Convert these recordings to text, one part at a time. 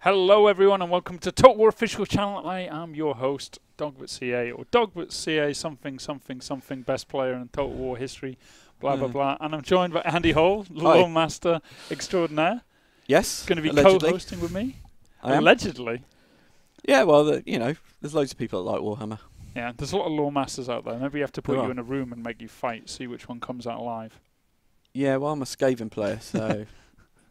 Hello everyone and welcome to Total War Official Channel. I am your host, DogButCA, or DogButCA something best player in Total War history, blah blah blah. And I'm joined by Andy Hall, Lore Master Extraordinaire. Yes, going to be allegedly. co-hosting with me. I am. Allegedly. Yeah, well, you know, there's loads of people that like Warhammer. Yeah, there's a lot of Lore Masters out there. Maybe you have to put you in a room and make you fight, see which one comes out alive. Yeah, well, I'm a Skaven player, so...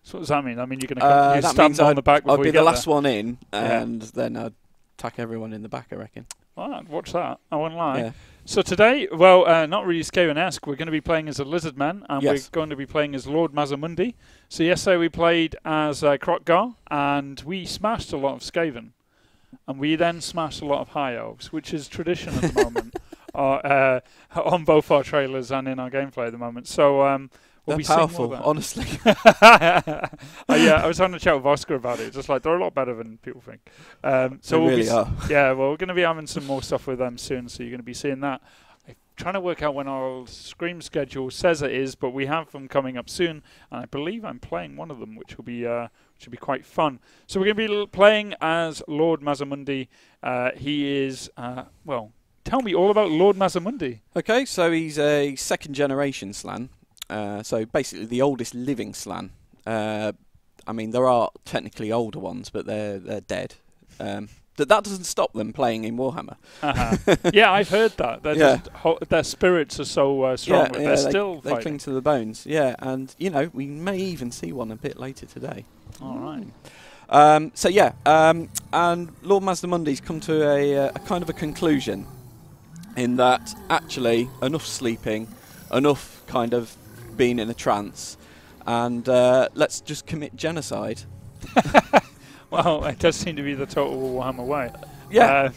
So what does that mean? I mean, you're going to you stab them on the back before I'll be you the get last there. one in, and then I'd attack everyone in the back, I reckon. Well, I'd watch that. I won't lie. Yeah. So today, well, not really Skaven-esque. We're going to be playing as a Lizardmen, and Yes. we're going to be playing as Lord MazdaMundi. So yesterday we played as Krotgar, and we smashed a lot of Skaven. And we then smashed a lot of High Elves, which is tradition at the moment, on both our trailers and in our gameplay at the moment. So... They're powerful, honestly. Yeah, I was having a chat with Oscar about it. Just like, they're a lot better than people think. So they really are. Yeah, well, we're going to be having some more stuff with them soon, so you're going to be seeing that. I'm trying to work out when our Scream schedule says it is, but we have them coming up soon, and I believe I'm playing one of them, which will be quite fun. So we're going to be playing as Lord MazdaMundi. He is, well, tell me all about Lord MazdaMundi. Okay, so he's a second-generation Slan. So basically the oldest living Slan. I mean, there are technically older ones, but they're dead. That doesn't stop them playing in Warhammer. Yeah, I've heard that. Their spirits are so strong, but they're still they cling to the bones. Yeah, and you know, we may even see one a bit later today. All right. And Lord MazdaMundi's come to a kind of a conclusion in that actually enough sleeping, enough kind of being in a trance, and let's just commit genocide. Well, it does seem to be the Total Warhammer way. Yeah.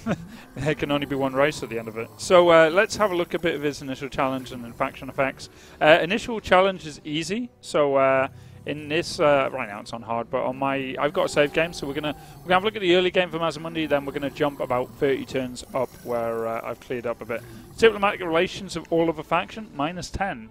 There can only be one race at the end of it. So let's have a look at a bit of his initial challenge and faction effects. Initial challenge is easy. So in this, right now it's on hard, but on my, I've got a save game, so we're gonna have a look at the early game for MazdaMundi, then we're gonna jump about 30 turns up where I've cleared up a bit. Diplomatic relations of all of a faction, -10.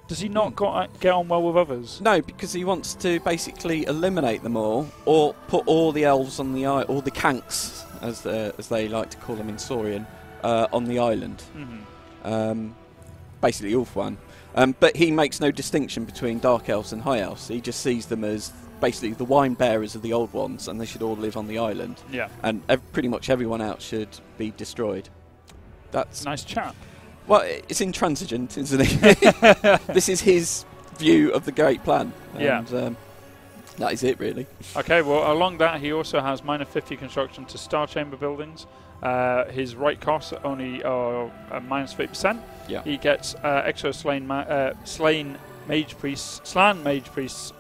Does he not get on well with others? No, because he wants to basically eliminate them all, or put all the elves on the island, or the Kanks, as they like to call them in Saurian, on the island. Mm-hmm. Basically, all for one. But he makes no distinction between Dark Elves and High Elves. He just sees them as basically the wine bearers of the old ones, and they should all live on the island. Yeah. And pretty much everyone else should be destroyed. That's nice chap. Well, it's intransigent, isn't it? This is his view of the great plan. And, that is it, really. Okay, well, along that, he also has -50 construction to Star Chamber buildings. His right costs are only -50%. Yeah. He gets extra Slan Mage Priests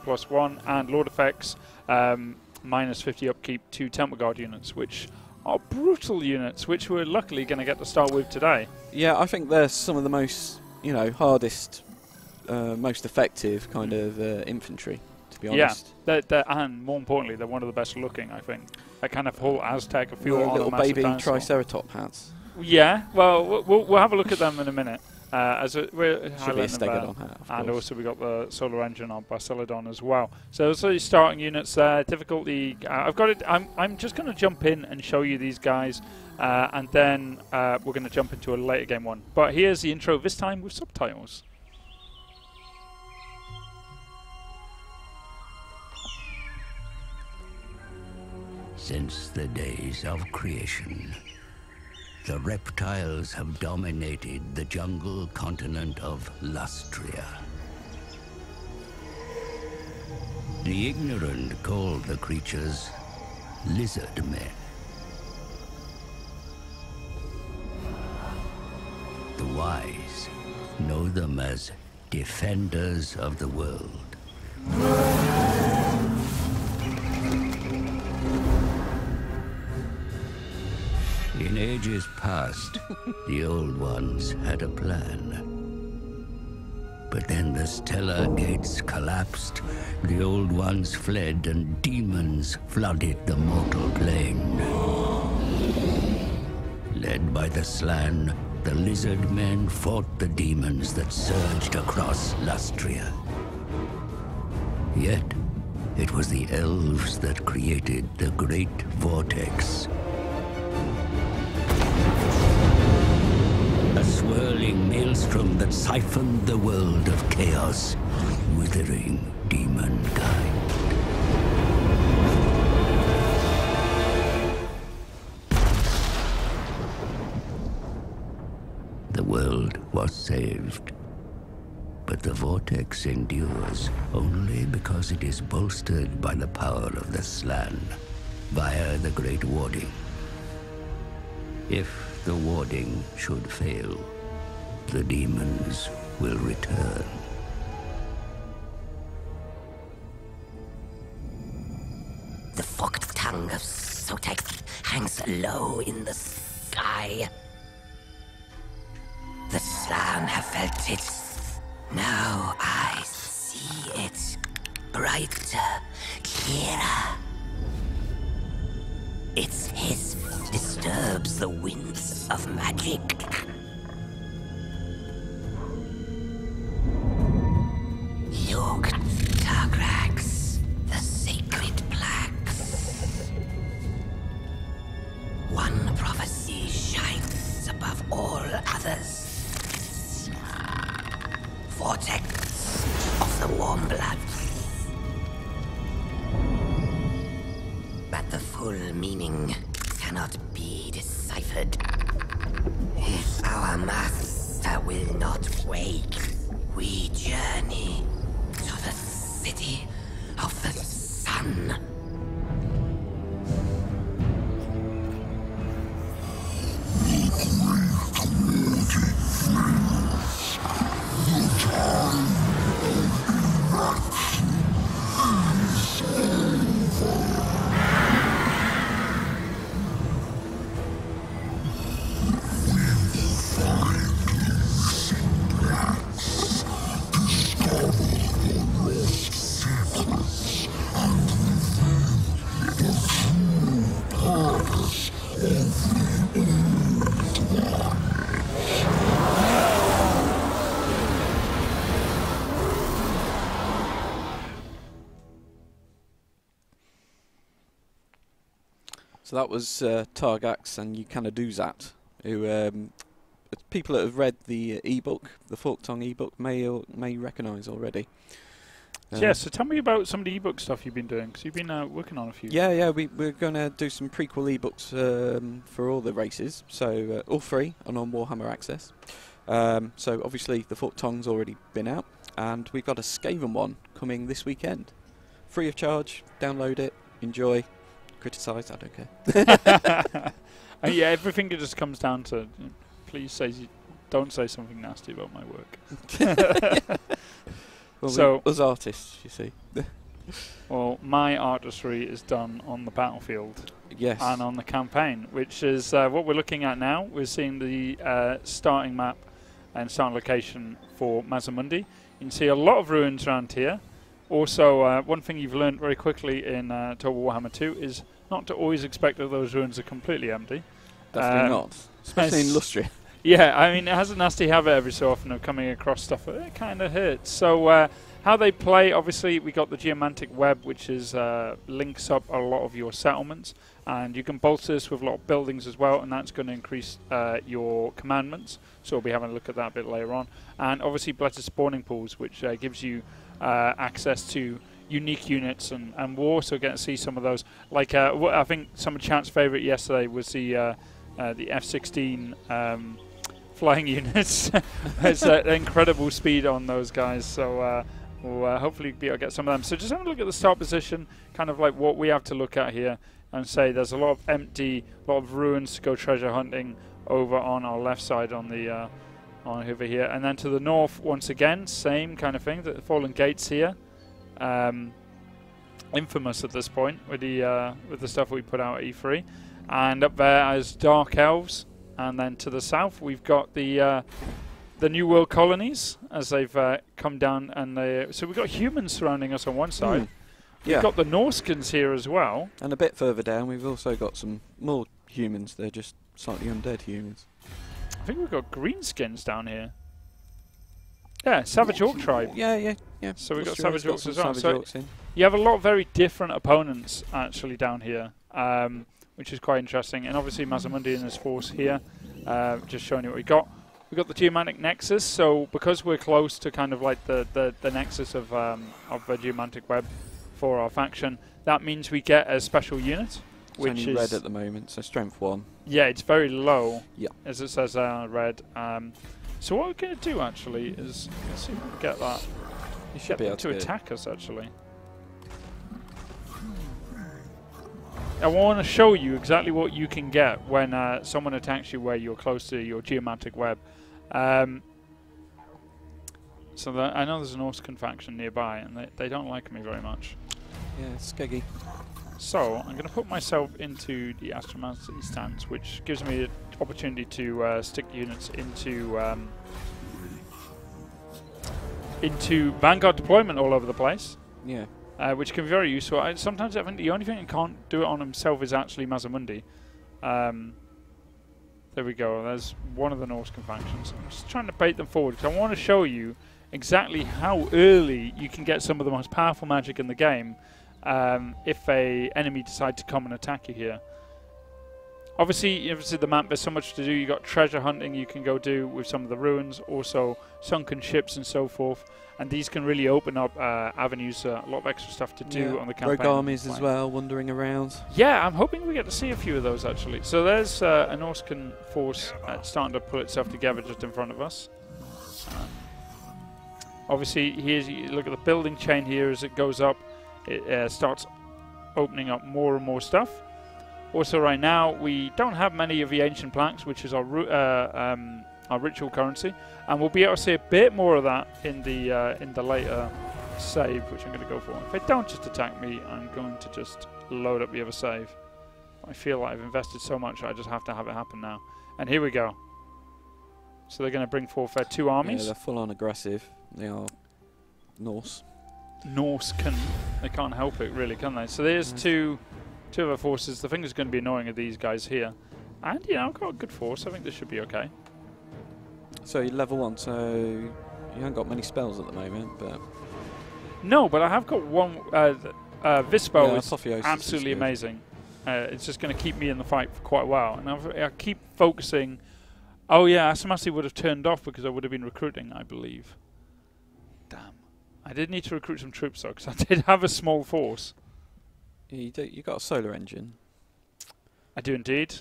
+1, and Lord Effects -50 upkeep to Temple Guard units, which are brutal units, which we're luckily going to get to start with today. Yeah, I think they're some of the most, you know, hardest, most effective kind of infantry, to be honest. Yeah, and more importantly, they're one of the best looking, I think. That kind of whole Aztec, a few little baby Triceratops hats. Yeah, well, we'll have a look at them in a minute. We're should be a Stegodon hat, of and course. also we got the solar engine on Basiladon as well. So those are the starting units there. Difficulty. I've got it. I'm just going to jump in and show you these guys, and then we're going to jump into a later game one. But here's the intro. This time with subtitles. Since the days of creation, the reptiles have dominated the jungle continent of Lustria. The ignorant call the creatures Lizardmen. The wise know them as defenders of the world. In ages past, the Old Ones had a plan. But then the stellar gates collapsed, the Old Ones fled, and demons flooded the mortal plane. Led by the Slan, the Lizardmen fought the demons that surged across Lustria. Yet, It was the elves that created the Great Vortex. A swirling maelstrom that siphoned the world of chaos, withering demonkind. The world was saved. But the vortex endures only because it is bolstered by the power of the Slann, via the Great Warding. If the warding should fail, the demons will return. The forked tongue of Sotek hangs low in the sky. The Slann have felt it. Now I see it. Brighter, clearer. Its hiss disturbs the winds of magic. Yogg Targrax, the sacred plaques. One prophecy shines above all others. Vortex of the warm blood. But the full meaning cannot be deciphered. If our master will not wake, we journey to the city of the sun. So that was Targax and Yukanaduzat, who people that have read the ebook, the Fork Tongue ebook, may recognise already. Yeah, so tell me about some of the ebook stuff you've been doing, because you've been working on a few. Yeah, we're going to do some prequel ebooks for all the races, so all free and on Warhammer Access. So obviously the Fork Tongue's already been out, and we've got a Skaven one coming this weekend. Free of charge, download it, enjoy. Criticise, I don't care. Yeah, everything just comes down to, please don't say something nasty about my work. Well, so, us artists, you see. Well, my artistry is done on the battlefield. Yes. And on the campaign, which is what we're looking at now. We're seeing the starting map and starting location for MazdaMundi. You can see a lot of ruins around here. Also, one thing you've learned very quickly in Total Warhammer 2 is not to always expect that those ruins are completely empty. Definitely not. Especially in Lustria. Yeah, I mean, it has a nasty habit every so often of coming across stuff that it kind of hurts. So how they play, obviously, we got the geomantic web, which is links up a lot of your settlements. And you can bolster this with a lot of buildings as well, and that's going to increase your commandments. So we'll be having a look at that a bit later on. And obviously, blessed spawning pools, which gives you access to unique units, and we'll also get to see some of those. Like I think some of Chant's favourite yesterday was the F-16 flying units. It's incredible speed on those guys. So we'll hopefully be able to get some of them. So just have a look at the start position, kind of like what we have to look at here, and say there's a lot of empty, a lot of ruins to go treasure hunting over on our left side on the on over here, and then to the north once again, same kind of thing. The fallen gates here, infamous at this point with the stuff we put out at E3, and up there is Dark Elves, and then to the south we've got the New World colonies as they've come down, and so we've got humans surrounding us on one side. We've got the Norskins here as well, and a bit further down we've also got some more humans. They're just slightly undead humans. I think we've got greenskins down here. Yeah, Savage Orc tribe. Yeah. So we've got Australia's Savage Orcs some as well. Savage So Orcs in. you have a lot of very different opponents actually down here, which is quite interesting. And obviously MazdaMundi and his force here, just showing you what we got. We got the Geomantic Nexus, so because we're close to kind of like the nexus of the Geomantic Web for our faction, that means we get a special unit, which is red at the moment, so strength 1. Yeah, it's very low, yeah, as it says red. So what we're going to do actually is let's see if we can get that. You should be able to attack us actually. I want to show you exactly what you can get when someone attacks you where you're close to your Geomantic Web. So I know there's an Orcican faction nearby, and they don't like me very much. Yeah, it's skeggy. So I'm going to put myself into the Astromancy stance, which gives me an opportunity to stick units into Vanguard Deployment all over the place. Yeah. Which can be very useful. Sometimes I think the only thing that can't do it on himself is actually MazdaMundi. There we go. There's one of the Norsecan factions. I'm just trying to bait them forward because I want to show you exactly how early you can get some of the most powerful magic in the game if a enemy decide to come and attack you here. Obviously the map, there's so much to do. You've got treasure hunting you can go do with some of the ruins, also sunken ships and so forth. And these can really open up avenues, a lot of extra stuff to do on the campaign. Rogue armies as well, wandering around. Yeah, I'm hoping we get to see a few of those actually. So there's a Norscan force starting to pull itself together just in front of us. Obviously, here's you look at the building chain here as it goes up. It starts opening up more and more stuff. Also, right now we don't have many of the ancient plaques, which is our ritual currency, and we'll be able to see a bit more of that in the later save, which I'm going to go for. If they don't just attack me, I'm going to just load up the other save. I feel like I've invested so much, I just have to have it happen now. And here we go. So they're going to bring forth their 2 armies. Yeah, they're full on aggressive. They are Norse. Norscan. They can't help it, really, can they? So there's two other forces. The thing that's going to be annoying are these guys here. And, you know, I've got a good force. I think this should be okay. So you're level 1, so you haven't got many spells at the moment, but... No, but I have got one... this bow is absolutely is amazing. It's just going to keep me in the fight for quite a while. And I keep focusing... Oh, yeah, Astromancy would have turned off because I would have been recruiting, I believe. Damn. I did need to recruit some troops, though, because I did have a small force. Yeah, you got a solar engine. I do indeed.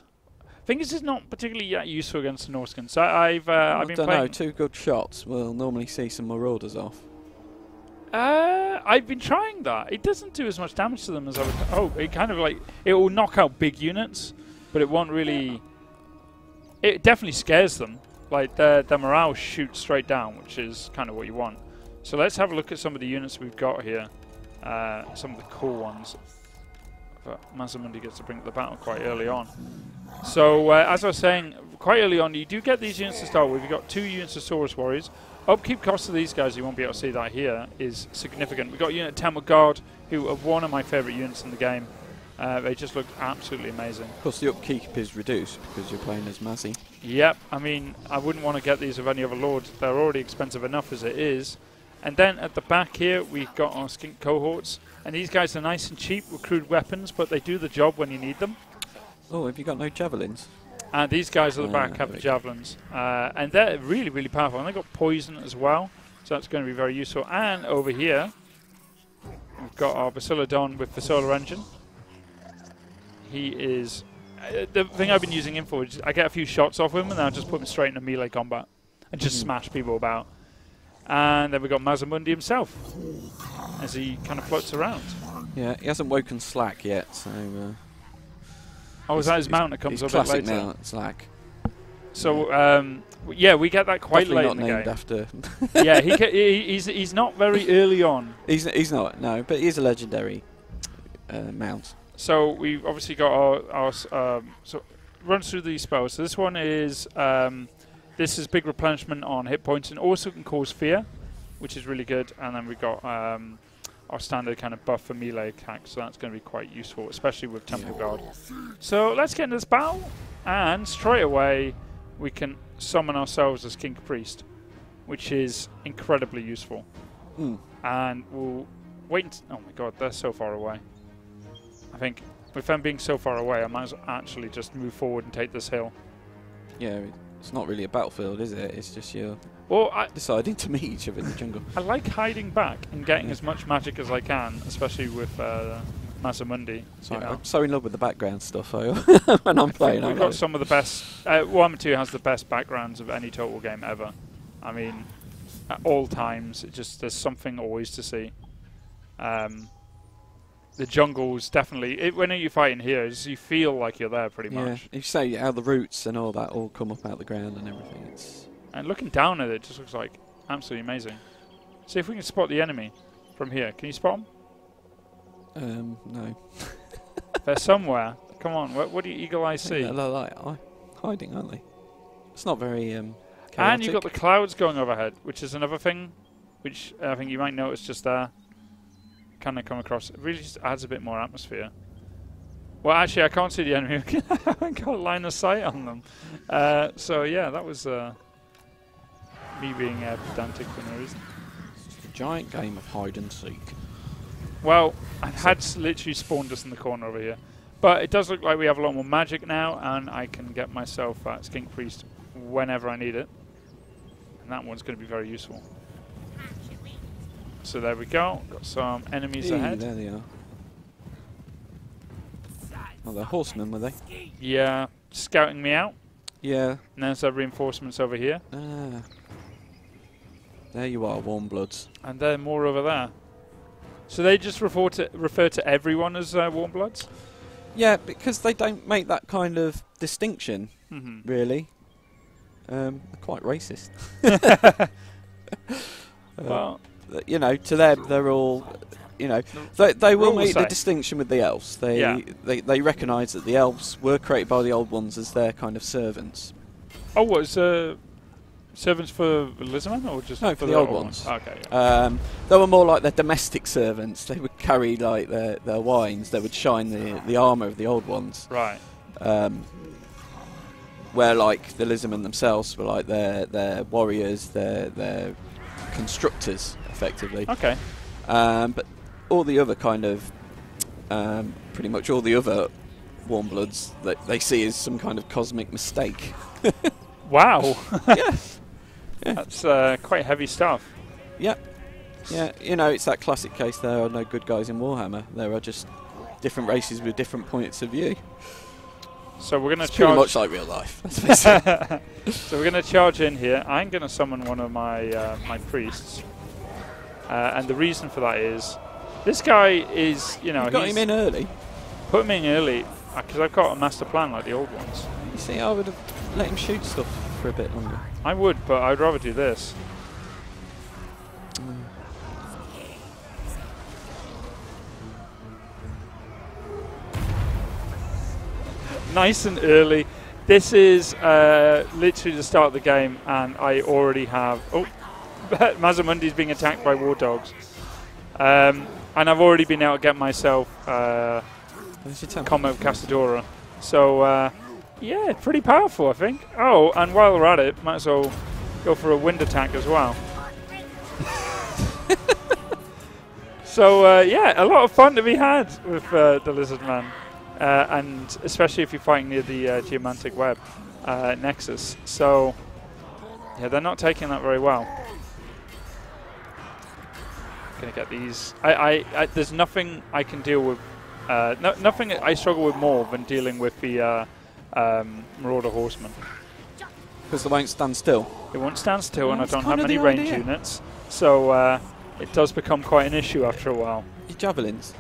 Thing is, it's not particularly useful against the Norscans. So I've been playing... I don't know, 2 good shots will normally see some marauders off. I've been trying that. It doesn't do as much damage to them as I would hope. It kind of like... It will knock out big units, but it won't really... It definitely scares them. Like, their morale shoots straight down, which is kind of what you want. So let's have a look at some of the units we've got here. Some of the cool ones. But MazdaMundi gets to bring the battle quite early on. So, as I was saying, quite early on, you do get these units to start with. You've got 2 units of Saurus Warriors. Upkeep cost of these guys, you won't be able to see that here, is significant. We've got a unit Temple Guard, who are one of my favourite units in the game. They just look absolutely amazing. Of course, the upkeep is reduced because you're playing as Mazzy. Yep, I mean, I wouldn't want to get these of any other lord. They're already expensive enough as it is. And then at the back here, we've got our skink cohorts. And these guys are nice and cheap with crude weapons, but they do the job when you need them. Oh, have you got no javelins? And these guys at the back have the javelins. And they're really, really powerful. And they've got poison as well, so that's going to be very useful. And over here, we've got our Basiladon with the solar engine. He is... the thing I've been using him for is I get a few shots off him, and then I just put him straight into melee combat and just smash people about. And then we've got MazdaMundi himself as he kind of floats around. Yeah, he hasn't woken Slack yet, so... oh, is that his mount that comes a bit later? Classic mount, Slack. So, yeah, we get that quite late in the game. After. Yeah, he's not very early on. He's not, no, but he's a legendary mount. So we've obviously got our so run through these spells. So this one is this is big replenishment on hit points and also can cause fear, which is really good. And then we've got our standard kind of buff for melee attacks, so that's going to be quite useful, especially with Temple Guard. So let's get into this battle, and straight away we can summon ourselves as King Priest. which is incredibly useful. And we'll wait. Oh my god, they're so far away. I think with them being so far away, I might as well actually just move forward and take this hill. Yeah, it's not really a battlefield, is it? It's just you Well, deciding to meet each other in the jungle. I like hiding back and getting as much magic as I can, especially with MazdaMundi. Sorry, You know. I'm so in love with the background stuff when I'm playing. We've got some of the best. Warhammer II has the best backgrounds of any total game ever. I mean, at all times, there's something always to see. The jungles definitely. When you're fighting here, you feel like you're there pretty much. You say how the roots and all that all come up out the ground and everything. And looking down at it, just looks like absolutely amazing. See if we can spot the enemy from here. Can you spot them? No. They're somewhere. Come on, what do you eagle eye see? They're like hiding, aren't they? It's not very And chaotic. you've got the clouds going overhead, which is another thing, which I think you might notice just there. Kind of come across. It really just adds a bit more atmosphere. Well, actually, I can't see the enemy. I haven't got line of sight on them. So yeah, that was me being pedantic for no reason. It's just a giant game of hide and seek. Well, I had literally spawned us in the corner over here. But it does look like we have a lot more magic now, and I can get myself Skink Priest whenever I need it. And that one's going to be very useful. So there we go. Got some enemies ahead. There they are. Oh, they're horsemen, were they? Yeah, scouting me out. Yeah. And there's our reinforcements over here. Ah. There you are, warm bloods. And then more over there. So they just refer to everyone as warm bloods? Yeah, because they don't make that kind of distinction, really. They're quite racist. Well, you know, to them, they're all, you know, they will make the distinction with the elves. They recognise that the elves were created by the old ones as their kind of servants. Oh, what is servants for Lizardmen or just for the old ones? Okay. Yeah. They were more like their domestic servants. They would carry like their wines. They would shine the armour of the old ones. Right. Where like the Lizardmen themselves were like their warriors, their constructors, effectively. Okay. But all the other kind of, pretty much all the other warm bloods that they see as some kind of cosmic mistake. Wow. Yeah. That's quite heavy stuff. Yeah. Yeah, you know, it's that classic case, there are no good guys in Warhammer. There are just different races with different points of view. So we're going to charge... pretty much like real life, let's face it. So we're going to charge in here. I'm going to summon one of my my priests. And the reason for that is, this guy is, you know... You got him in early. Put him in early, because I've got a master plan like the old ones. You see, I would have let him shoot stuff for a bit longer. I would, but I'd rather do this. Nice and early. This is literally the start of the game, and I already have... Oh, MazdaMundi's being attacked by war dogs. And I've already been able to get myself Comet of Casadora. So, yeah, pretty powerful, I think. Oh, and while we're at it, might as well go for a wind attack as well. So, yeah, a lot of fun to be had with the Lizardmen. And especially if you're fighting near the Geomantic Web Nexus. So, yeah, they're not taking that very well. Gonna get these. There's nothing I can deal with. Nothing I struggle with more than dealing with the Marauder Horsemen. Because they won't stand still. They won't stand still, and I That's don't kind have of many the range idea. units. So it does become quite an issue after a while. Your javelins.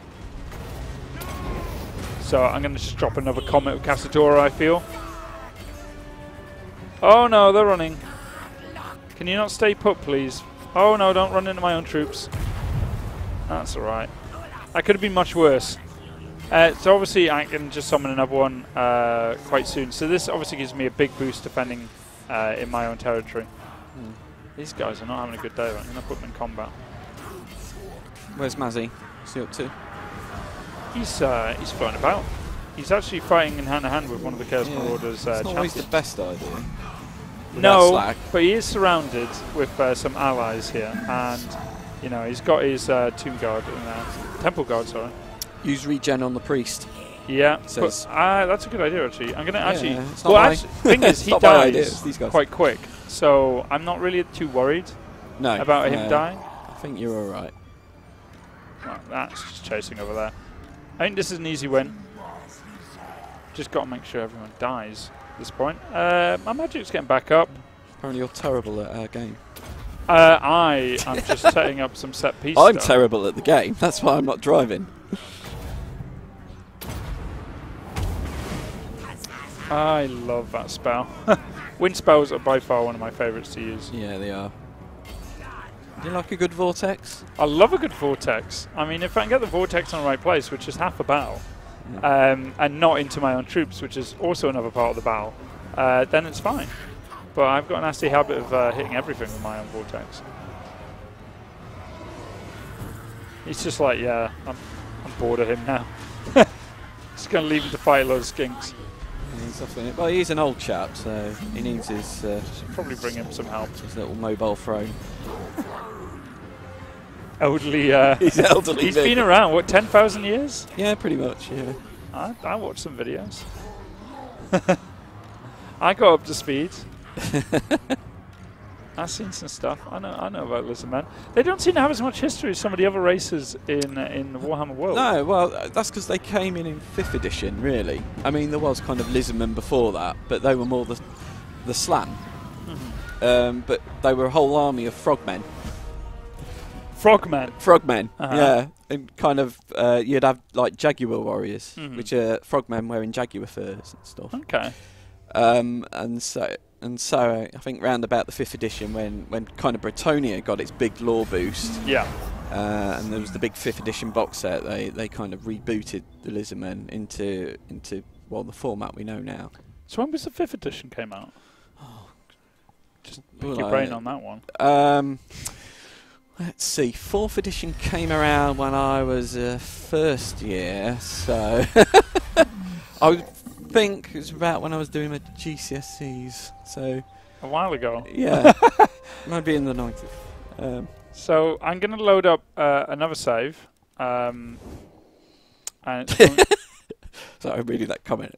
So I'm going to just drop another Comet of Casadora, I feel. Oh no, they're running. Can you not stay put, please? Oh no, don't run into my own troops. That's alright. That could have been much worse. So obviously I can just summon another one quite soon. So this obviously gives me a big boost defending in my own territory. These guys are not having a good day. I'm going to put them in combat. Where's Mazzy? What's he up to? He's floating about. He's actually fighting in hand-to-hand with one of the Chaos Marauders it's not always the champions. best idea. No, slag. but he is surrounded with some allies here, and you know he's got his tomb guard and temple guard. Sorry. Use regen on the priest. Yeah, Says, but, that's a good idea actually. I'm gonna actually. it's Well, not actually, thing is, he not my idea, dies it's these guys. quite quick, so I'm not really too worried about him dying. I think you're all right. Well, that's just chasing over there. I think this is an easy win. Just got to make sure everyone dies at this point. My magic's getting back up. Apparently you're terrible at our game. I am just setting up some set piece I'm stuff. terrible at the game. That's why I'm not driving. I love that spell. Wind spells are by far one of my favourites to use. Yeah, they are. Do you like a good vortex? I love a good vortex. I mean, if I can get the vortex on the right place, which is half a battle, and not into my own troops, which is also another part of the battle, then it's fine. But I've got a nasty habit of hitting everything with my own vortex. He's just like, yeah, I'm bored of him now. Just going to leave him to fight a load of skinks. Well, he's an old chap, so he needs his... Should probably bring him some help. His little mobile phone. Elderly. He's elderly. He's been around, what, 10,000 years? Yeah, pretty much, yeah. I watched some videos. I got up to speed. I've seen some stuff. I know about Lizardmen. They don't seem to have as much history as some of the other races in the Warhammer world. No, well, that's because they came in 5th edition, really. I mean, there was kind of Lizardmen before that, but they were more the slan. Mm-hmm. But they were a whole army of frogmen. Frogmen? Frogmen, yeah. And kind of, you'd have, like, jaguar warriors, which are frogmen wearing jaguar furs and stuff. Okay. And so I think round about the 5th edition when kind of Bretonia got its big lore boost, and there was the big 5th edition box set, they kind of rebooted the Lizardmen into well, the format we know now. So when was the 5th edition came out? Just pick your brain on that one. Let's see, 4th edition came around when I was first year, so I would think it was about when I was doing my GCSEs, so a while ago. Yeah, maybe in the 90s. So I'm going to load up another save. And so I'm reading that comment.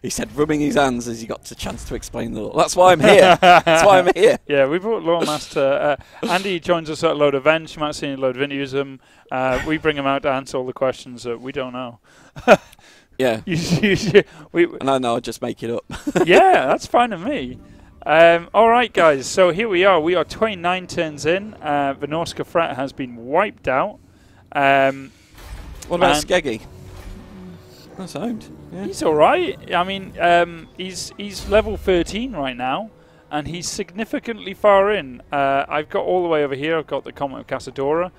He said, rubbing his hands as he got a chance to explain the law. That's why I'm here. That's why I'm here. Yeah, we brought Law Master. Andy joins us at a load of events. You might have seen a load of interviews with him. We bring him out to answer all the questions that we don't know. Yeah. No, I'll just make it up. Yeah, that's fine with me. All right, guys. So here we are. We are 29 turns in. Venorska Threat has been wiped out. What about Skeggy? That's owned. Yeah. He's all right. I mean, he's level 13 right now, and he's significantly far in. I've got all the way over here. I've got the Comet of Casadora.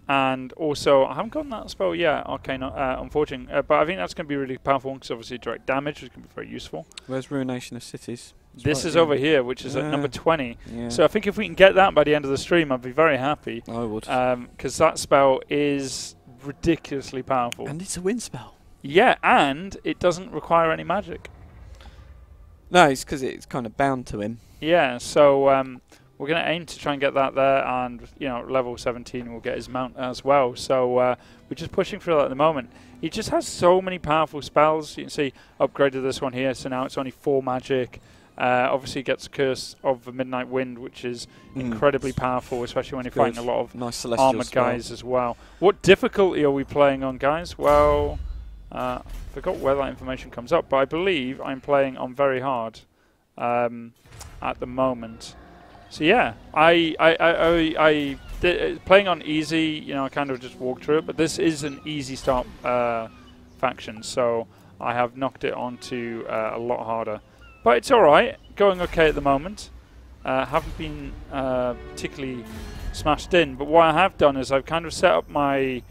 And also, I haven't gotten that spell yet, unfortunately. But I think that's going to be really powerful because obviously direct damage is going to be very useful. Where's Ruination of Cities? This is over here, which is at number 20. Yeah. So I think if we can get that by the end of the stream, I'd be very happy. I would. Because that spell is ridiculously powerful. And it's a wind spell. Yeah, and it doesn't require any magic. No, it's because it's kind of bound to him. Yeah, so we're going to aim to try and get that there, and level 17 will get his mount as well. So we're just pushing through that at the moment. He just has so many powerful spells. You can see upgraded this one here, so now it's only 4 magic. Obviously gets Curse of the Midnight Wind, which is incredibly powerful, especially when you're fighting a lot of nice armoured guys as well. What difficulty are we playing on, guys? Well, forgot where that information comes up, but I believe I'm playing on very hard at the moment. So yeah, I playing on easy. I kind of just walked through it, but this is an easy start faction, so I have knocked it onto a lot harder. But it's all right, going okay at the moment. Haven't been particularly smashed in, but what I have done is I've kind of set up my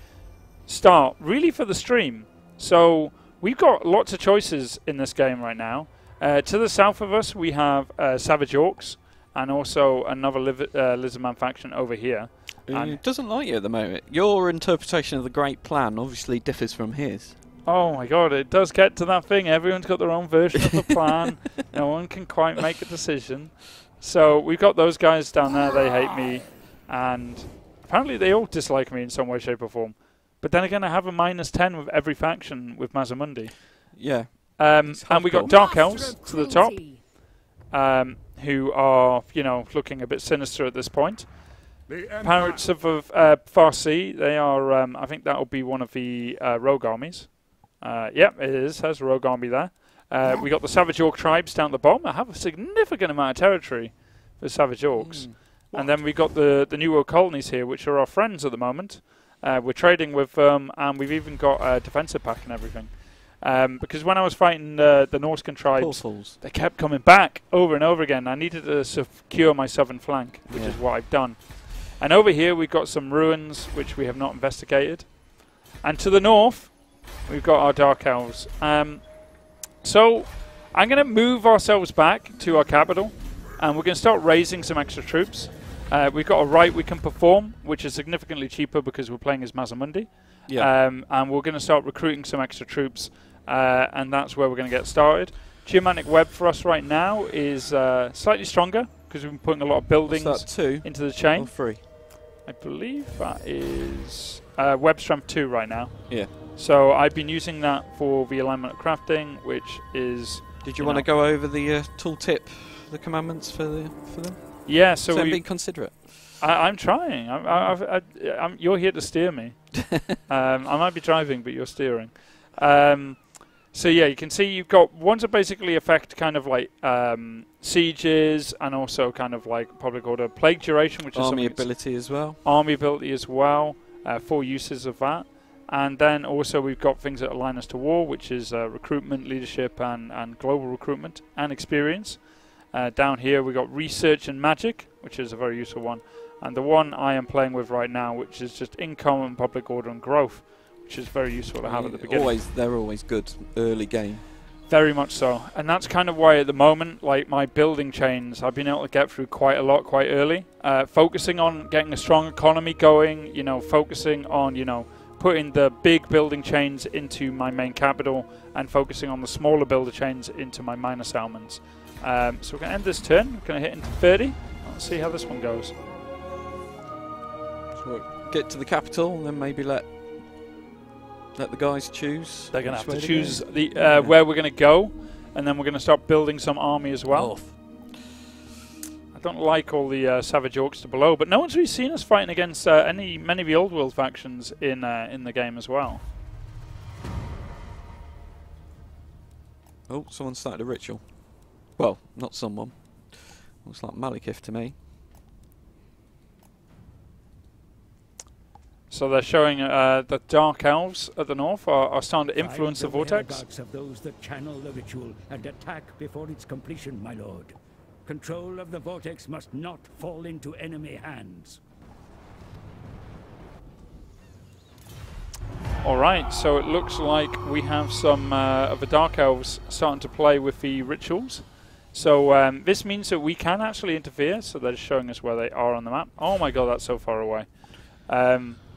start really for the stream. So we've got lots of choices in this game right now. To the south of us, we have Savage Orcs, and also another Lizardman faction over here. He doesn't like you at the moment. Your interpretation of the Great Plan obviously differs from his. Oh my god, it does get to that thing. Everyone's got their own version of the plan. No one can quite make a decision. So we've got those guys down there. They hate me. And apparently they all dislike me in some way, shape or form. But then again, I have a -10 with every faction with MazdaMundi. Yeah. And we got Dark Elves to the top. Who are, you know, looking a bit sinister at this point. Pirates of Farsi, they are, I think that will be one of the rogue armies. Yep, it is. There's a rogue army there. We got the Savage Orc tribes down at the bottom. I have a significant amount of territory for Savage Orcs. And then we got the New World colonies here, which are our friends at the moment. We're trading with them, and we've even got a defensive pack and everything. Because when I was fighting the Norscan tribes, they kept coming back over and over again. I needed to secure my southern flank, which is what I've done. And over here we've got some ruins, which we have not investigated. And to the north, we've got our Dark Elves. So I'm going to move ourselves back to our capital, and we're going to start raising some extra troops. We've got a right we can perform, which is significantly cheaper because we're playing as MazdaMundi. Yeah. And we're going to start recruiting some extra troops, and that's where we're going to get started. Geomantic Web for us right now is slightly stronger because we've been putting a lot of buildings into the chain. 3? I believe that is Web Strength 2 right now. Yeah. So I've been using that for the alignment of crafting, which is... Did you want to go over the tooltip, the commandments for them? Yeah, so being considerate. I'm trying. You're here to steer me. I might be driving, but you're steering. So yeah, you can see you've got ones that basically affect kind of like sieges and also kind of like public order, plague duration, which is army ability as well. Army ability as well. 4 uses of that, and then also we've got things that align us to war, which is recruitment, leadership, and global recruitment and experience. Down here we've got research and magic, which is a very useful one. And the one I am playing with right now, which is just income and public order and growth, which is very useful to have at the beginning. They're always good early game. Very much so. And that's kind of why at the moment, like my building chains, I've been able to get through quite a lot quite early. Focusing on getting a strong economy going, you know, focusing on, you know, putting the big building chains into my main capital and focusing on the smaller builder chains into my minor settlements. So we're going to end this turn. We're going to hit into 30. Let's see how this one goes. Get to the capital and then maybe let the guys choose. They're going to have to choose the where we're going to go, and then we're going to start building some army as well. I don't like all the Savage Orcs to below, but no one's really seen us fighting against many of the old world factions in the game as well. Oh, someone started a ritual. Well, not someone. Looks like Malekith to me. So they're showing the Dark Elves at the north are starting to influence the vortex. Of those that channel the ritual and attack before its completion, my lord. Control of the vortex must not fall into enemy hands. Alright, so it looks like we have some of the Dark Elves starting to play with the rituals. So this means that we can actually interfere, so they're showing us where they are on the map. Oh my god, that's so far away.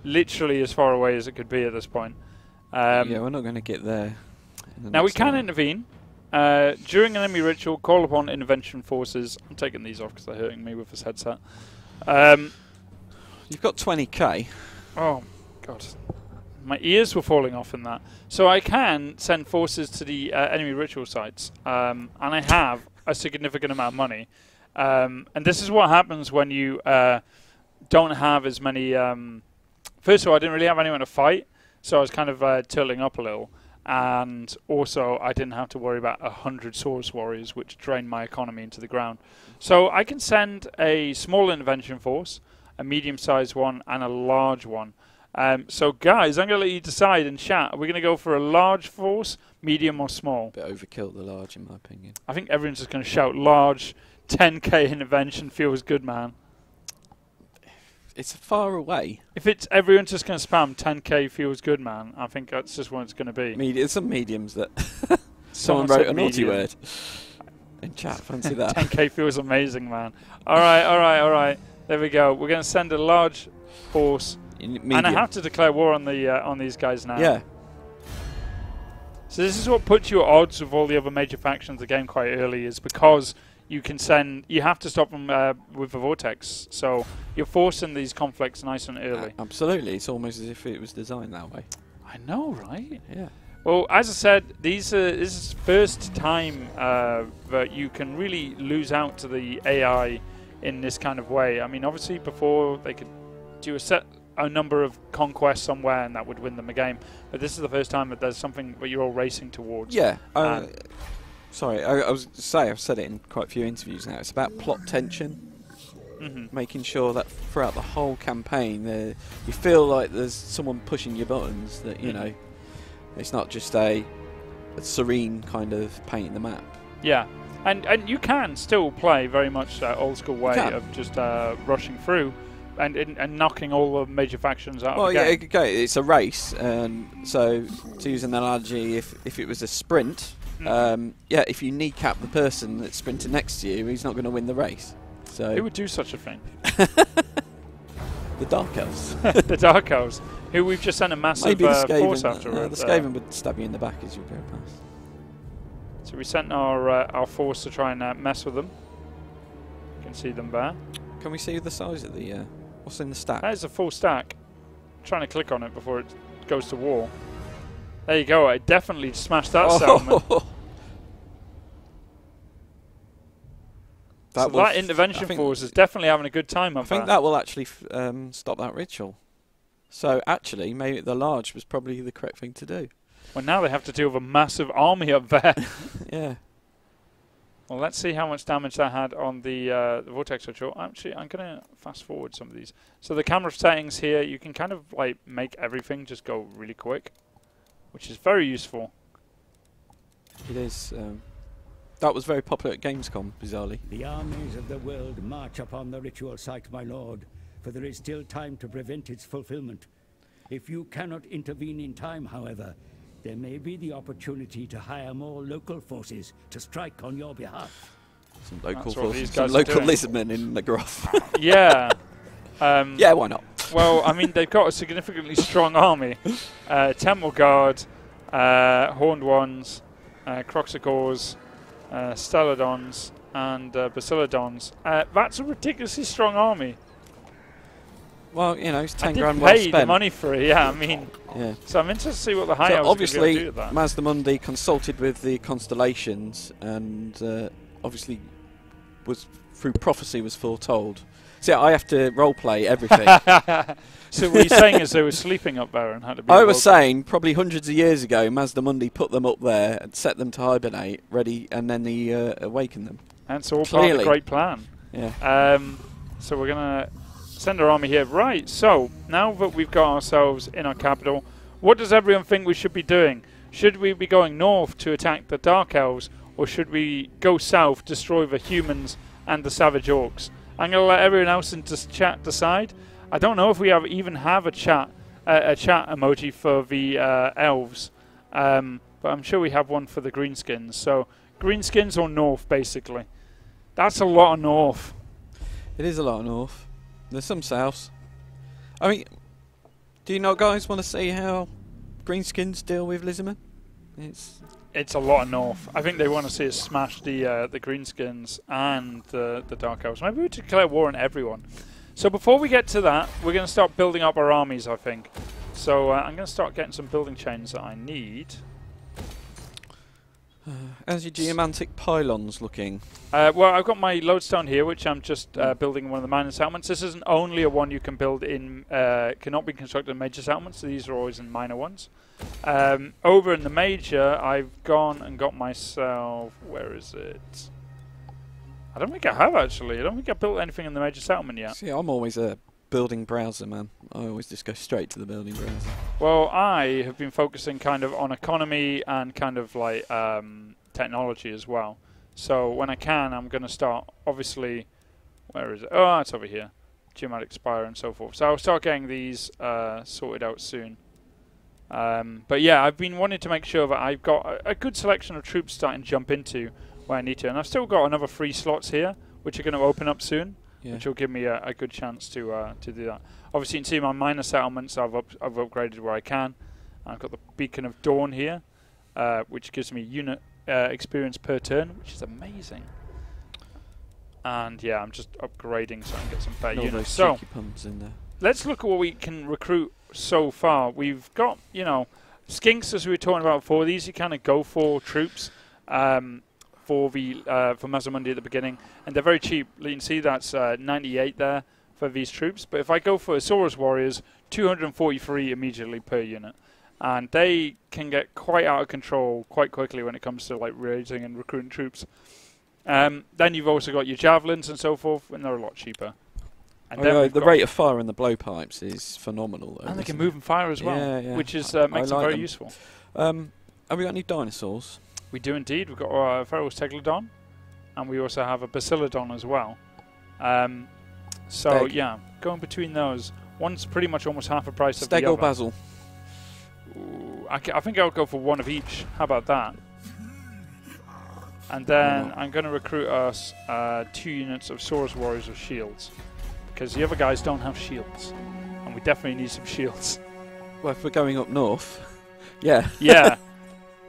Literally as far away as it could be at this point. Yeah, we're not going to get there. Now we can intervene. During an enemy ritual, call upon intervention forces. I'm taking these off because they're hurting me with this headset. You've got 20k. Oh, God. My ears were falling off in that. So I can send forces to the enemy ritual sites. And I have a significant amount of money. And this is what happens when you don't have as many... first of all, I didn't really have anyone to fight. So I was kind of turtling up a little. And also, I didn't have to worry about 100 Source Warriors, which drained my economy into the ground. So I can send a small intervention force, a medium-sized one, and a large one. So guys, I'm going to let you decide in chat. Are we going to go for a large force, medium, or small? Bit overkill the large, in my opinion. I think everyone's just going to shout large. 10k intervention feels good, man. It's far away. If it's everyone's just going to spam 10k feels good, man, I think that's just what it's going to be. Some mediums that someone wrote a naughty word in chat. Fancy that. 10k feels amazing, man. All right. There we go. We're going to send a large force, and I have to declare war on the on these guys now. Yeah. So this is what puts you at odds with all the other major factions of the game quite early, is because you can send, you have to stop them with the vortex. So you're forcing these conflicts nice and early. Absolutely, it's almost as if it was designed that way. I know, right? Yeah. Well, as I said, this is the first time that you can really lose out to the AI in this kind of way. I mean, obviously before they could do a number of conquests somewhere and that would win them a game, but this is the first time that there's something that you're all racing towards. Yeah. Sorry, I was say I've said it in quite a few interviews now. It's about plot tension, making sure that throughout the whole campaign, you feel like there's someone pushing your buttons. That you know, it's not just a serene kind of painting the map. Yeah, and you can still play very much that old school way of just rushing through and knocking all the major factions out. Well, of the game. yeah, okay, it's a race, and so to use an analogy, if it was a sprint. Yeah, if you kneecap the person that's sprinting next to you, he's not going to win the race. So who would do such a thing? The Dark Elves. The Dark Elves, who we've just sent a massive force after. The Skaven would stab you in the back as you go past. So we sent our force to try and mess with them. You can see them there. Can we see the size of the... what's in the stack? That is a full stack. I'm trying to click on it before it goes to war. There you go, I definitely smashed that settlement. That intervention force is definitely having a good time up there. I think that will actually stop that ritual. So actually, maybe the large was probably the correct thing to do. Well, now they have to deal with a massive army up there. Yeah. Well, let's see how much damage that had on the vortex ritual. Actually, I'm going to fast forward some of these. So the camera settings here, you can kind of like make everything just go really quick, which is very useful. It is. That was very popular at Gamescom, bizarrely. The armies of the world march upon the ritual site, my lord, for there is still time to prevent its fulfillment. If you cannot intervene in time, however, there may be the opportunity to hire more local forces to strike on your behalf. Some local That's what forces, these some guys are local doing. Lizardmen in McGruff. Yeah. Yeah, why not? Well, I mean, they've got a significantly strong army. Temple Guard, Horned Ones, Croxicors, Stellodons, and Basilodons. That's a ridiculously strong army. Well, you know, it's 10 I grand did well pay spent. the money for it, yeah, I mean... Yeah. So I'm interested to see what the high elves obviously, are going to do with that. MazdaMundi consulted with the constellations, and obviously, was through prophecy was foretold. See, I have to roleplay everything. So what you're saying is they were sleeping up there and had to be... I was saying, probably hundreds of years ago, MazdaMundi put them up there and set them to hibernate, ready, and then he awakened them. And it's all part of a great plan. Yeah. So we're going to send our army here. Right, so now that we've got ourselves in our capital, what does everyone think we should be doing? Should we be going north to attack the Dark Elves, or should we go south, destroy the humans and the Savage Orcs? I'm going to let everyone else in this chat decide. I don't know if we even have a chat emoji for the elves, but I'm sure we have one for the greenskins. So greenskins or north, basically. That's a lot of north. It is a lot of north. There's some souths. I mean, do you not guys want to see how greenskins deal with Lizardmen? It's a lot of north. I think they want to see us smash the greenskins and the Dark Elves. Maybe we declare war on everyone. So before we get to that, we're going to start building up our armies, I think. So I'm going to start getting some building chains that I need. How's your geomantic pylons looking? Well, I've got my lodestone here, which I'm just building in one of the minor settlements. This isn't only a one you can build in, cannot be constructed in major settlements, so these are always in minor ones. Over in the major, I've gone and got myself, where is it? I don't think I have, actually. I don't think I've built anything in the major settlement yet. See, I'm always a building browser, man. I always just go straight to the building browser. Well, I have been focusing kind of on economy and kind of like technology as well. So when I can, I'm going to start, obviously, where is it? Oh, it's over here. Geomatic Spire and so forth. So I'll start getting these sorted out soon. But yeah, I've been wanting to make sure that I've got a good selection of troops starting to jump into where I need to. And I've still got another 3 slots here, which are going to open up soon. Yeah. Which will give me a good chance to do that. Obviously, you can see my minor settlements I've upgraded where I can. I've got the Beacon of Dawn here. which gives me unit experience per turn, which is amazing. And yeah, I'm just upgrading so I can get some better units. Those So cheeky pumps in there. let's look at what we can recruit so far. We've got, you know, skinks, as we were talking about before. These you kind of go for troops for MazdaMundi at the beginning, and they're very cheap. You can see that's 98 there for these troops. But if I go for Saurus Warriors, 243 immediately per unit, and they can get quite out of control quite quickly when it comes to like raising and recruiting troops. Then you've also got your javelins and so forth, and they're a lot cheaper. And then the rate of fire in the blowpipes is phenomenal, though, and they can move and fire as well, yeah, yeah. which is I makes like them very them. useful. Have we got any dinosaurs? We do indeed. We've got Pharaoh's Teglodon, and we also have a Basilodon as well. So Steg. yeah, going between those, one's pretty much almost half the price of Steg the or other. Basil? Ooh, I think I'll go for one of each. How about that? And then I'm going to recruit us 2 units of Saurus Warriors with shields, because the other guys don't have shields, and we definitely need some shields. Well, if we're going up north, yeah. Yeah.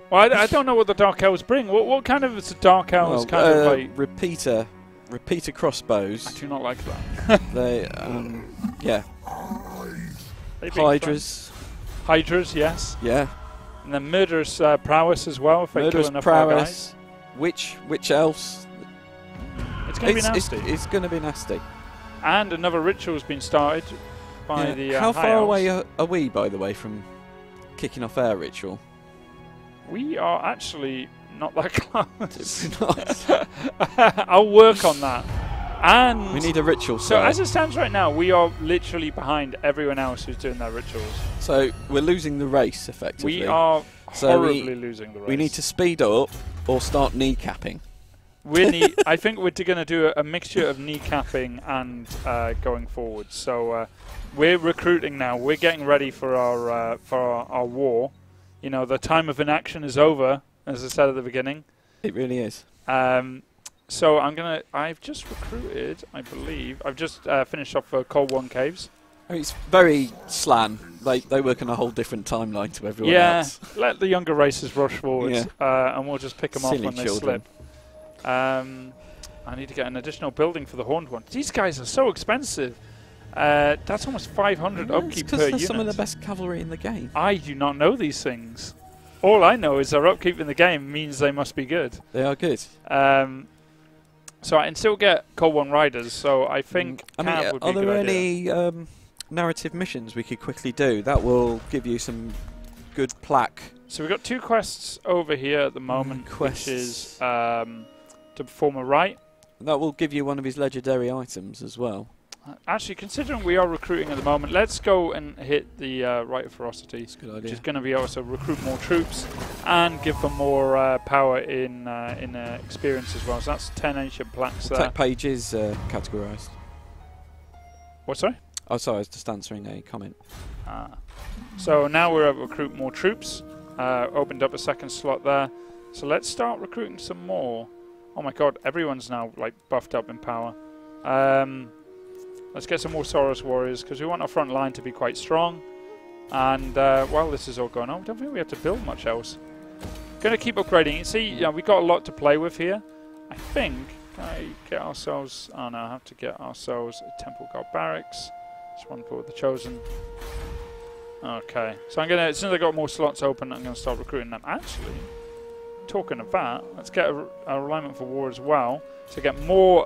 Well, I don't know what the Dark Elves bring. What kind of is the Dark Elves kind of like? Repeater crossbows. I do not like that. They, yeah. They big Hydras. Hydras, yes. Yeah. And then Murderous Prowess as well, if they kill Murderous enough of our guys. prowess. Which else? It's going to be nasty. It's going to be nasty. And another ritual's been started by the How High far Elves. away are we, by the way, from kicking off our ritual? We are actually not that close. Not. I'll work on that. And We need a ritual. so as it stands right now, we are literally behind everyone else who's doing their rituals. So we're losing the race, effectively. We are So horribly losing the race. We need to speed up or start kneecapping. I think we're going to do a mixture of kneecapping and going forward. So we're recruiting now. We're getting ready for our war. You know, the time of inaction is over, as I said at the beginning. It really is. So I've just recruited, I believe. I've just finished off Cold One Caves. I mean, it's very slan. They work on a whole different timeline to everyone else. Let the younger races rush forward, Yeah. and we'll just pick them off Silly when children. they slip. I need to get an additional building for the horned one. These guys are so expensive. That's almost 500 upkeep per they're unit. some of the best cavalry in the game. I do not know these things. All I know is their upkeep in the game means they must be good. They are good. So I can still get Cold One Riders, so I think I mean, Cav would be are a good there idea. any narrative missions we could quickly do? That will give you some good plaque. So we've got 2 quests over here at the moment, quests. which is to perform a rite. That will give you one of his legendary items as well. Actually, considering we are recruiting at the moment, let's go and hit the Rite of Ferocity, That's a good which idea. is going to be also recruit more troops and give them more power in experience as well. So that's 10 ancient plaques there. Attack page is categorised. What, sorry? Oh, sorry, I was just answering a comment. So now we're at recruit more troops. Opened up a second slot there. So let's start recruiting some more. Oh my god, everyone's now like buffed up in power. Let's get some more Saurus Warriors, because we want our front line to be quite strong. And while this is all going on, I don't think we have to build much else. Going to keep upgrading. You see, we've got a lot to play with here. I think, can I get ourselves... Oh no, I have to get ourselves a Temple Guard Barracks. Just one for the Chosen. Okay, so I'm going to, as soon as I've got more slots open, I'm going to start recruiting them. Actually, talking of that, let's get a alignment for war as well. To get more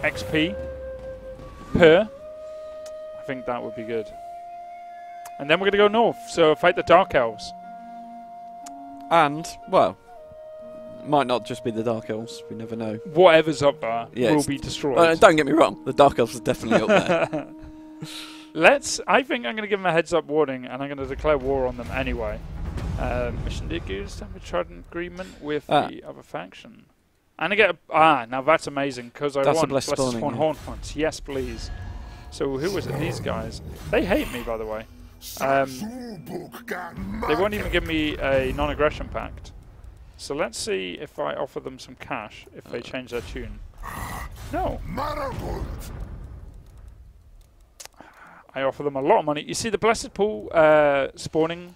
XP per. I think that would be good. And then we're going to go north, so fight the Dark Elves. And, well, might not just be the Dark Elves, we never know. Whatever's up there Yeah, will be destroyed. Don't get me wrong, the Dark Elves are definitely up there. I think I'm going to give them a heads up warning, and I'm going to declare war on them anyway. Mission Diggers, have a trident agreement with the other faction. And I get now that's amazing, because I want Blessed Spawn Spawning, yeah. Horned Ones. Yes, please. So who was it? These guys. They hate me, by the way. They won't even give me a non-aggression pact. So let's see if I offer them some cash, if they change their tune. No. I offer them a lot of money. You see, the Blessed Pool spawning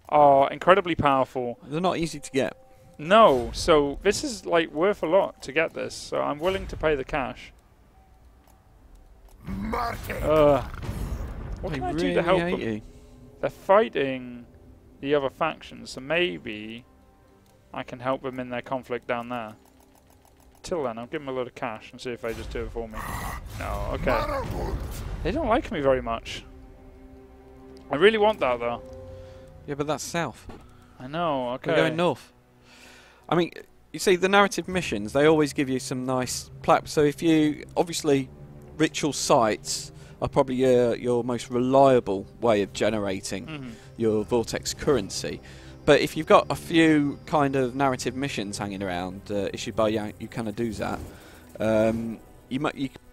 are incredibly powerful. They're not easy to get. No, so this is like worth a lot to get this. So I'm willing to pay the cash. What can I do to help them? They're fighting the other factions, so maybe I can help them in their conflict down there. Till then, I'll give them a load of cash and see if they just do it for me. No, okay. They don't like me very much. I really want that, though. Yeah, but that's south. I know, okay. We're going north. I mean, you see, the narrative missions, they always give you some nice plaques. So if you, obviously, ritual sites are probably your most reliable way of generating your Vortex currency. But if you've got a few kind of narrative missions hanging around issued by you kind of do that, you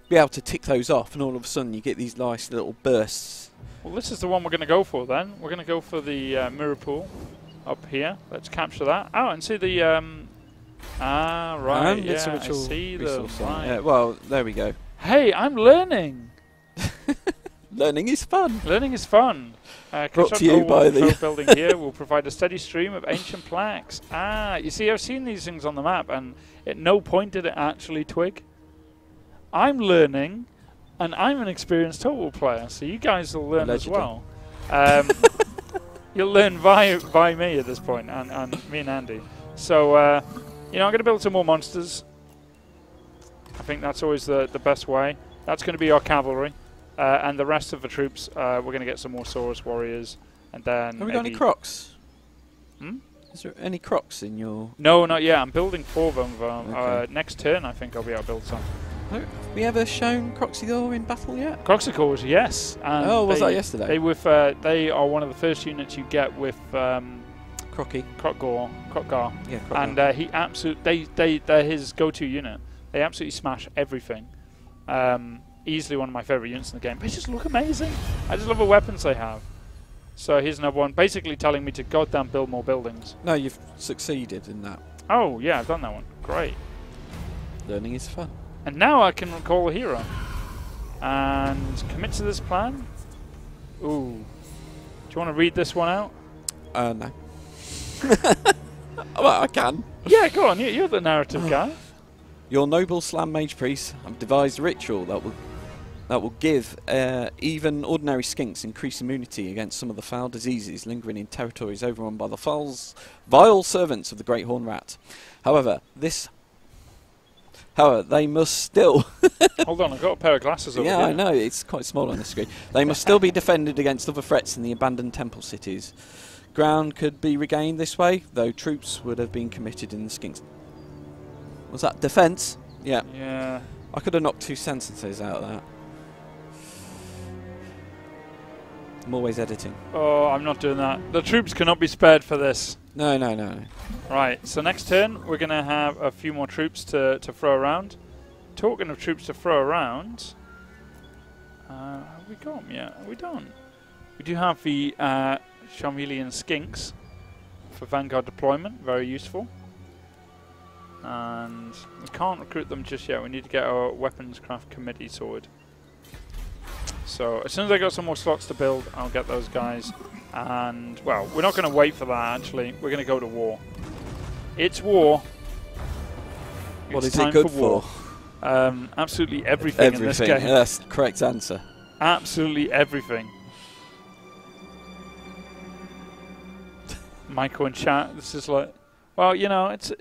be able to tick those off, and all of a sudden you get these nice little bursts. Well, this is the one we're going to go for then. We're going to go for the mirror pool up here. Let's capture that. Oh, and see the right. Yeah, I see the right. Yeah, well, there we go. Hey, I'm learning. Learning is fun. Learning is fun. Brought to you by the building here will provide a steady stream of ancient plaques. You see, I've seen these things on the map, and at no point did it actually twig. I'm learning, and I'm an experienced total player, so you guys will learn as well. You'll learn by me at this point, and me and Andy. So, you know, I'm going to build some more monsters. I think that's always the best way. That's going to be our cavalry. And the rest of the troops, we're going to get some more Saurus warriors, and then have we got any crocs? Hmm? Is there any crocs in your... No, not yet. I'm building 4 of them. Okay. Next turn, I think I'll be able to build some. Have we ever shown Croxidor in battle yet? Croxicors, yes. And oh, was that yesterday? They are one of the first units you get with Crocky. Crocgar. Yeah, Crocgar. And he absolutely, they're his go-to unit. They absolutely smash everything. Easily one of my favourite units in the game. They just look amazing. I just love the weapons they have. So here's another one, basically telling me to goddamn build more buildings. No, you've succeeded in that. Oh, yeah, I've done that one. Great. Learning is fun. And now I can recall a hero. And commit to this plan. Ooh. Do you want to read this one out? No. Well, I can. Yeah, go on. You're the narrative guy. Your noble Slam Mage Priest have devised a ritual that will give even ordinary skinks increased immunity against some of the foul diseases lingering in territories overrun by the vile servants of the Great Horn Rat. However, they must still... Hold on, I've got a pair of glasses over here. Yeah, I know, it's quite small on the screen. They must still be defended against other threats in the abandoned temple cities. Ground could be regained this way, though troops would have been committed in the skinks. Was that defence? Yeah. Yeah. I could have knocked 2 sentences out of that. I'm always editing. Oh, I'm not doing that. The troops cannot be spared for this. No. Right, so next turn we're going to have a few more troops to throw around. Talking of troops to throw around, have we got them yet? We don't. We do have the Charmeleon Skinks for Vanguard Deployment, very useful. And we can't recruit them just yet. We need to get our weapons craft committee sorted. So as soon as I got some more slots to build, I'll get those guys. And well, we're not going to wait for that. Actually, we're going to go to war. It's war. What is it good for? Absolutely everything in this game. That's the correct answer. Absolutely everything. Michael in chat. This is like, well, you know, it's.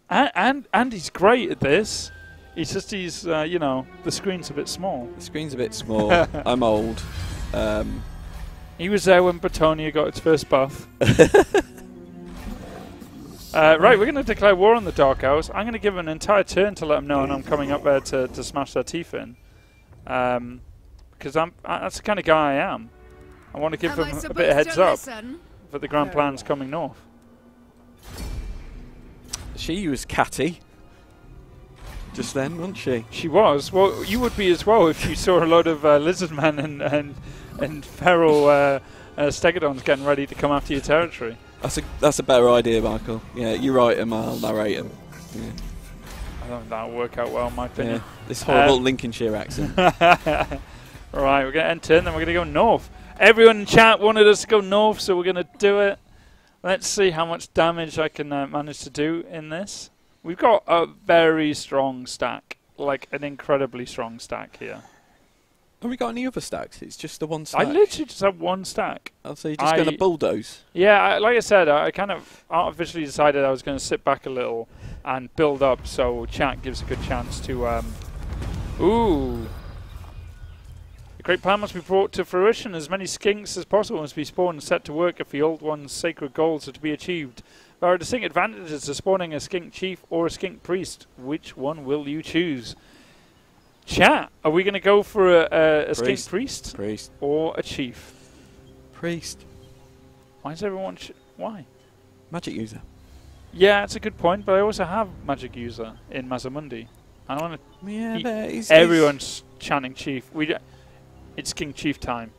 And Andy's great at this. It's just he's, you know, the screen's a bit small. The screen's a bit small. I'm old. He was there when Bretonia got its first buff. Right, we're going to declare war on the Dark Elves. I'm going to give an entire turn to let them know, and I'm coming up there to smash their teeth in. Because that's the kind of guy I am. I want to give them a bit of heads up that the grand plan's coming north. She was catty just then, wasn't she? She was. Well, you would be as well if you saw a load of Lizardmen and feral Stegodons getting ready to come after your territory. That's a better idea, Michael. Yeah, you write them, I'll narrate them. Yeah. I don't think that'll work out well, in my opinion. Yeah, this horrible Lincolnshire accent. Right, we're going to end turn, then we're going to go north. Everyone in chat wanted us to go north, so we're going to do it. Let's see how much damage I can manage to do in this. We've got a very strong stack, like an incredibly strong stack here. Have we got any other stacks? It's just the one stack. I literally just have one stack. Oh, so you're just going to bulldoze? Yeah, like I said, I kind of artificially decided I was going to sit back a little and build up, so chat gives a good chance to... Ooh! The great plan must be brought to fruition. As many skinks as possible must be spawned and set to work if the Old One's sacred goals are to be achieved. There are distinct advantages to spawning a skink chief or a skink priest. Which one will you choose? Chat, are we going to go for a skink priest? Priest. Or a chief? Priest. Why does everyone... why? Magic user. Yeah, that's a good point, but I also have magic user in MazdaMundi. I don't want to... Yeah, everyone's chanting chief. It's King Chief time.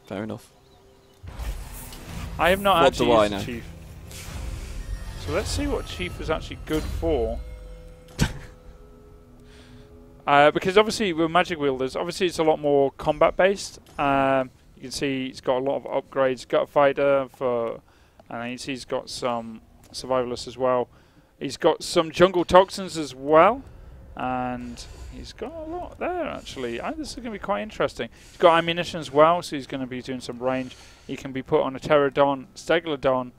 Fair enough. I have not actually used know? Chief. So let's see what Chief is actually good for. Because obviously with Magic Wielders, obviously it's a lot more combat based. You can see he's got a lot of upgrades. Got a fighter for, and you see he's got some survivalists as well. He's got some jungle toxins as well, and he's got a lot there actually. This is going to be quite interesting. He's got ammunition as well, so he's going to be doing some range. He can be put on a Pterodon, Stegodon,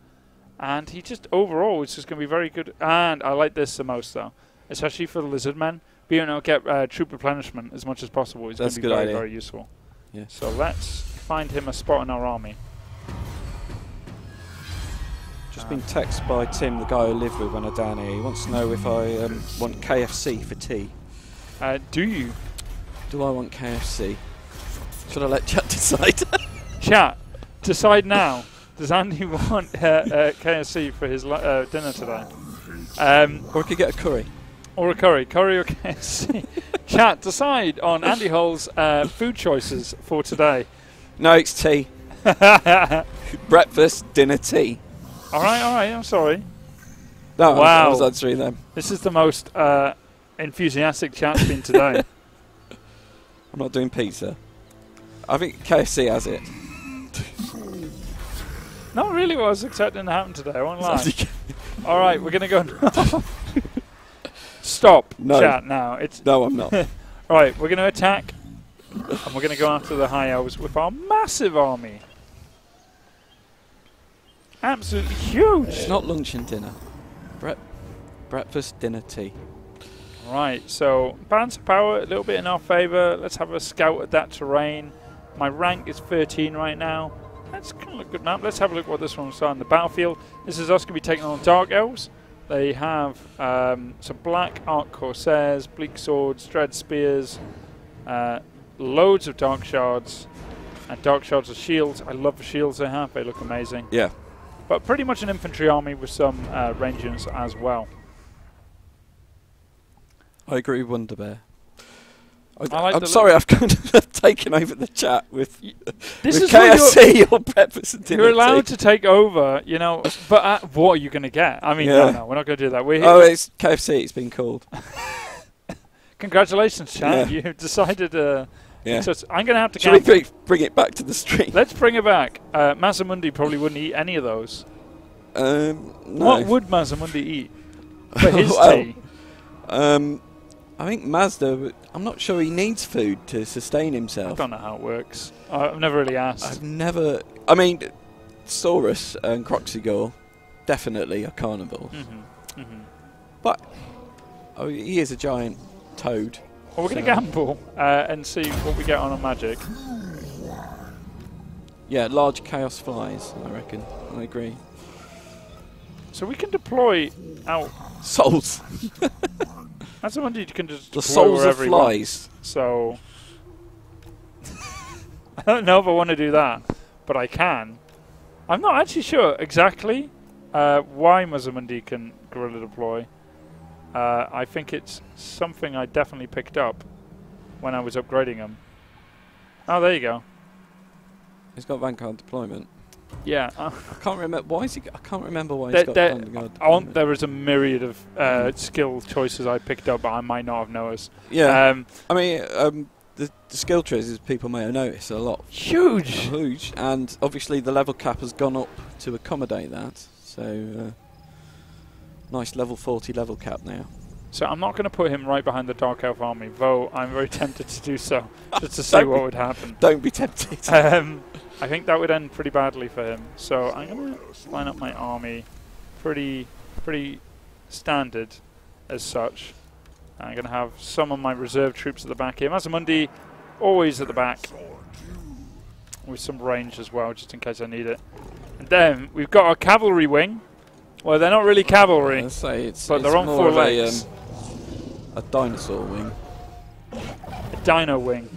and he just overall is just going to be very good. And I like this the most though, especially for the Lizardmen. Being able to get troop replenishment as much as possible is going to be very, very useful. Yeah. So let's find him a spot in our army. Just been texted by Tim, the guy I live with when I'm down here. He wants to know if I want KFC for tea. Do you? Do I want KFC? Should I let chat decide? Chat, decide now. Does Andy want KFC for his dinner today? Or I could get a curry. Or a curry or KFC. Chat, decide on Andy Hull's food choices for today. No, it's tea. Breakfast, dinner, tea. All right, I'm sorry. No, wow. I was answering them. This is the most enthusiastic chat's been today. I'm not doing pizza. I think KFC has it. Not really what I was expecting to happen today, I won't lie. All right, we're going to go now. Stop, chat, now. No, I'm not. Right, we're going to attack, and we're going to go after the High Elves with our massive army. Absolutely huge. It's not lunch and dinner. Breakfast, dinner, tea. Right, so balance of power, a little bit in our favour. Let's have a scout at that terrain. My rank is 13 right now. That's kind of a good map. Let's have a look at what this one's on the battlefield. This is us going to be taking on Dark Elves. They have some Black Arc Corsairs, Bleak Swords, Dread Spears, loads of Dark Shards, and Dark Shards are shields. I love the shields they have. They look amazing. Yeah. But pretty much an infantry army with some range units as well. I agree with Wonderbear. I'm sorry, I've kind of taken over the chat with this is KFC or breakfast and dinner. You're allowed to take over, you know, but what are you going to get? I mean, no, we're not going to do that. We're here. It's KFC, it's been called. Congratulations, chat. Yeah. You've decided yeah. So I'm going to have to Should we bring it back to the stream? Let's bring it back. MazdaMundi probably wouldn't eat any of those. No. What would MazdaMundi eat for his tea? I think Mazda, I'm not sure he needs food to sustain himself. I don't know how it works. I've never really asked. I mean, Saurus and Croxigore definitely are carnivores. But he is a giant toad. Well, we're going to gamble and see what we get on a magic. Yeah, large chaos flies, I reckon. I agree. So we can deploy out... Souls. That's the one you can just the souls of flies. So... I don't know if I want to do that, but I can. I'm not actually sure exactly why MazdaMundi can guerrilla deploy. I think it's something I definitely picked up when I was upgrading them. Oh, there you go. He's got Vanguard Deployment. Yeah. I can't remember why he's got Vanguard Deployment. There is a myriad of skill choices I picked up, but I might not have noticed. Yeah. I mean, the skill choices people may have noticed are a lot. Huge. And obviously the level cap has gone up to accommodate that. So nice level 40 level cap now. So I'm not going to put him right behind the Dark Elf army, though I'm very tempted to do so, just to see what would happen. Don't be tempted. I think that would end pretty badly for him. So I'm going to line up my army pretty standard as such. I'm going to have some of my reserve troops at the back here. MazdaMundi always at the back, with some range as well, just in case I need it. And then we've got our cavalry wing. Well, they're not really cavalry, but they're on 4 legs. A dinosaur wing. A dino wing.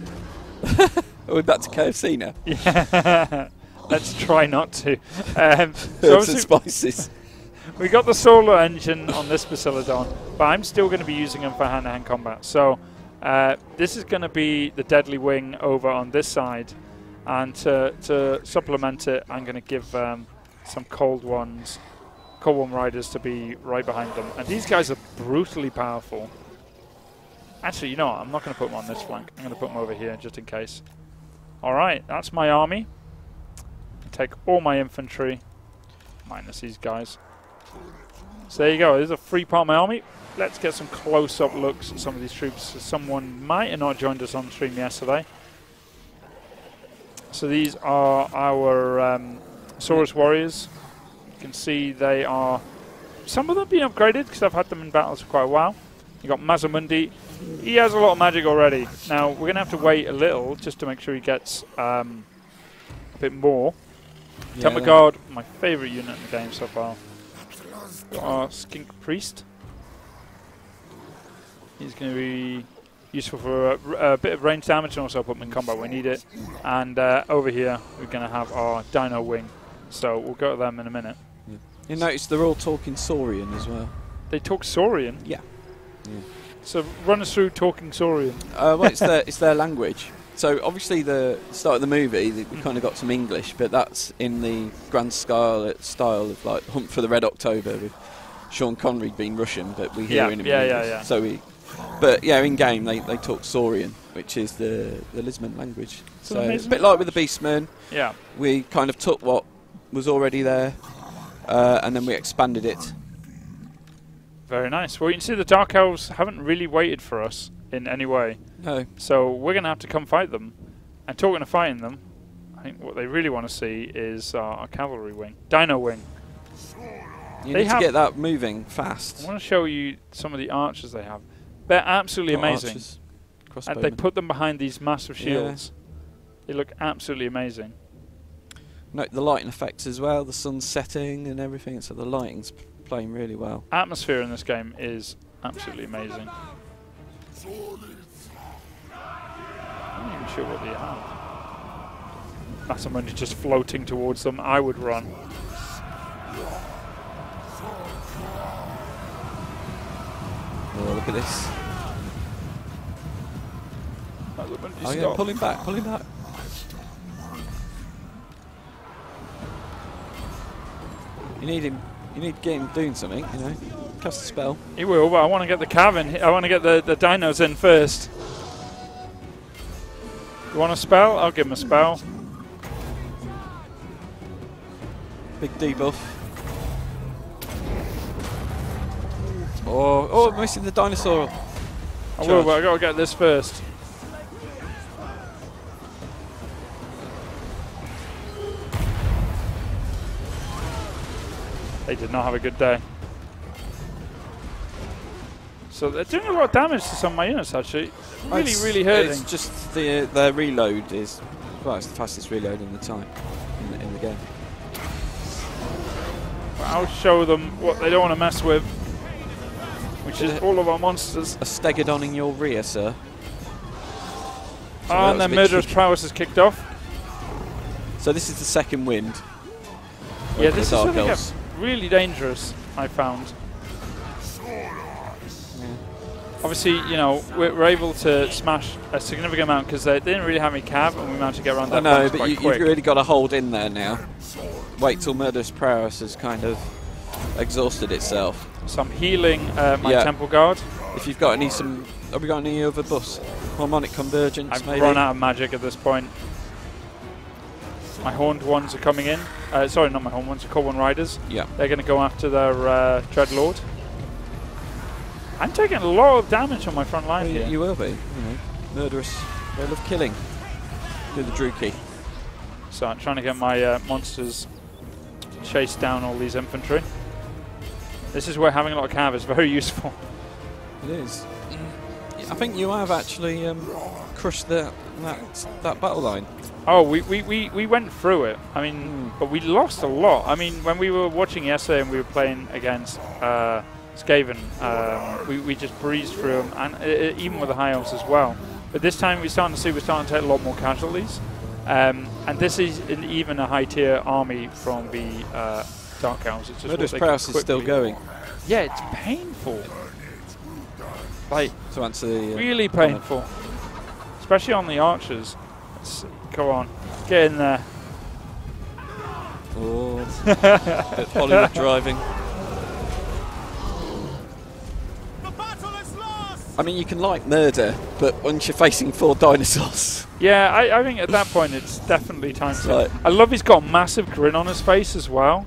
Are we back to KFC now? Yeah. Let's try not to. Herbs and spices. We got the solar engine on this Basilodon, but I'm still going to be using them for hand-to-hand combat. So this is going to be the deadly wing over on this side, and to supplement it, I'm going to give some cold one riders to be right behind them. And these guys are brutally powerful. Actually, you know what? I'm not going to put them on this flank. I'm going to put them over here just in case. Alright, that's my army. Take all my infantry, minus these guys. So there you go. There's a free part of my army. Let's get some close-up looks at some of these troops. Someone might have not joined us on stream yesterday. So these are our Saurus warriors. You can see they are, some of them being upgraded because I've had them in battles for quite a while. You got MazdaMundi. He has a lot of magic already. Now we're going to have to wait a little just to make sure he gets a bit more. Yeah. Vanguard, my favourite unit in the game so far. Our Skink Priest. He's going to be useful for a bit of range damage and also put him in combat when we need it. And over here we're going to have our Dino Wing. So we'll go to them in a minute. Yeah. You notice they're all talking Saurian as well. They talk Saurian? Yeah. So run us through talking Saurian. Well, it's their language. So obviously the start of the movie, we kind of got some English, but that's in the grand style of like Hunt for the Red October with Sean Connery being Russian, but we hear him in English. So but yeah, in game they talk Saurian, which is the Lizardmen language. So it's a bit like with the Beastmen. Yeah. We kind of took what was already there, and then we expanded it. Very nice. Well, you can see the Dark Elves haven't really waited for us in any way. No. So we're going to have to come fight them. And talking of fighting them, I think what they really want to see is our cavalry wing. Dino wing. You need to get that moving fast. I want to show you some of the archers they have. They're absolutely amazing. And they put them behind these massive shields. Yeah. They look absolutely amazing. Note the lighting effects as well, the sun's setting and everything, so the lighting's playing really well. Atmosphere in this game is absolutely amazing. I'm not even sure what they have. MazdaMundi just floating towards them. I would run. Oh, look at this. Oh yeah, pull him back, pull him back. You need him. You need to get him doing something, you know. Cast a spell. He will, but I want to get the cav in. I want to get the dinos in first. You want a spell? I'll give him a spell. Big debuff. Oh, missing the dinosaur. I will, but I got to get this first. They did not have a good day. So they're doing a lot of damage to some of my units, actually. Really hurting. It's just their reload is, well, it's the fastest reload in the time in the game. But I'll show them what they don't want to mess with, which is all of our monsters. A Stegodon in your rear, sir. So and their murderous prowess is kicked off. So this is the second wind. Yeah, this is something really dangerous, I found. Obviously, you know, we're able to smash a significant amount because they didn't really have any cav, and we managed to get around that. No, but you've really got to hold in there now. Wait till Murderous Prowess has kind of exhausted itself. So I'm healing my Temple Guard. If you've got any, have we got any other buffs? Harmonic Convergence, I've maybe? run out of magic at this point. My horned ones are coming in. Sorry, not my horned ones, the Cold Riders. Yeah. They're going to go after their Dreadlord. I'm taking a lot of damage on my front line here. You will be. You know, murderous. They love killing. Do the Druki. So I'm trying to get my monsters chase down all these infantry. This is where having a lot of cav is very useful. It is. I think you have actually crushed that battle line. Oh, we went through it. I mean, but we lost a lot. I mean, when we were watching yesterday and we were playing against Skaven, we just breezed through them, and even with the High Elves as well. But this time we're starting to take a lot more casualties. And this is even a high-tier army from the Dark Elves. It's just Murderous Prowess is still going. Yeah, it's painful. Like, to answer the really painful. Especially on the archers. Go on, get in there. Oh, bit Hollywood driving. I mean, you can like murder, but once you're facing 4 dinosaurs... Yeah, I think at that point it's definitely time to... I love he's got a massive grin on his face as well.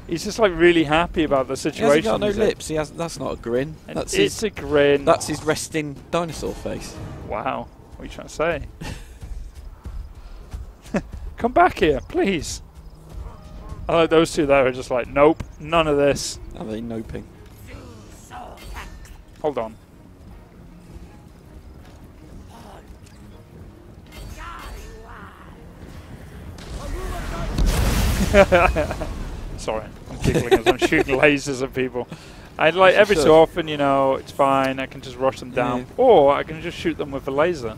He's just like really happy about the situation. He hasn't got no lips. That's not a grin. It's a grin. That's his resting dinosaur face. Wow. What are you trying to say? Come back here, please. I like those two there are just like, nope, none of this. Are they noping? Hold on. Sorry, I'm giggling as I'm shooting lasers at people. I'd like every so often, you know, it's fine. I can just rush them down, or I can just shoot them with a laser.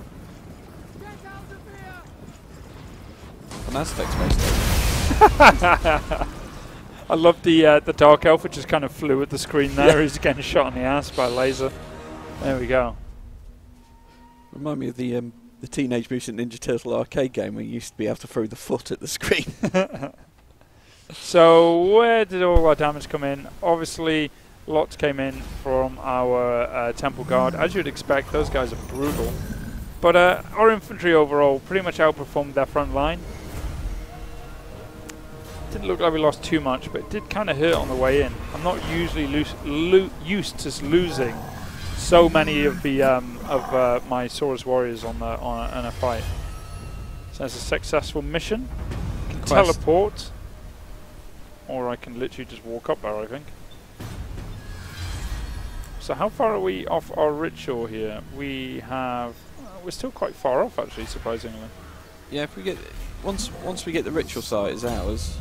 And that's text-based. I love the Dark Elf, which just kind of flew at the screen there. He's getting shot in the ass by a laser. There we go. Remind me of the Teenage Mutant Ninja Turtle arcade game where you used to be able to throw the foot at the screen. So where did all our damage come in? Obviously, lots came in from our Temple Guard. As you'd expect, those guys are brutal. But our infantry overall pretty much outperformed their front line. Didn't look like we lost too much, but it did kind of hurt on the way in. I'm not usually used to losing so many of the my Saurus warriors in a fight. So that's a successful mission. I can teleport, or I can literally just walk up there, I think. So how far are we off our ritual here? We have... we're still quite far off, actually, surprisingly. Yeah, if we get... Once we get the ritual site as ours...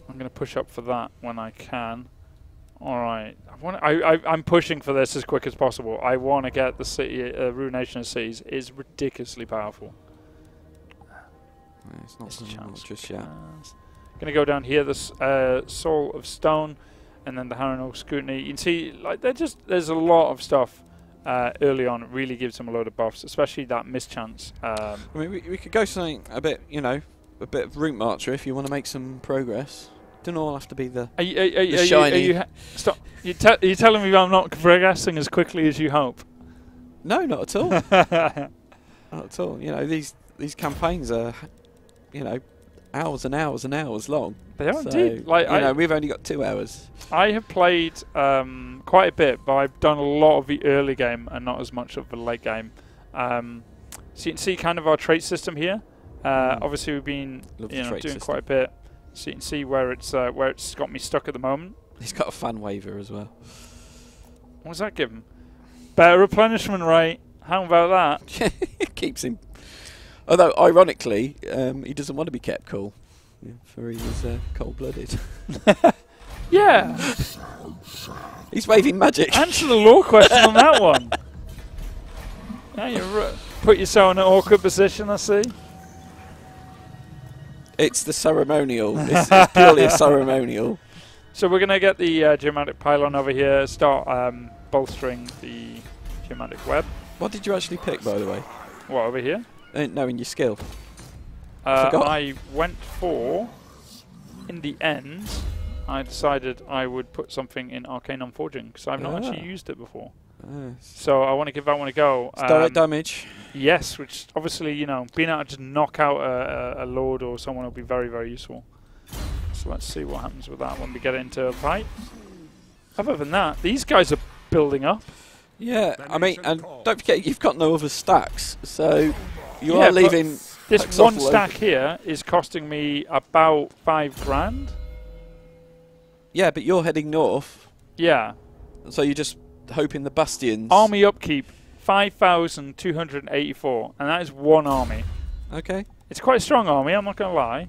I'm going to push up for that when I can. Alright. I'm pushing for this as quick as possible. I want to get the city... Ruination of Cities is ridiculously powerful. Yeah, it's not just yet. Going to go down here, the Soul of Stone, and then the Harrenhal Scrutiny. You can see, like, there's a lot of stuff early on. It really gives them a load of buffs, especially that mischance. I mean, we could go something a bit, you know, a bit of Route Marcher if you want to make some progress. Don't all have to be the shiny. Stop! You're telling me I'm not progressing as quickly as you hope? No, not at all. Not at all. You know, these campaigns are, you know, hours and hours and hours long. They are indeed. Like, you know, we've only got 2 hours. I have played quite a bit, but I've done a lot of the early game and not as much of the late game. So you can see kind of our trait system here. Obviously, we've been doing quite a bit. So you can see where it's got me stuck at the moment. He's got a fan waiver as well. What does that give him? Better replenishment rate. How about that? It keeps him. Although, ironically, he doesn't want to be kept cool. Yeah, for he was cold-blooded. Yeah. He's waving magic. Answer the law question on that one. Now you put yourself in an awkward position, I see. It's the ceremonial. It's purely a ceremonial. So we're going to get the geomantic pylon over here, start bolstering the geomantic web. What did you actually pick, by the way? What, over here? No, in your skill. I went for, in the end, I decided I would put something in Arcane Unforging, because I've not actually used it before. So I want to give that one a go. Direct damage. Yes, which obviously, you know, being able to just knock out a lord or someone will be very, very useful. So let's see what happens with that when we get into a fight. Other than that, these guys are building up. Yeah, I mean, and don't forget you've got no other stacks, so you are leaving. This one stack here is costing me about 5 grand. Yeah, but you're heading north. Yeah. So you're just hoping the bastions. Army upkeep 5,284, and that is one army. Okay. It's quite a strong army, I'm not going to lie.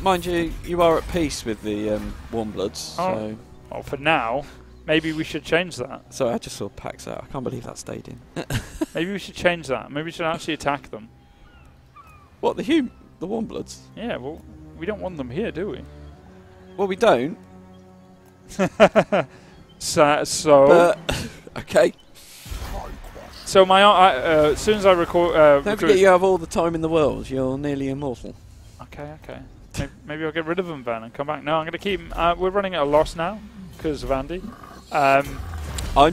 Mind you, you are at peace with the Warm Bloods. Oh. So. Well, for now, maybe we should change that. Sorry, I just saw Pax out. I can't believe that stayed in. Maybe we should change that. Maybe we should actually attack them. What, the Warm Bloods? Yeah, well, we don't want them here, do we? Well, we don't. So okay. So my as soon as I record, don't forget you have all the time in the world. You're nearly immortal. Okay. Maybe I'll get rid of them then and come back. No, I'm going to keep them. We're running at a loss now because of Andy. I'm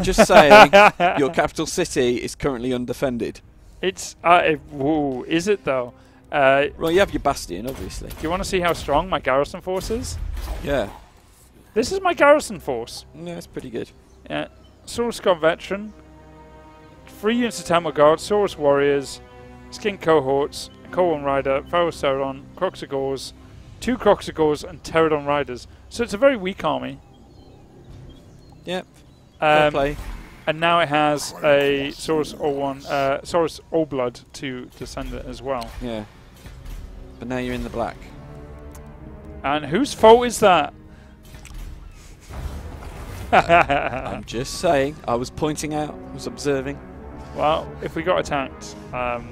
just saying your capital city is currently undefended. It's is it though? Well, you have your bastion, obviously. Do you want to see how strong my garrison force is? Yeah. This is my garrison force. Yeah, it's pretty good. Yeah. Saurus Scott veteran, 3 units of Temple Guard, Saurus warriors, Skin cohorts, a Colon rider, Pharaoh 2 Croxagores, 2 Croxagores, and Pterodon riders. So it's a very weak army. Yep. Fair play. And now it has a Saurus Saurus Allblood to send it as well. Yeah. But now you're in the black. And whose fault is that? I'm just saying. I was pointing out. I was observing. Well, if we got attacked, the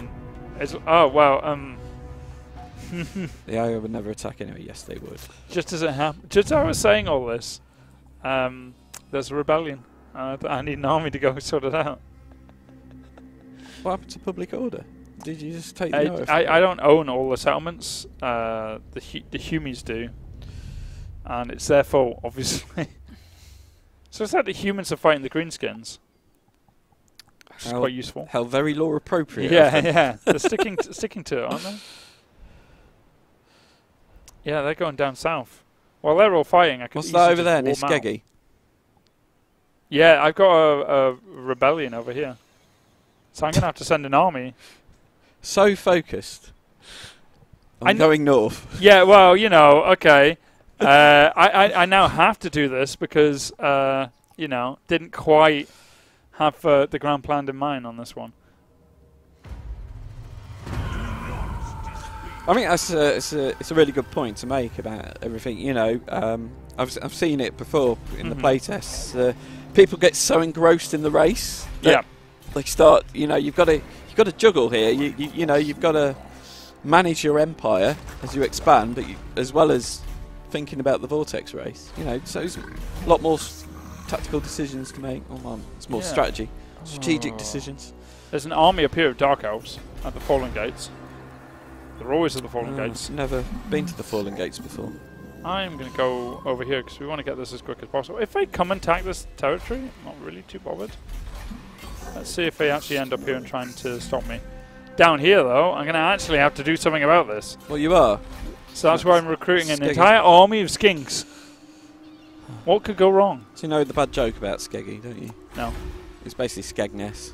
AI would never attack anyway. Yes, they would. Just as it happened, just as I was saying all this, there's a rebellion. I need an army to go sort it out. What happened to public order? Did you just take the I don't own all the settlements. The Humies do, and it's their fault, obviously. So it's like the humans are fighting the greenskins. Which is quite useful. How very law appropriate. Yeah. They're sticking to it, aren't they? Yeah, they're going down south. While they're all fighting, I can. What's that over there near Skeggy? Yeah, I've got a rebellion over here. So I'm going to have to send an army. So focused. I'm going north. Yeah, well, you know, okay. I now have to do this because, you know, didn't quite have the grand plan in mind on this one. I think it's a really good point to make about everything. You know, I've seen it before in the playtests. People get so engrossed in the race that they start. You know, you've got to juggle here. You know, you've got to manage your empire as you expand, but as well as thinking about the Vortex race. You know, so it's a lot more tactical decisions to make. It's more strategic decisions. There's an army up here of Dark Elves at the Fallen Gates. They're always at the Fallen Gates. Never been to the Fallen Gates before. I'm going to go over here because we want to get this as quick as possible. If they come and attack this territory, I'm not really too bothered. Let's see if they actually end up here and trying to stop me. Down here, though, I'm going to actually have to do something about this. Well, you are. So that's why I'm recruiting an entire army of skinks. What could go wrong? So you know the bad joke about Skeggy, don't you? No. It's basically Skegness.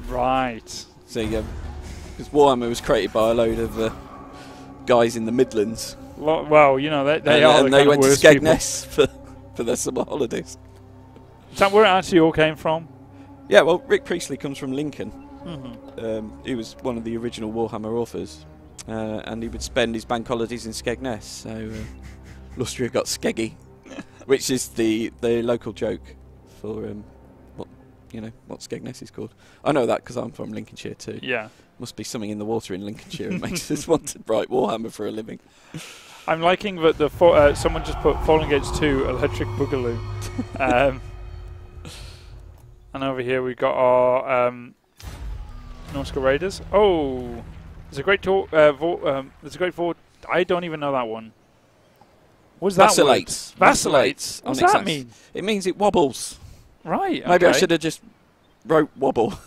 Right. So because Warhammer was created by a load of guys in the Midlands. Well, you know, they and they went to Skegness for their summer holidays. Is that where it actually all came from? Yeah, well, Rick Priestley comes from Lincoln. Mm-hmm. He was one of the original Warhammer authors. And he would spend his bank holidays in Skegness. So Lustria got Skeggy, which is the local joke for what Skegness is called. I know that because I'm from Lincolnshire too. Yeah. Must be something in the water in Lincolnshire that makes us want to write Warhammer for a living. I'm liking that someone just put Fallen Gates 2 Electric Boogaloo. And over here we've got our Norska Raiders. Oh, there's a great I don't even know that one. What's that word? Vacillates. Vacillates. What's that mean? It means it wobbles. Right. Maybe I should have just rope wobble.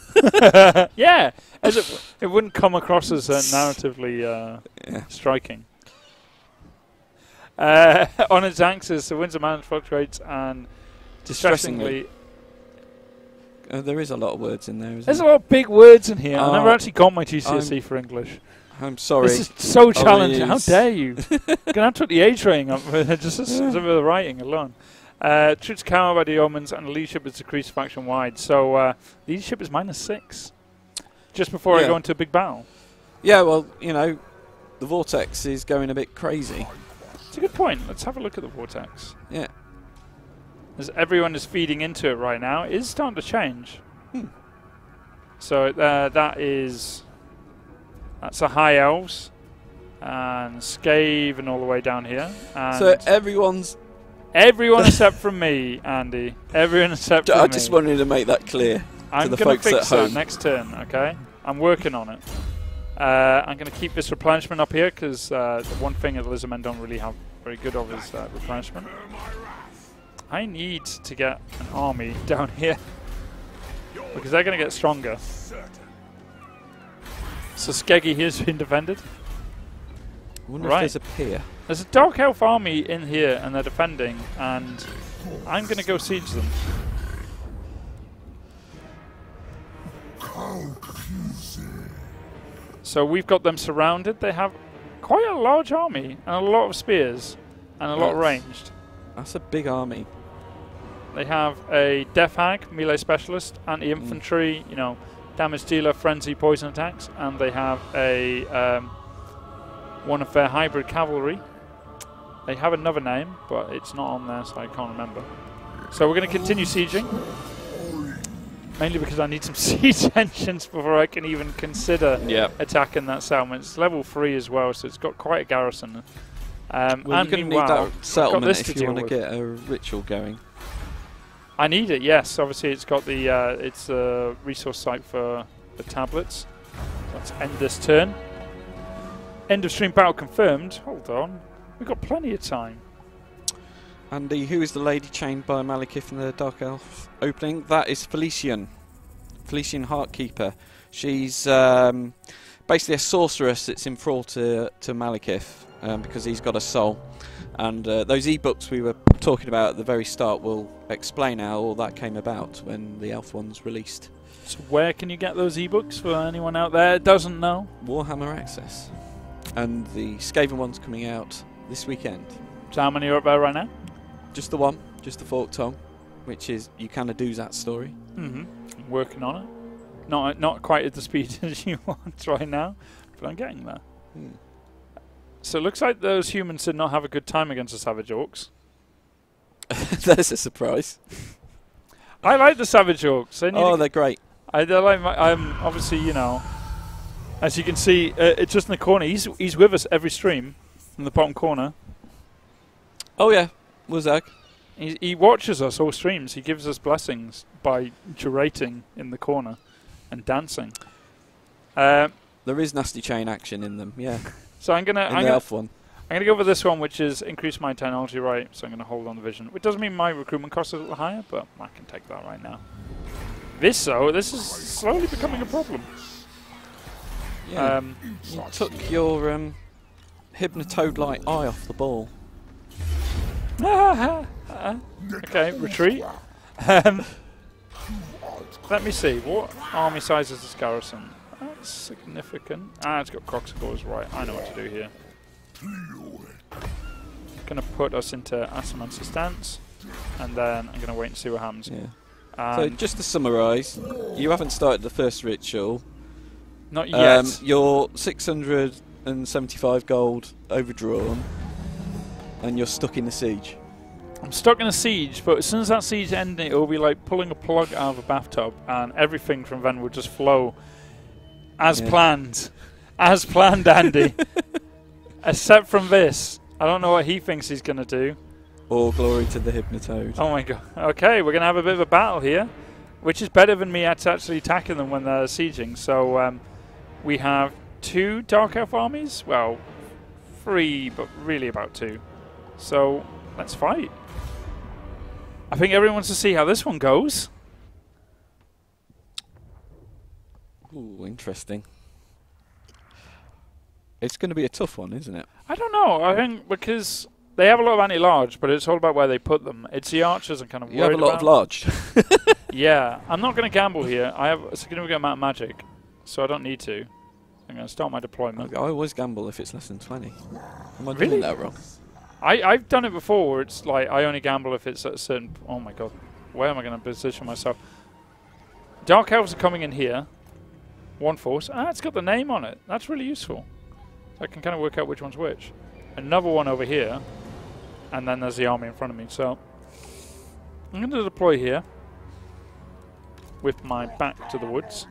Yeah, as it wouldn't come across as narratively striking. On its axis, the winds of mountain fluctuates and distressingly. There is a lot of words in there, isn't There's there? a lot of big words in here. I never actually got my GCSE for English. I'm sorry. This is so challenging. How dare you? You're going to have to put the age rating up just with the writing alone. Troops cower by the omens and leadership is decreased faction-wide. So leadership is -6. Just before I go into a big battle. Yeah, well, you know, the vortex is going a bit crazy. It's a good point. Let's have a look at the vortex. Yeah. As everyone is feeding into it right now, it is starting to change. So that's a High Elves and Skaven all the way down here. And So everyone except from me, Andy. Everyone except from me. I just wanted to make that clear to the folks at home. I'm going to fix that next turn, okay? I'm working on it. I'm going to keep this replenishment up here because the one thing that the Lizardmen don't really have very good of is replenishment. I need to get an army down here because they're going to get stronger. So Skeggy here's been defended. I wonder if there's a pier. There's a Dark Elf army in here and they're defending, and I'm going to go siege them. So we've got them surrounded. They have quite a large army and a lot of spears and a lot ranged. That's a big army. They have a Death Hag, melee specialist, anti-infantry, you know, damage dealer, frenzy, poison attacks, and they have a one of their hybrid cavalry. They have another name, but it's not on there, so I can't remember. So we're going to continue sieging, mainly because I need some siege engines before I can even consider attacking that settlement. It's level 3 as well, so it's got quite a garrison. Well, and you're going to need that settlement if you want to get a ritual going. I need it, yes. Obviously, it's got the it's a resource site for the tablets. Let's end this turn. End of stream battle confirmed. Hold on, we've got plenty of time. Andy, who is the lady chained by Malekith in the Dark Elf opening? That is Felician. Felician Heartkeeper. She's basically a sorceress that's in thrall to Malekith because he's got a soul. And those e-books we were talking about at the very start will explain how all that came about when the Elf one's released. So where can you get those e-books for anyone out there that doesn't know? Warhammer Access. And the Skaven one's coming out this weekend. So how many are up there right now? Just the one, just the Forked Tongue, which is you kind of do that story. I'm working on it. Not quite at the speed as you want right now, but I'm getting there. So it looks like those humans did not have a good time against the Savage Orcs. That's a surprise. I like the Savage Orcs. They're great. They're like obviously, you know, as you can see, it's just in the corner. He's with us every stream in the bottom corner. Oh yeah, Wuzak. He watches us all streams. He gives us blessings by gyrating in the corner and dancing. There is nasty chain action in them, yeah. So I'm gonna Elf one. I'm gonna go for this one, which is increase my technology rate. So I'm gonna hold on the vision, which doesn't mean my recruitment cost is a little higher, but I can take that right now. This is slowly becoming a problem. Yeah. You took your hypnotoad-like eye off the ball. Okay, retreat. Let me see. What army size is this garrison? That's significant. It's got Croxicores, right. I know what to do here. Gonna put us into Assamancy stance, and then I'm gonna wait and see what happens. Yeah. So just to summarise, you haven't started the first ritual. Not yet. You're 675 gold overdrawn, and you're stuck in the siege. I'm stuck in a siege, but as soon as that siege ends, it will be like pulling a plug out of a bathtub, and everything from then will just flow as planned. As planned, Andy. Except from this. I don't know what he thinks he's going to do. All glory to the Hypnotoad. Oh my god. Okay, we're going to have a bit of a battle here, which is better than me actually attacking them when they're sieging. So we have 2 Dark Elf armies. Well, 3, but really about 2. So let's fight. I think everyone wants to see how this one goes. Ooh, interesting. It's going to be a tough one, isn't it? I don't know. I think because they have a lot of anti-large, but it's all about where they put them. It's the archers I'm kind of You have worried a lot of about. large. Yeah, I'm not going to gamble here. I have a significant amount of magic, so I don't need to. I'm going to start my deployment. I always gamble if it's less than 20. Am I Really? doing that wrong? I've done it before where it's like I only gamble if it's at a certain... Oh my god. Where am I going to position myself? Dark Elves are coming in here. One force. Ah, it's got the name on it. That's really useful. So I can kind of work out which one's which. Another one over here. And then there's the army in front of me. So I'm going to deploy here. With my back to the woods.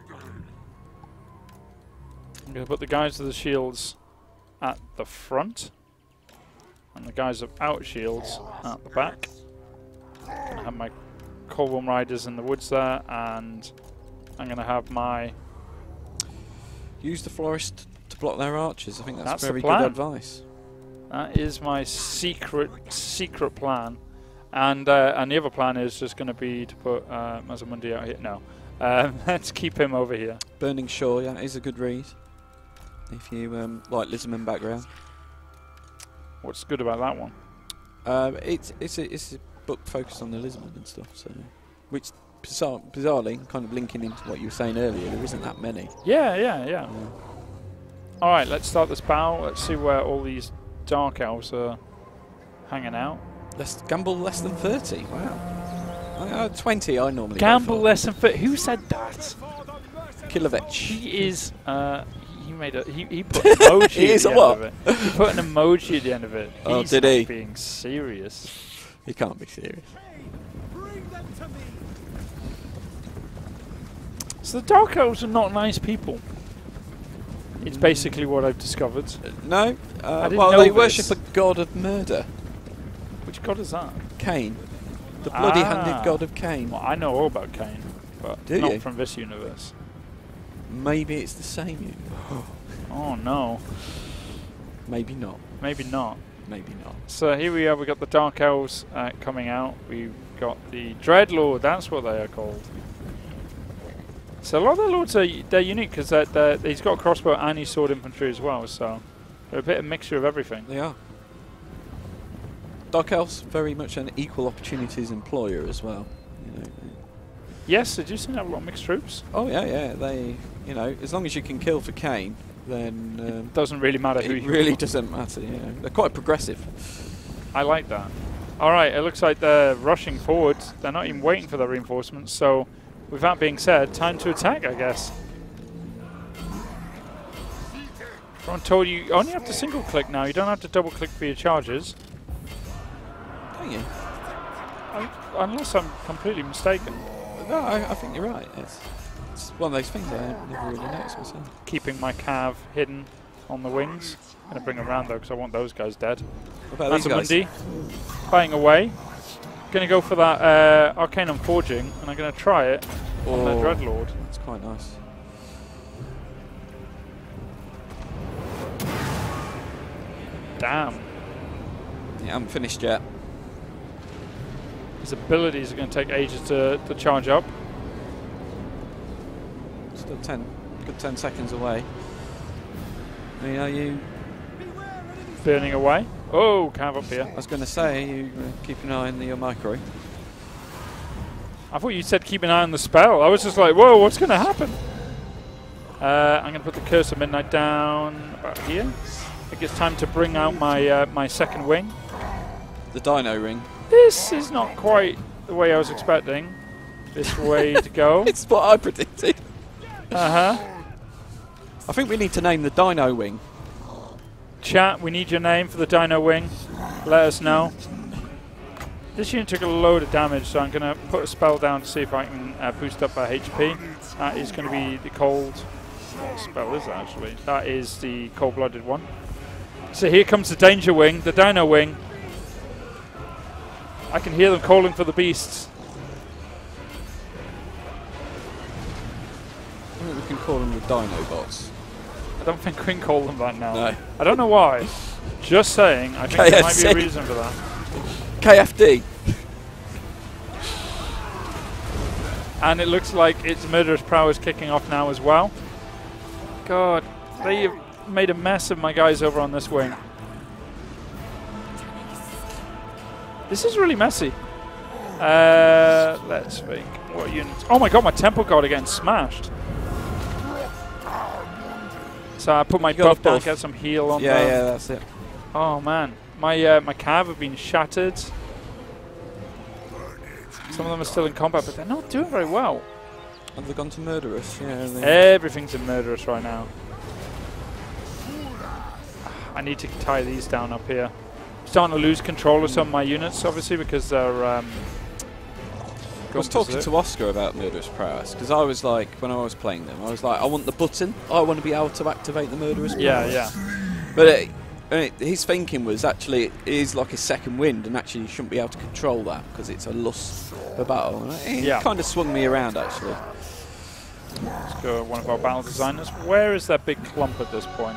I'm going to put the guys with the shields at the front. And the guys without shields at the back. I'm going to have my Coldworm Riders in the woods there. And I'm going to have my... Use the florist to block their archers. I think that's the very plan. good advice. That is my secret plan. And the other plan is just going to be to put MazdaMundi out here. No. Let's keep him over here. Burning Shore, yeah, is a good read. If you like Lizardmen background. What's good about that one? It's a book focused on the Lizardmen and stuff, so which bizarrely kind of linking into what you were saying earlier, there isn't that many. Yeah. Alright, let's start this battle. Let's see where all these Dark Elves are hanging out. Gamble less than 30. Wow. 20 I normally Gamble go for. less than 30. Who said that? Kilovich. He is he made a he put an emoji He at is the a end what? of it. He put an emoji at the end of it. Oh, He's did not he? being serious. He can't be serious. So the Dark Elves are not nice people. It's basically what I've discovered. No. didn't Well, know they this. worship a god of murder, Which god is that? Cain. The bloody-handed god of Cain. Well, I know all about Cain, but Do not you? from this universe. Maybe it's the same. Oh no. Maybe not. Maybe not. Maybe not. So here we are, we've got the Dark Elves coming out. We've got the Dreadlord, that's what they are called. So a lot of the lords they're unique because he's got a crossbow and he's sword infantry as well, so they're a bit of a mixture of everything. They are. Dark Elves very much an equal opportunities employer as well. You know. Yes, they do seem to have a lot of mixed troops. Oh yeah. They, as long as you can kill for Cain, then Doesn't really matter who it you really doesn't matter. They're quite progressive. I like that. Alright, it looks like they're rushing forward. They're not even waiting for their reinforcements, so with that being said, time to attack, I guess. Everyone told you only have to single click now, you don't have to double click for your charges. Don't you? Unless I'm completely mistaken. No, I think you're right. It's one of those things I never really noticed myself. Keeping my cav hidden on the wings. I'm going to bring them around though because I want those guys dead. What about these guys? MazdaMundi fighting away. Going to go for that Arcane Forging and I'm going to try it on the Dreadlord. That's quite nice. Damn. Yeah, I haven't finished yet. His abilities are going to take ages to charge up. Still good 10 seconds away. Are you? Burning away. Oh, cav up here. I was going to say, you keep an eye on your micro. I thought you said keep an eye on the spell. I was just like, whoa, what's going to happen? I'm going to put the Curse of Midnight down about here. I think it's time to bring out my my second wing. The Dino Ring. This is not quite the way I was expecting this way to go. It's what I predicted. Uh-huh. I think we need to name the Dino Wing. Chat, we need your name for the Dino Wing. Let us know. This unit took a load of damage, so I'm going to put a spell down to see if I can boost up our HP. That is going to be the cold... What spell is that, actually? That is the cold-blooded one. So here comes the Danger Wing, the Dino Wing. I can hear them calling for the beasts. I think we can call them the Dino Bots. I don't think we can call them that now. No. I don't know why. Just saying, I think there might be a KFC. reason for that. KFD. And it looks like its murderous prowess kicking off now as well. God. They've made a mess of my guys over on this wing. This is really messy. Let's think. What units? Oh my God, my temple guard again smashed. So I put my buff down, get some heal on them. Yeah, that's it. Oh man, my cav have been shattered. Some of them are still in combat, but they're not doing very well. Have they gone to murderous? Yeah. Everything's in murderous right now. I need to tie these down up here. I'm starting to lose control of some of my units, obviously, because they're. I was talking to Oscar about murderous prowess because I was like, when I was playing them, I was like, I want the button. I want to be able to activate the murderous prowess. Yeah. But his thinking was actually it is like a second wind, and actually you shouldn't be able to control that because it's a lust for battle. And it kind of swung me around actually. Let's go one of our battle designers. Where is that big clump at this point?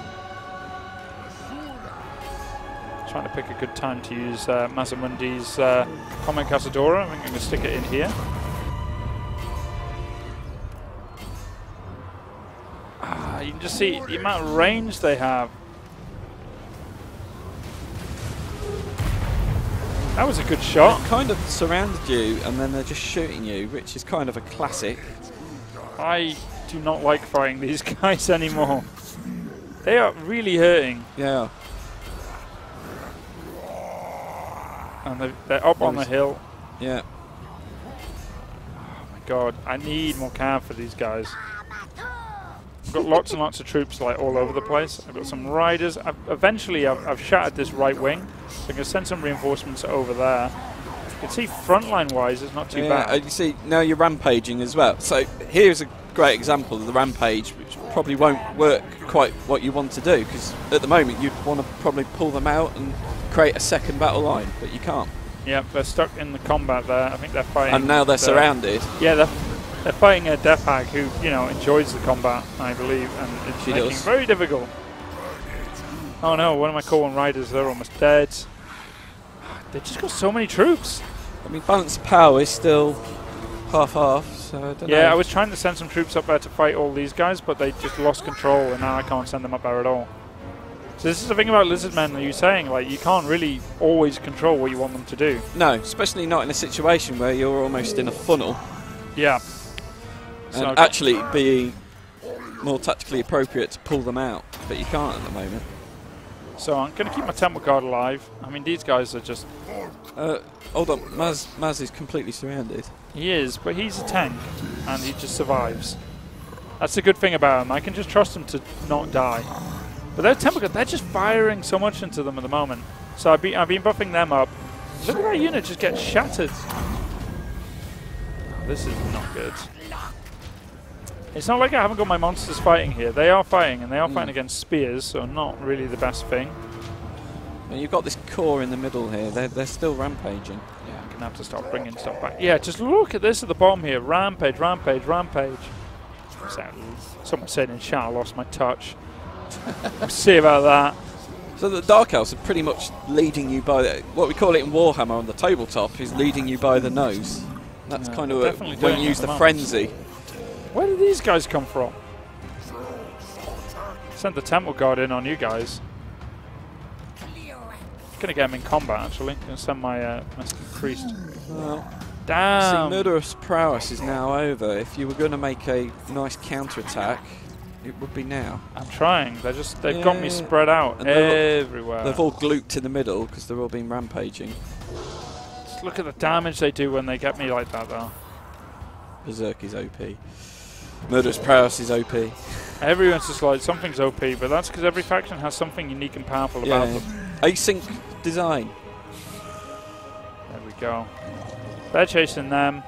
Trying to pick a good time to use MazdaMundi's Comet Cazadora. I think I'm going to stick it in here. You can just see the amount of range they have. That was a good shot. They kind of surrounded you and then they're just shooting you, which is kind of a classic. I do not like fighting these guys anymore. They are really hurting. Yeah. And they're up on the hill. Yeah. Oh my God, I need more cav for these guys. I've got lots and lots of troops like all over the place. I've got some riders. Eventually I've shattered this right wing. So I'm going to send some reinforcements over there. You can see frontline wise it's not too bad. You see now you're rampaging as well. So here's a great example of the rampage, which probably won't work quite what you want to do, because at the moment you'd want to probably pull them out and create a second battle line, but you can't. Yeah, they're stuck in the combat there. I think they're fighting. And now they're surrounded. Yeah, they're fighting a Death Hag who, enjoys the combat, I believe, and it's making it very difficult. Oh no, one of my core 1 riders, they're almost dead. They've just got so many troops. I mean, balance of power is still half-half, so I don't know. Yeah, I was trying to send some troops up there to fight all these guys, but they just lost control, and now I can't send them up there at all. So this is the thing about Lizardmen that you're saying, like, you can't really always control what you want them to do. No, especially not in a situation where you're almost in a funnel. Yeah. And actually it'd be more tactically appropriate to pull them out, but you can't at the moment. So I'm going to keep my Temple Guard alive. I mean, these guys are just... hold on, Maz is completely surrounded. He is, but he's a tank, and he just survives. That's the good thing about him. I can just trust him to not die. But their Temple Guard, they're just firing so much into them at the moment. So I've been buffing them up. Look at that unit just get shattered. This is not good. It's not like I haven't got my monsters fighting here. They are fighting, and they are fighting against spears, so not really the best thing. Well, you've got this core in the middle here. They're still rampaging. Yeah, I'm going to have to start bringing stuff back. Yeah, just look at this at the bottom here. Rampage, rampage, rampage. Someone said in chat I lost my touch. We'll see about that. So the Dark Elves are pretty much leading you by what we call it in Warhammer on the tabletop is leading you by the nose. That's kind of when you use the frenzy. Where did these guys come from? Send the Temple Guard in on you guys. Gonna get him in combat actually. Gonna send my priest. Well, damn. See, murderous prowess is now over. If you were going to make a nice counter-attack, it would be now. I'm trying. They've got me spread out and everywhere. They've all glooped in the middle because they're all been rampaging. Just look at the damage they do when they get me like that, though. Berserk is OP. Murderous prowess is OP. Everyone's just like, something's OP, but that's because every faction has something unique and powerful about them. Async design. There we go. They're chasing them.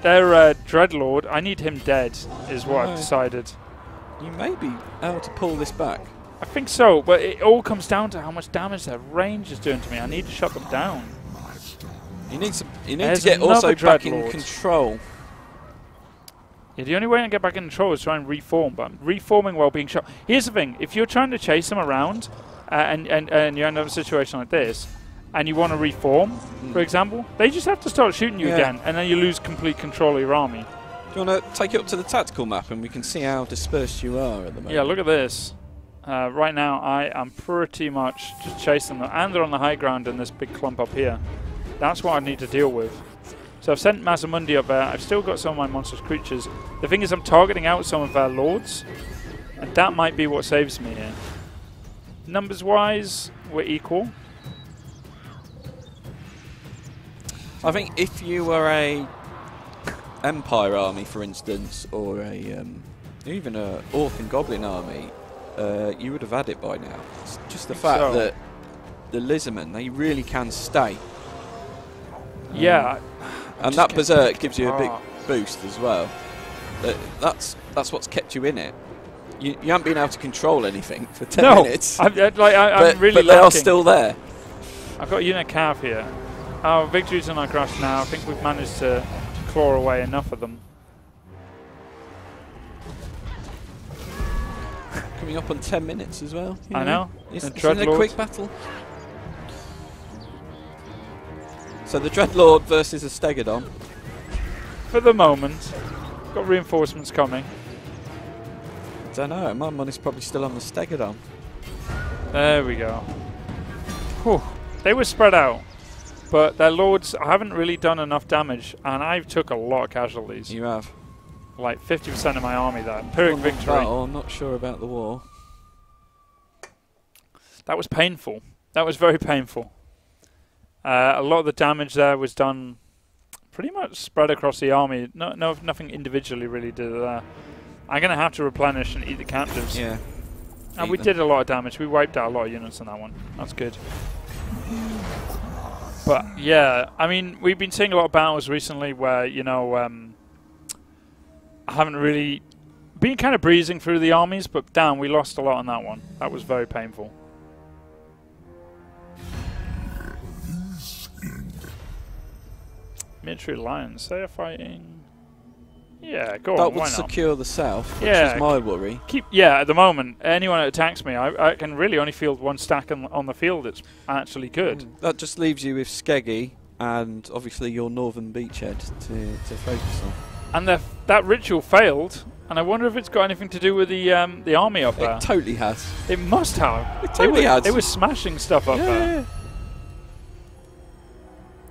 Their Dreadlord, I need him dead, is what I've decided. You may be able to pull this back. I think so, but it all comes down to how much damage their range is doing to me. I need to shut them down. You need to get also back in control. Yeah, the only way I can get back in control is try and reform, but I'm reforming while being shot. Here's the thing, if you're trying to chase them around, and you end up in a situation like this, and you want to reform, for example, they just have to start shooting you again, and then you lose complete control of your army. Do you want to take it up to the tactical map and we can see how dispersed you are at the moment? Yeah, look at this. Right now, I am pretty much just chasing them, and they're on the high ground in this big clump up here. That's what I need to deal with. So I've sent MazdaMundi up there. I've still got some of my monstrous creatures. The thing is, I'm targeting out some of our lords, and that might be what saves me here. Numbers-wise, we're equal. I think if you were a Empire army, for instance, or a even a Orc and Goblin army, you would have had it by now. It's just the fact that the Lizardmen, they really can stay. Yeah. And that Berserk gives you a big boost as well. That's what's kept you in it. You haven't been able to control anything for 10 minutes. I'm really but they are still there. I've got a unit calf here. Our victories on our grass now. I think we've managed to claw away enough of them. Coming up on 10 minutes as well. I know. It's a quick battle. So the Dreadlord versus a Stegodon. For the moment. Got reinforcements coming. I don't know. My money's probably still on the Stegodon. There we go. Whew. They were spread out. But their lords haven't really done enough damage. And I took a lot of casualties. You have. Like 50% of my army there. Pyrrhic victory. I'm not sure about the war. That was painful. That was very painful. A lot of the damage there was done pretty much spread across the army. Nothing individually really did there. I'm going to have to replenish and eat the captives. Yeah. And we did a lot of damage. We wiped out a lot of units on that one. That's good. But, yeah, I mean, we've been seeing a lot of battles recently where, you know, I haven't really been kind of breezing through the armies, but damn, we lost a lot on that one. That was very painful. Military Alliance, they are fighting. Yeah, go on. That would why not? secure the south, which Yeah, is my worry. At the moment, anyone that attacks me, I can really only field one stack on the field. It's actually good. That just leaves you with Skeggy and obviously your northern beachhead to focus on. And that ritual failed, and I wonder if it's got anything to do with the army up there. It totally has. It must have. It totally has. They were smashing stuff up there. Yeah.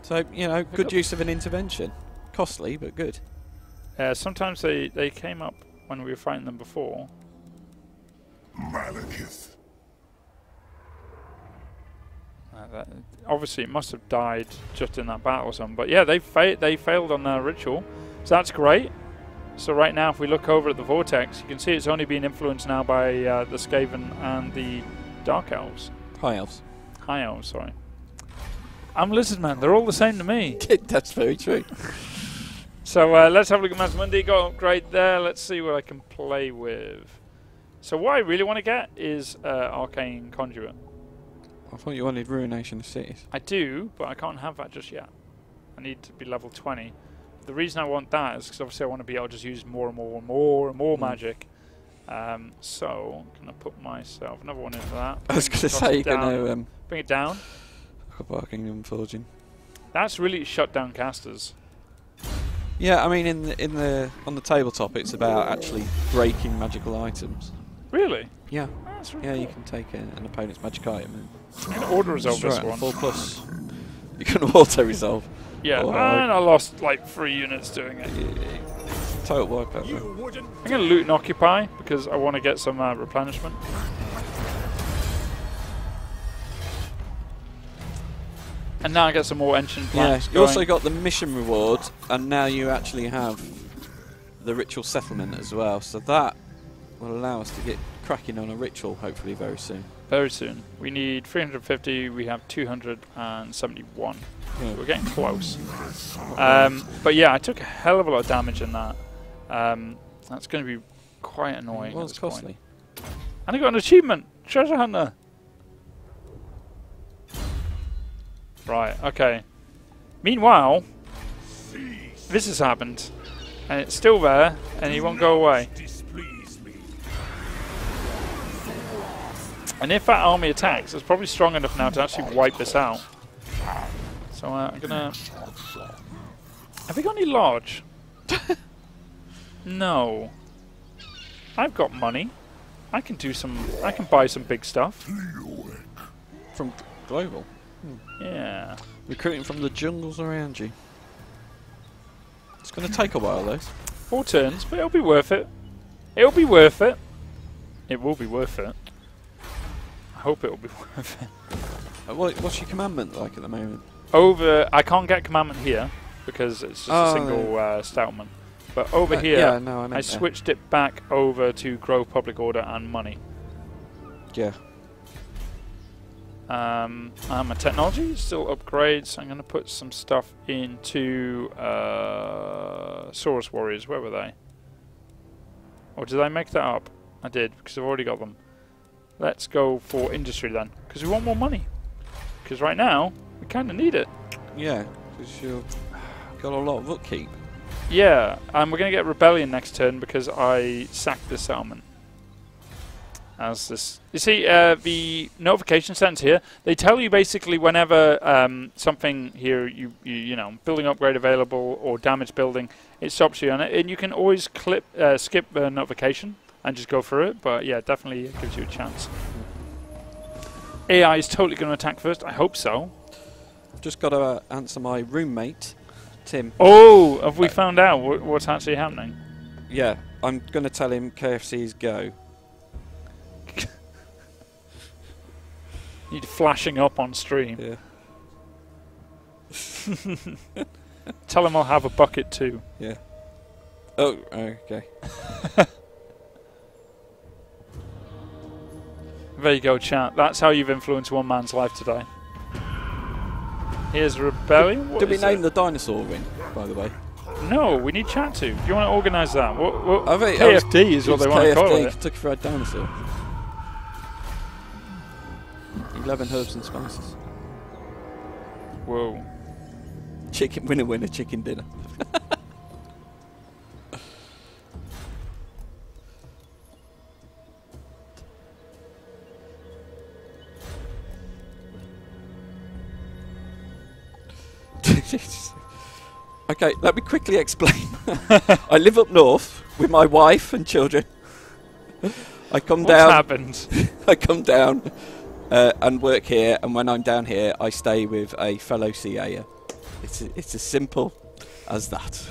So, you know, good use of an intervention. Costly, but good. Sometimes they came up when we were fighting them before. Malekith. Obviously, it must have died just in that battle or something. But yeah, they failed on their ritual. So that's great. So right now, if we look over at the Vortex, you can see it's only being influenced now by the Skaven and the Dark Elves. High Elves. High Elves, sorry. I'm Lizardman. They're all the same to me. That's very true. So let's have a look at MazdaMundi. Got an upgrade there. Let's see what I can play with. So what I really want to get is Arcane Conduit. I thought you wanted Ruination of Cities. I do, but I can't have that just yet. I need to be level 20. The reason I want that is because obviously I want to be able to just use more and more and more and more magic. So I'm going to put myself another one into that. I was going to say you're going to bring it down. Barking and Forging. That's really shut down casters. Yeah, I mean on the tabletop it's about actually breaking magical items. Really? Yeah. That's really cool. cool. You can take an opponent's magic item and I'm going to auto resolve this one. 4+. You can auto resolve. Yeah, and I lost like 3 units doing it. Yeah. Total wipeout. I'm going to loot and occupy because I want to get some replenishment. And now I get some more ancient plants. You also got the mission reward, and now you actually have the ritual settlement as well. So that will allow us to get cracking on a ritual, hopefully very soon. Very soon. We need 350. We have 271. Yeah. We're getting close. But yeah, I took a hell of a lot of damage in that. That's going to be quite annoying. Well, it's costly. And I got an achievement, Treasure Hunter. Right, okay. Meanwhile, this has happened. And it's still there, and he won't go away. And if that army attacks, it's probably strong enough now to actually wipe this out. So I'm gonna... Have we got any large? No. I've got money. I can do some. I can buy some big stuff. From Global. Yeah. Recruiting from the jungles around you. It's going to take a while, though. 4 turns, but it'll be worth it. It'll be worth it. It will be worth it. I hope it'll be worth it. What's your commandment like at the moment? I can't get commandment here because it's just a single stoutman. But over here, yeah, no, I switched it back over to grow public order and money. Yeah. My technology still upgrades. I'm going to put some stuff into Saurus Warriors. Where were they? Or did I make that up? I did, because I've already got them. Let's go for industry then, because we want more money. Because right now, we kind of need it. Yeah, because you've got a lot of upkeep. Yeah, and we're going to get Rebellion next turn because I sacked this settlement. As this, you see, the notification settings here, they tell you basically whenever something here, you know, building upgrade available or damaged building, it stops you on it, and you can always skip the notification and just go through it. But yeah, definitely gives you a chance. AI is totally going to attack first. I hope so. Just got to answer my roommate, Tim. Oh, have we found out what's actually happening? Yeah, I'm going to tell him KFC's go. Need flashing up on stream. Yeah. Tell him I'll have a bucket too. Yeah. Oh, okay. There you go, chat. That's how you've influenced one man's life today. Here's Rebellion. Did we name the dinosaur ring, by the way? No, we need chat to. Do you want to organise that? What KFD KFD is what they want to call it. Took for a dinosaur. 11 herbs and spices. Whoa. Chicken winner, chicken dinner. Okay, let me quickly explain. I live up north with my wife and children. I come down. What's happened? I come down and work here, and when I'm down here, I stay with a fellow CAer. It's as simple as that.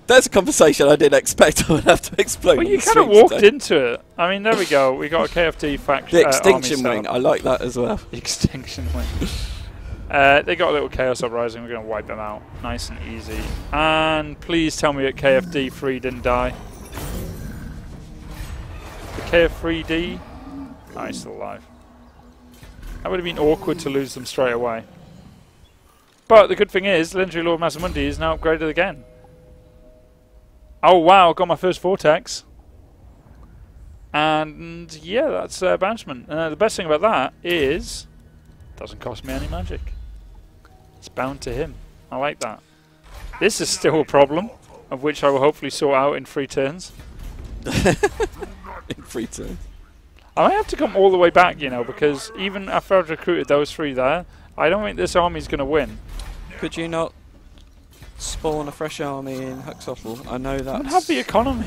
There's a conversation I didn't expect. I would have to explain. Well, you kind of walked into it. I mean, there we go. We got a KFD faction. The extinction wing. I like that as well. The extinction wing. They got a little Chaos Uprising. We're going to wipe them out. Nice and easy. And please tell me that KFD 3 didn't die. The KF3D? Oh, he's still alive. That would have been awkward to lose them straight away. But the good thing is, Legendary Lord MazdaMundi is now upgraded again. Oh wow, got my first Vortex. And yeah, that's banishment. The best thing about that is it doesn't cost me any magic. It's bound to him. I like that. This is still a problem, of which I will hopefully sort out in 3 turns. In 3 turns. I might have to come all the way back, you know, because even after I've recruited those 3 there, I don't think this army's going to win. Could you not spawn a fresh army in Huxotl? I know that. Have the economy.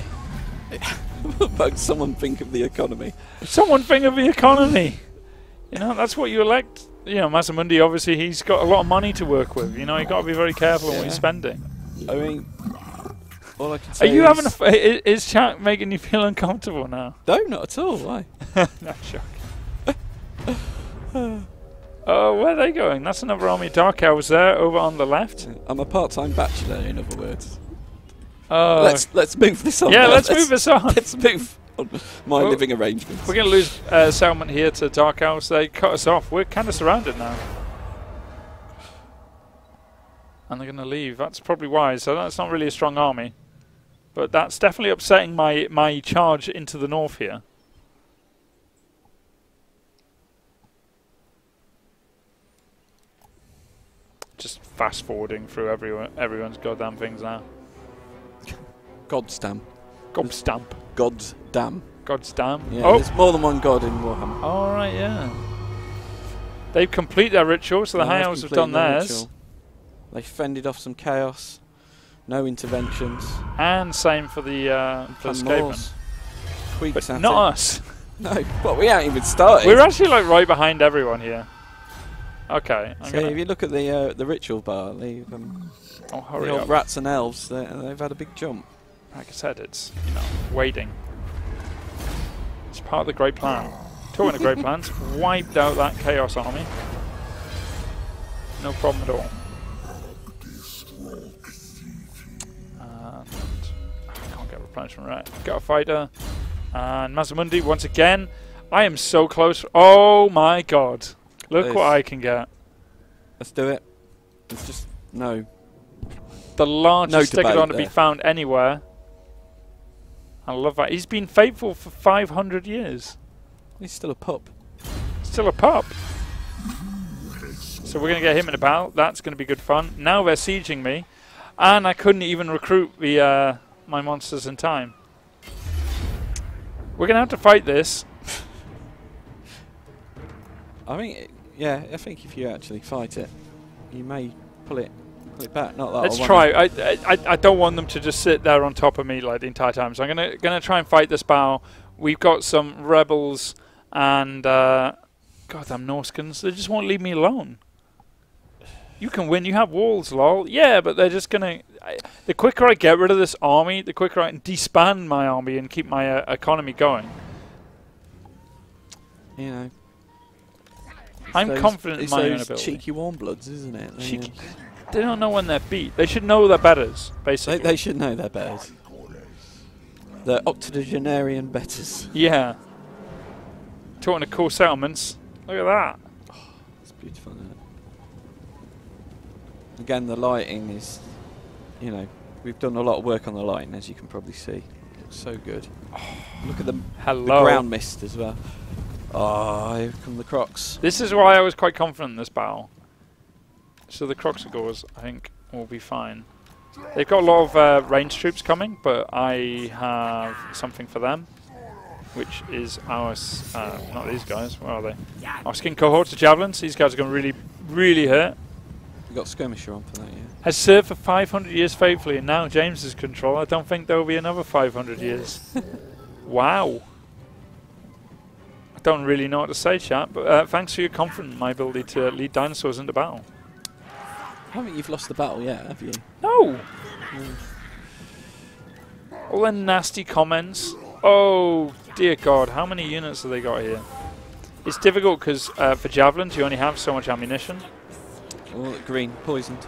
But someone think of the economy. Someone think of the economy. You know, that's what you elect. You know, MazdaMundi, obviously, he's got a lot of money to work with. You know, you've got to be very careful on what you're spending. I mean, all I can say Are you having is chat making you feel uncomfortable now? No, not at all. Why? No, shock. Oh, where are they going? That's another army of Dark Elves there, over on the left. I'm a part-time bachelor, in other words. Let's move this on. Yeah, let's move this on. Let's move on my living arrangements. We're going to lose settlement here to Dark Elves. They cut us off. We're kind of surrounded now. And they're going to leave. That's probably wise. So that's not really a strong army. But that's definitely upsetting my charge into the north here. Just fast forwarding through everyone's goddamn things now. God's damn. God's stamp. God's damn. God's damn. Yeah, oh, there's more than one god in Warhammer. Alright, yeah. They've completed their ritual, so the High Elves have done theirs. They fended off some chaos. No interventions. And same for the Skaven. Tweaks But at not it. us. No, but we ain't even started. We're actually like right behind everyone here. Okay. So if you look at the ritual bar, the hurry old up. rats and elves, they've had a big jump. Like I said, it's, waiting. It's part of the great plan. Talking of great plans, wiped out that Chaos army. No problem at all. And I can't get replenishment right. Got a fighter. And MazdaMundi once again. I am so close. Oh my god. Look what I can get. Let's do it. It's just no. The largest debate Stegodon to be there. found anywhere. I love that. He's been faithful for 500 years. He's still a pup. Still a pup. So we're going to get him in a battle. That's going to be good fun. Now they're sieging me. And I couldn't even recruit the my monsters in time. We're going to have to fight this. I mean, yeah, I think if you actually fight it, you may pull it back. Not that. Let's try. I don't want them to just sit there on top of me like the entire time. So I'm gonna try and fight this battle. We've got some rebels and goddamn Norskins. They just won't leave me alone. You can win. You have walls, lol. Yeah, but they're just gonna. The quicker I get rid of this army, the quicker I can disband my army and keep my economy going. You know. I'm confident in my own those ability. cheeky warm bloods, isn't it? Cheeky. They don't know when they're beat. They should know their betters, basically. They should know their betters. The octogenarian betters. Yeah. Talking to cool settlements. Look at that. It's beautiful, isn't it? Again, the lighting is, we've done a lot of work on the lighting, as you can probably see. It looks so good. Look at the ground mist as well. Oh, here come the crocs. This is why I was quite confident in this battle. So the Croxagores, I think, will be fine. They've got a lot of range troops coming, but I have something for them, which is our, not these guys, where are they? Our skin cohorts of javelins. These guys are going to really, really hurt. You got skirmisher on for that, yeah. Has served for 500 years faithfully, and now James's control. I don't think there will be another 500 years. Wow. I don't really know what to say, chat, but thanks for your confidence in my ability to lead dinosaurs into battle. I don't think you've lost the battle yet, have you? No! All the nasty comments. Oh, dear God. How many units have they got here? It's difficult because for javelins you only have so much ammunition. Oh, green, poisoned.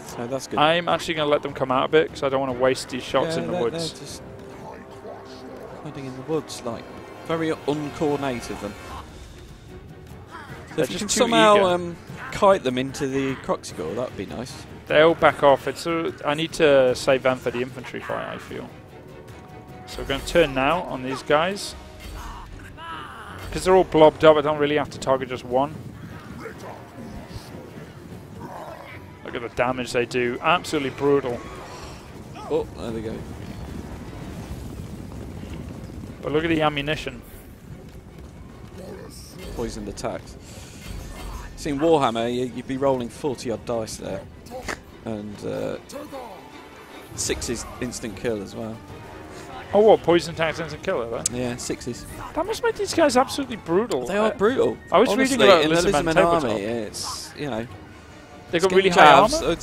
So that's good. I'm actually going to let them come out a bit because I don't want to waste these shots in the woods. They're just hiding in the woods, like, very uncoordinated of them. So if you can somehow kite them into the Croxagore, that would be nice. They all back off. I need to save them for the infantry fight, I feel. So we're going to turn now on these guys. Because they're all blobbed up, I don't really have to target just one. Look at the damage they do. Absolutely brutal. Oh, there they go. But look at the ammunition. Poisoned attacks. See, in Warhammer, you'd be rolling 40-odd dice there. And 6 is instant kill as well. Oh, what? Poison attacks instant killer, though? Yeah, 6s. That must make these guys absolutely brutal. They are brutal. I was honestly, reading about in the Lizardmen Lizardmen tabletop. army, it's, They got really high armor?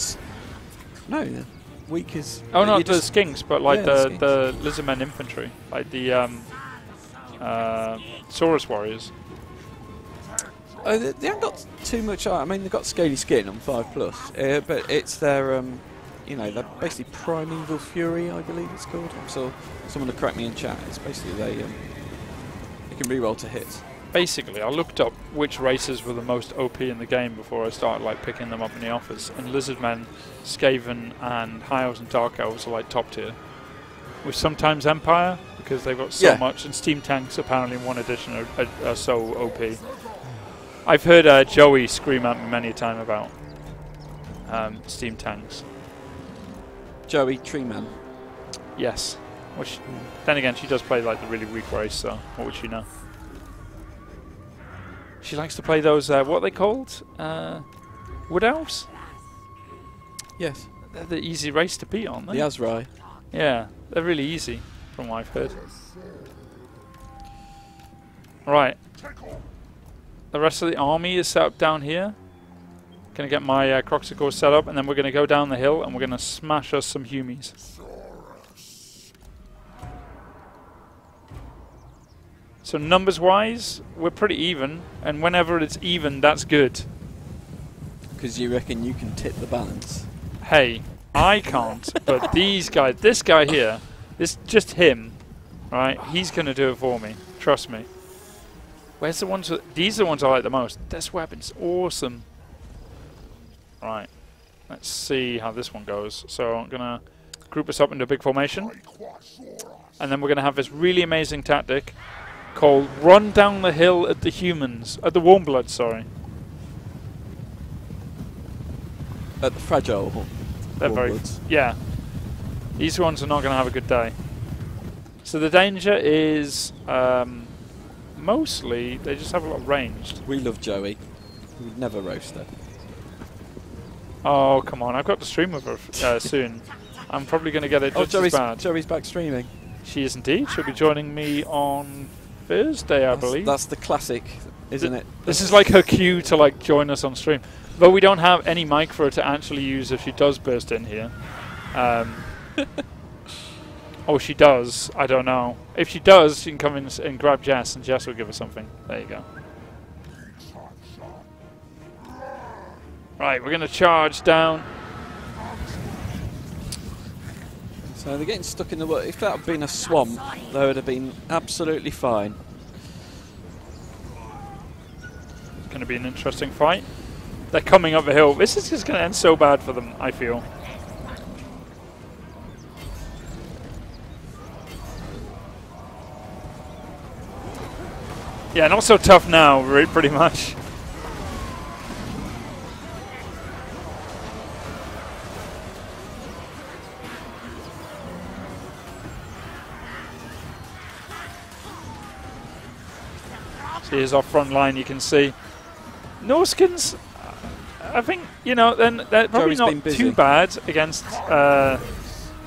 No, they're weak as... Oh, not the skinks, but like yeah, the Lizardmen infantry. Like the Saurus warriors. Oh, they haven't got too much. I mean, they've got scaly skin on 5+, but it's their, they're basically Primeval Fury, I believe it's called. So someone to correct me in chat. It's basically they can reroll to hit. Basically, I looked up which races were the most OP in the game before I started like picking them up in the office. And Lizardmen, Skaven, and High Elves and Dark Elves are like top tier. With sometimes Empire because they've got so much, and Steam Tanks apparently in one edition are so OP. I've heard Joey scream at me many a time about Steam Tanks. Joey, Tree Man. Yes. Which, then again, she does play like the really weak race, so what would she know? She likes to play those, what are they called? Wood Elves? Yes. They're the easy race to beat, aren't they? The Azrai. Yeah, they're really easy, from what I've heard. Right. The rest of the army is set up down here. Gonna get my Croxicores set up, and then we're gonna go down the hill and we're gonna smash us some Humies. So numbers-wise, we're pretty even, and whenever it's even, that's good. Because you reckon you can tip the balance? Hey, I can't, but these guys, this guy here, this just him, right? He's gonna do it for me. Trust me. Where's the ones? These are the ones I like the most. This weapon's awesome. Right. Let's see how this one goes. So I'm gonna group us up into a big formation, and then we're gonna have this really amazing tactic called "Run down the hill at the humans, at the Warmbloods." Sorry. At the fragile. They're very, yeah. These ones are not going to have a good day. So the danger is mostly they just have a lot of ranged. We love Joey. We would never roast her. Oh come on! I've got to stream with her soon. I'm probably going to get it just as bad. Joey's back streaming. She is indeed. She'll be joining me on Thursday, I believe. That's the classic, isn't it? This is like her cue to like join us on stream. But we don't have any mic for her to actually use if she does burst in here. Oh, she does. I don't know. If she does, she can come in and grab Jess, and Jess will give her something. There you go. Right, we're going to charge down. So they're getting stuck in the wood. If that had been a swamp, they would have been absolutely fine. It's going to be an interesting fight. They're coming up the hill. This is just going to end so bad for them, I feel. Yeah, not so tough now, pretty much. So here's our front line, you can see. Norskins, I think, you know, then they're probably not too bad against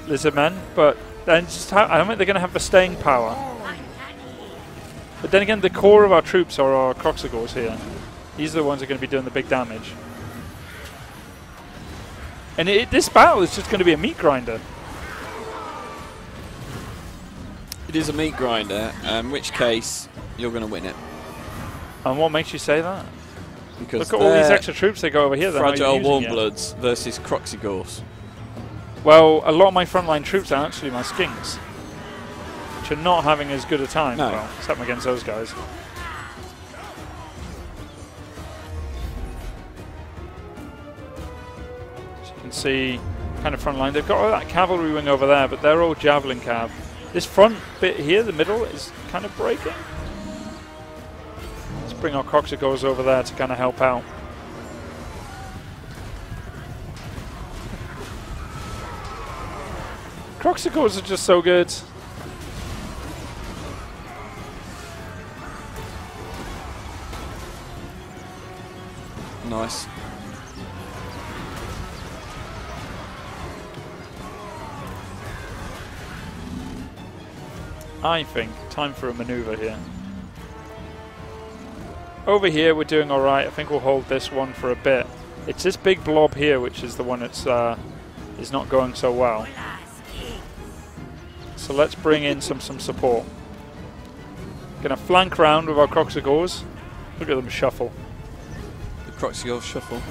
Lizardmen, but then just I don't think they're going to have the staying power. But then again, the core of our troops are our Croxicores here. These are the ones that are going to be doing the big damage. And this battle is just going to be a meat grinder. It is a meat grinder, in which case you're going to win it. And what makes you say that? Because look at all these extra troops they got over here. Fragile Warmbloods versus Croxicores. Well, a lot of my frontline troops are actually my skinks, which are not having as good a time. No. Well, except against those guys. So you can see kind of front line. They've got all that cavalry wing over there, but they're all javelin cav. This front bit here, the middle, is kind of breaking. Let's bring our Croxicores over there to kind of help out. Croxicores are just so good. Nice. I think time for a maneuver here. Over here we're doing alright. I think we'll hold this one for a bit. It's this big blob here which is the one that's is not going so well. So let's bring in some support. Gonna flank round with our Croxicores. Look at them shuffle. The Croxicores shuffle.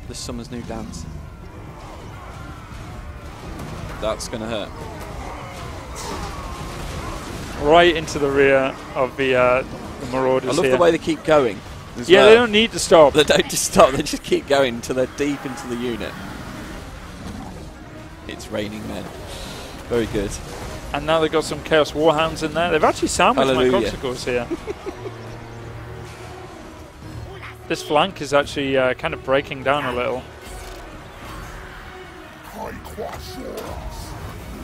This summer's new dance. That's gonna hurt. Right into the rear of the Marauders. I love here. the way they keep going. Yeah, they don't need to stop. They don't just stop. They just keep going until they're deep into the unit. It's raining men. Very good. And now they've got some Chaos Warhounds in there. They've actually sandwiched my Hallelujah. Croxicores here. This flank is actually kind of breaking down a little.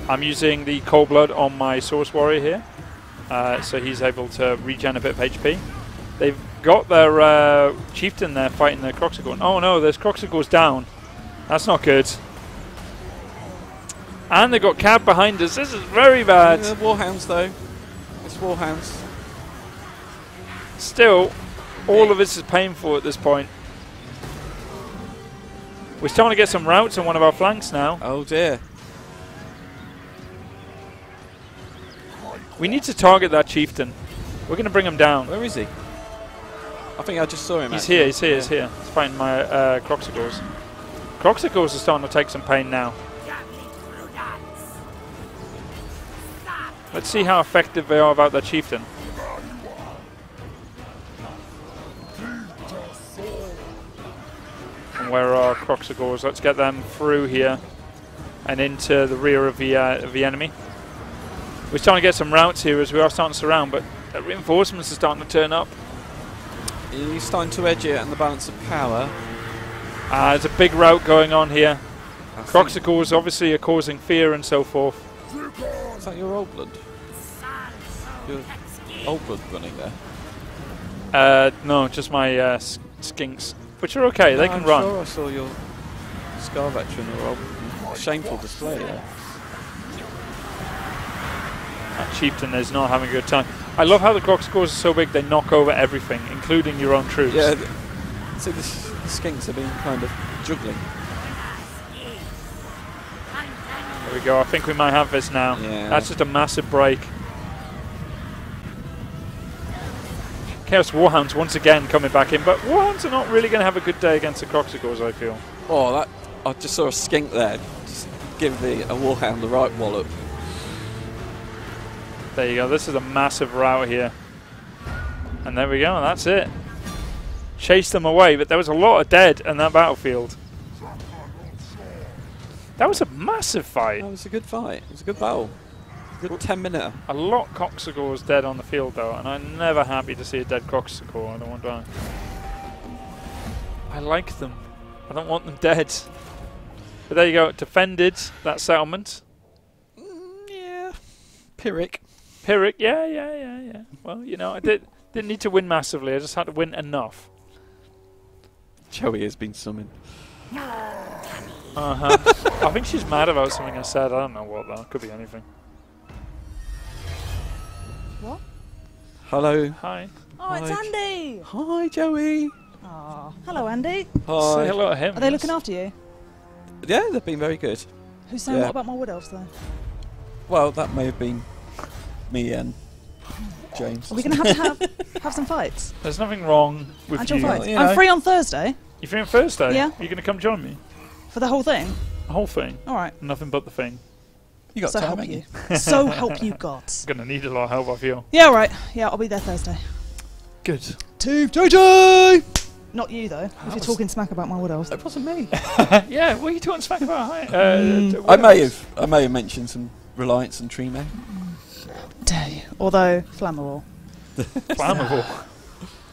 I'm using the Cold Blood on my Source Warrior here. So he's able to regen a bit of HP. They've got their Chieftain there fighting their Croxicore. Oh no, there's Croxicores down. That's not good. And they got Cab behind us. This is very bad. Warhounds, though. It's Warhounds. Still, all of this is painful at this point. We're starting to get some routes on one of our flanks now. Oh, dear. We need to target that chieftain. We're going to bring him down. Where is he? I think I just saw him. He's here, he's here, he's here. He's fighting my Croxicores. Croxicores are starting to take some pain now. Let's see how effective they are about that chieftain. And where are our Croxicores? Let's get them through here and into the rear of the enemy. We're starting to get some routes here as we are starting to surround, but reinforcements are starting to turn up. He's starting to edge it and the balance of power. There's a big route going on here. Croxicores obviously are causing fear and so forth. Is that your old blood? Your old blood running there? No, just my skinks, which are okay. They can run. I'm sure I saw your Scar veteran or old shameful display there. That chieftain is not having a good time. I love how the Croxicores are so big they knock over everything, including your own troops. Yeah, so the skinks have been kind of juggling. There we go. I think we might have this now. Yeah. That's just a massive break. Chaos Warhounds once again coming back in, but Warhounds are not really going to have a good day against the Croxicores, I feel. Oh, that I just saw a skink there. Just give a Warhound the right wallop. There you go. This is a massive rout here. And there we go. That's it. Chase them away, but there was a lot of dead in that battlefield. That was a massive fight. That was a good fight. It was a good battle. A good 10-minute. A lot of Croxicores dead on the field, though, and I'm never happy to see a dead Croxicore. I don't want to. I like them. I don't want them dead. But there you go. Defended that settlement. Yeah. Pyrrhic. Pyrrhic, yeah. Well, you know, I didn't need to win massively. I just had to win enough. Joey has been summoned. I think she's mad about something I said. I don't know what though. Could be anything. What? Hello. Hi. Oh, it's Andy. Hi, Joey. Oh, hello, Andy. Hi. Say hello to him. Are they looking after you? Yeah, they've been very good. Who's saying what about my wood elves though? Well, that may have been me and James. Are we going to have some fights? There's nothing wrong with Actual you. fights. You I'm know. free on Thursday. You free on Thursday? Yeah. Are you going to come join me? For the whole thing? The whole thing? All right. Nothing but the thing. You got So time, help haven't you. So help you God. Going to need a lot of help, I feel. Yeah, all right. Yeah, I'll be there Thursday. Good. Team JJ! Not you though. If you're talking smack about my wood elves. It wasn't me. Yeah, what are you talking smack about? I may have mentioned some Reliance and Tree Men. Dare you? Although flammable. Flammable.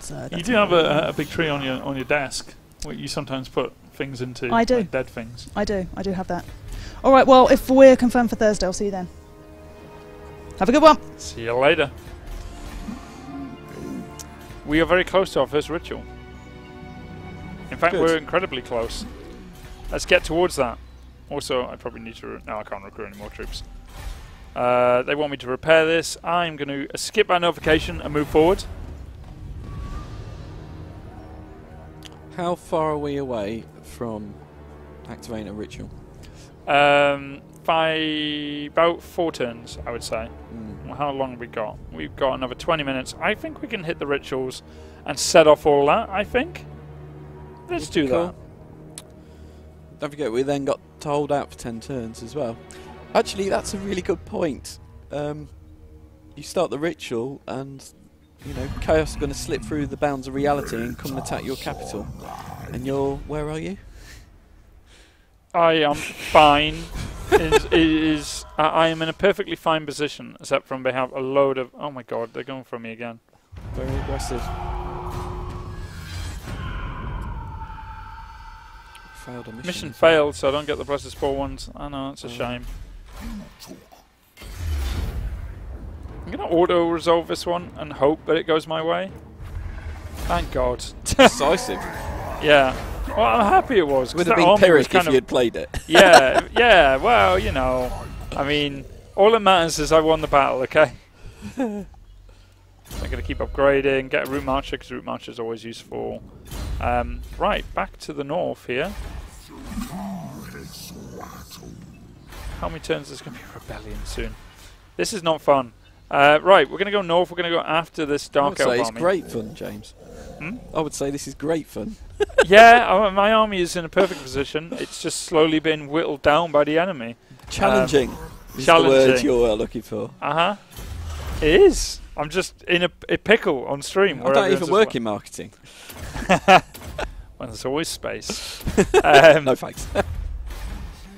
So You do have a big tree on your desk where you sometimes put things into. I do. Like dead things. I do have that. All right. Well, if we're confirmed for Thursday, I'll see you then. Have a good one. See you later. We are very close to our first ritual. In fact, Good. we're incredibly close. Let's get towards that. Also, I probably need to... No, I can't recruit any more troops. They want me to repair this. I'm going to skip that notification and move forward. How far are we away from activating a ritual? About 4 turns, I would say. Well, how long have we got? We've got another 20 minutes. I think we can hit the rituals and set off all that, I think. Let's do that. Don't forget, we then got to hold out for 10 turns as well. Actually, that's a really good point. You start the ritual and, you know, Chaos is going to slip through the bounds of reality and come and attack your capital. And you're... Where are you? I am fine. I am in a perfectly fine position, except from they have a load of... Oh my god, they're going for me again. Very aggressive. Failed a mission. Mission failed, so I don't get the Blessed Spore ones. I know, it's a shame. I'm going to auto-resolve this one and hope that it goes my way. Thank God. Decisive. Yeah. Well, I'm happy it was. Would have been Pyrrhic if you had played it. Yeah, yeah. Well, you know, I mean, all that matters is I won the battle. Okay. I'm going to keep upgrading. Get a route marcher because route marcher is always useful. Right, back to the north here. How many turns is going to be rebellion soon? This is not fun. Right, we're going to go north. We're going to go after this Dark Elf army. I would say it's great fun, James. I would say this is great fun. Yeah, my army is in a perfect position. It's just slowly been whittled down by the enemy. Challenging is the word you're looking for. Uh-huh. It is. I'm just in a pickle on stream. I don't even work in marketing. Well, there's always space. No thanks.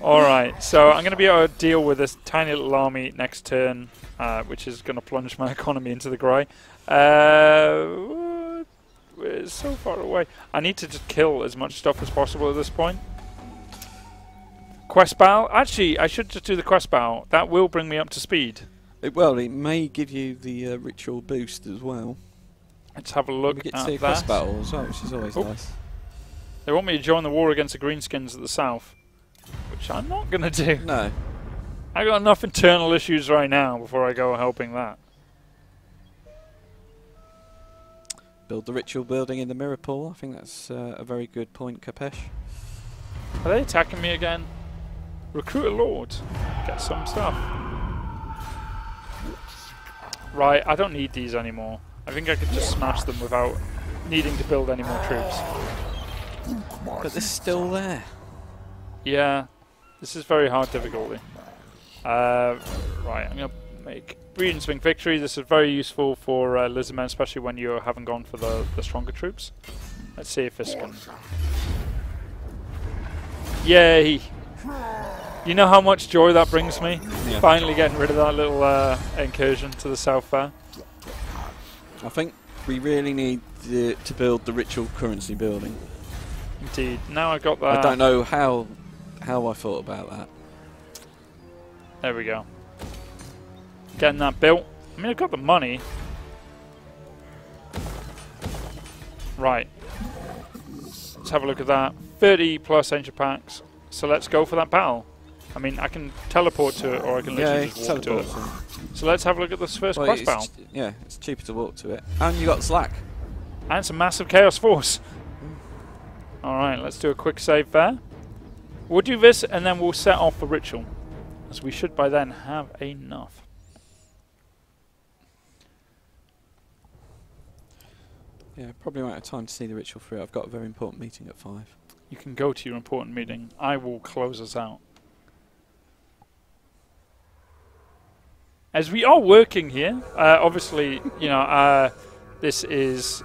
Alright, so I'm going to be able to deal with this tiny little army next turn, which is going to plunge my economy into the grey. It's so far away. I need to just kill as much stuff as possible at this point. Quest bow? Actually, I should just do the quest bow. That will bring me up to speed. It may give you the ritual boost as well. Let's have a look we get at to see a quest battle as well, which is always nice. They want me to join the war against the Greenskins at the south, which I'm not going to do. No. I got enough internal issues right now before I go helping that. Build the ritual building in the mirror pool. I think that's a very good point, Kapesh. Are they attacking me again? Recruit a lord. Get some stuff. Right, I don't need these anymore. I think I could just smash them without needing to build any more troops. But they're still there. Yeah, this is very hard difficulty. Right, I'm going to make Breed and Swing Victory. This is very useful for Lizardmen, especially when you haven't gone for the stronger troops. Let's see if this can... Yay! You know how much joy that brings me? Yeah. Finally getting rid of that little incursion to the south there. I think we really need to build the ritual currency building. Indeed. Now I got that. I don't know how I thought about that. There we go. Getting that built. I mean, I've got the money. Right. Let's have a look at that. 30 plus ancient packs. So let's go for that battle. I mean, I can teleport to it, or I can literally just walk to it. So let's have a look at this first quest battle. Yeah, it's cheaper to walk to it. And you got Slack. And it's a massive Chaos Force. Alright, let's do a quick save there. We'll do this, and then we'll set off the ritual. As we should by then have enough. Yeah, probably won't have time to see the ritual through. I've got a very important meeting at 5. You can go to your important meeting. I will close us out. As we are working here, obviously, you know, this is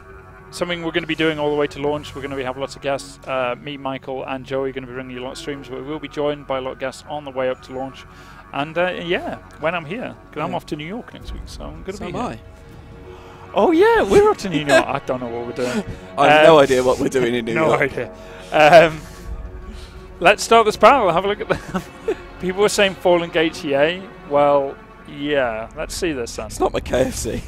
something we're going to be doing all the way to launch. We're going to have lots of guests. Me, Michael, and Joey are going to be bringing you a lot of streams, but we will be joined by a lot of guests on the way up to launch. And yeah, when I'm here, because I'm off to New York next week, so I'm going to be here. I. Oh yeah, we're up to New York. I don't know what we're doing. I have no idea what we're doing in New York. No idea. Let's start this battle. Have a look at them. People were saying Fallen Gates, yay. Well, yeah. Let's see this then. It's not my KFC.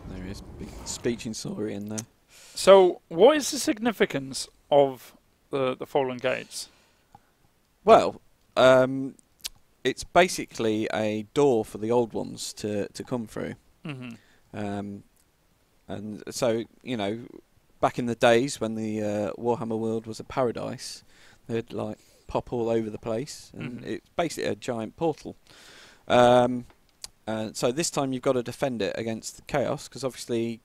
There is big speech in Saurian there. So, what is the significance of the Fallen Gates? Well, it's basically a door for the old ones to come through. Mm-hmm. And so, you know, back in the days when the Warhammer world was a paradise, they'd like pop all over the place, and it's basically a giant portal. So this time you've got to defend it against the chaos, because obviously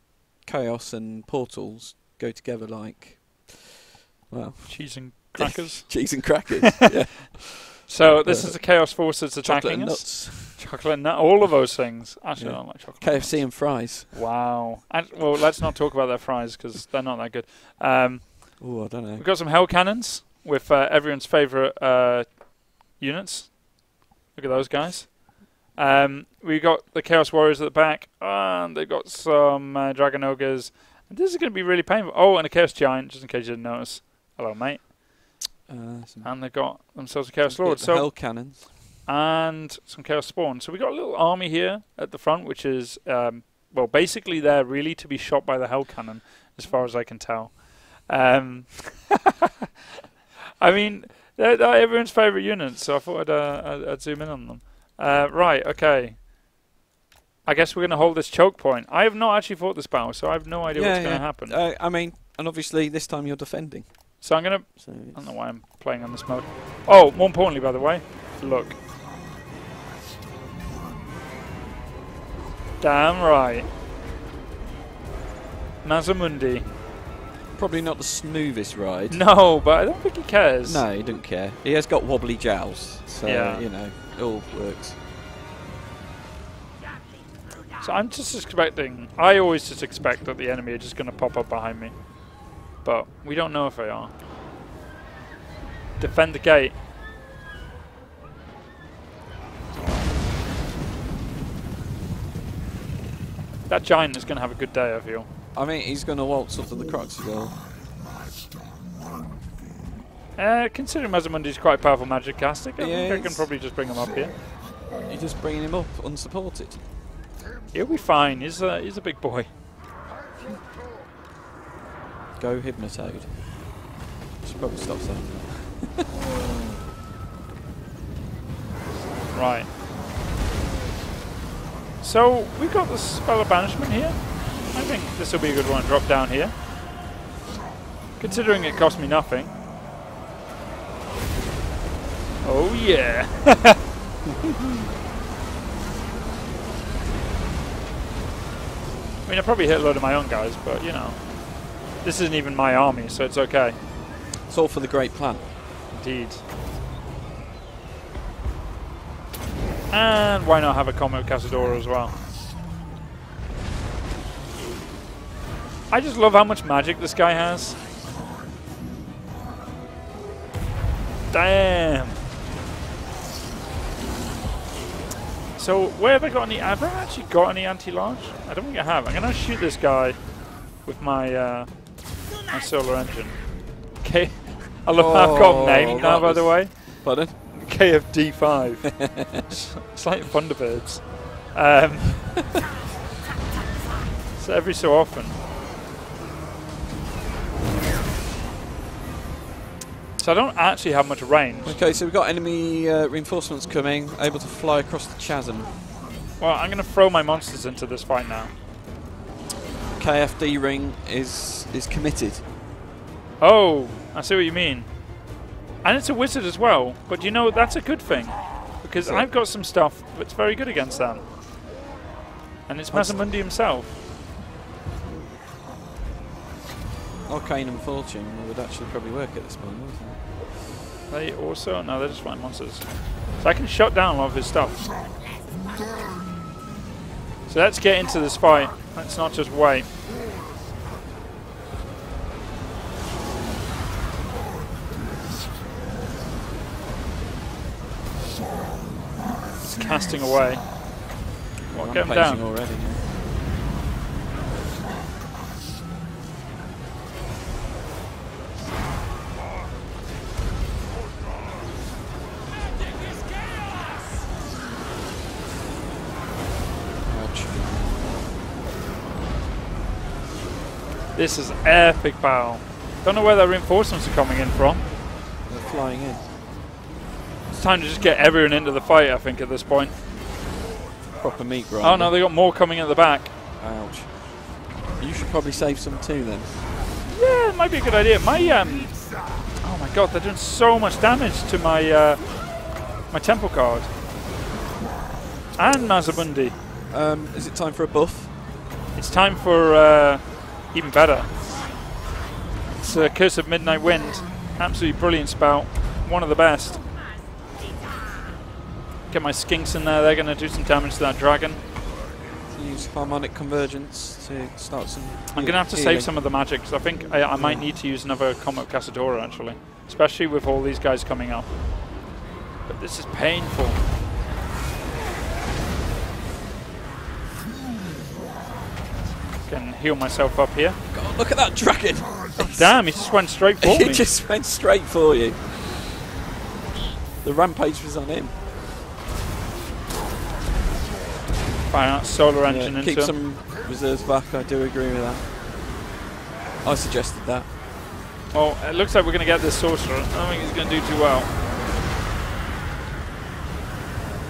chaos and portals go together like, well, cheese and crackers. Cheese and crackers. Yeah. So this is the chaos force that's attacking us. Nuts. Chocolate nut, all of those things. Actually, I don't like chocolate KFC nuts. and fries. Wow. Well, let's not talk about their fries because they're not that good. Oh, I don't know. We've got some hell cannons with everyone's favourite units. Look at those guys. We got the Chaos Warriors at the back, and they've got some Dragon Ogres. And this is going to be really painful. Oh, and a Chaos Giant, just in case you didn't notice. Hello, mate. And they've got themselves a Chaos Lord. So hell cannons. And some Chaos Spawn. So we got a little army here at the front, which is, well, basically there really to be shot by the Hell Cannon, as far as I can tell. I mean, they're everyone's favourite units, so I thought I'd zoom in on them. Right, okay. I guess we're going to hold this choke point. I have not actually fought this battle, so I have no idea what's going to happen. I mean, and obviously this time you're defending. So I'm going to... I don't know why I'm playing on this mode. Oh, more importantly, by the way, look. Damn right. MazdaMundi. Probably not the smoothest ride. No, but I don't think he cares. No, he doesn't care. He has got wobbly jowls, so, you know, it all works. So I'm just expecting... I always just expect that the enemy are just going to pop up behind me. But we don't know if they are. Defend the gate. That giant is going to have a good day, I feel. I mean, he's going to waltz up to the Crux girl. Considering MazdaMundi is quite a powerful magic caster, I think I can probably just bring him up here. You're just bringing him up unsupported. He'll be fine. He's a big boy. Go Hypnotoad. Should probably stop saying that. Right. So we've got the spell of banishment here. I think this will be a good one to drop down here. Considering it cost me nothing. Oh yeah! I mean, I probably hit a load of my own guys, but you know. This isn't even my army, so it's okay. It's all for the great plan. Indeed. And why not have a combat with Cazadora as well? I just love how much magic this guy has. Damn. So, where have I got any... Have I actually got any anti-large? I don't think I have. I'm going to shoot this guy with my my solar engine. Okay. I love how I've got him named now, by the way. Pardon? KFD5. It's like Thunderbirds. So every so often. So I don't actually have much range. Okay, so we've got enemy reinforcements coming, able to fly across the chasm. Well, I'm going to throw my monsters into this fight now. KFD ring is committed. Oh, I see what you mean. And it's a wizard as well, but you know, that's a good thing. Because I've got some stuff that's very good against them. And it's MazdaMundi himself. Arcane and Fortune would actually probably work at this point, wouldn't They also... No, they're just flying monsters. So I can shut down a lot of his stuff. So let's get into this fight. Let's not just wait. It's casting away. Well, get him down. Already. This is epic battle. Don't know where their reinforcements are coming in from. They're flying in. It's time to just get everyone into the fight, I think, at this point. Proper meat grinder. Oh no, they got more coming at the back. Ouch. You should probably save some too then. Yeah, it might be a good idea. My oh my god, they're doing so much damage to my my temple card. And MazdaMundi. Is it time for a buff? It's time for even better. It's Curse of Midnight Wind. Absolutely brilliant spell. One of the best. Get my skinks in there. They're going to do some damage to that dragon. Use harmonic convergence to start some. I'm going to have to save some of the magic because I think I might need to use another Comet Cazadora actually, especially with all these guys coming up. But this is painful. Can heal myself up here. God, look at that dragon! Oh, damn, he just went straight for me. He just went straight for you. The rampage was on him. Fire that solar engine into keep some reserves back, I do agree with that. I suggested that. Well, it looks like we're going to get this sorcerer. I don't think he's going to do too well.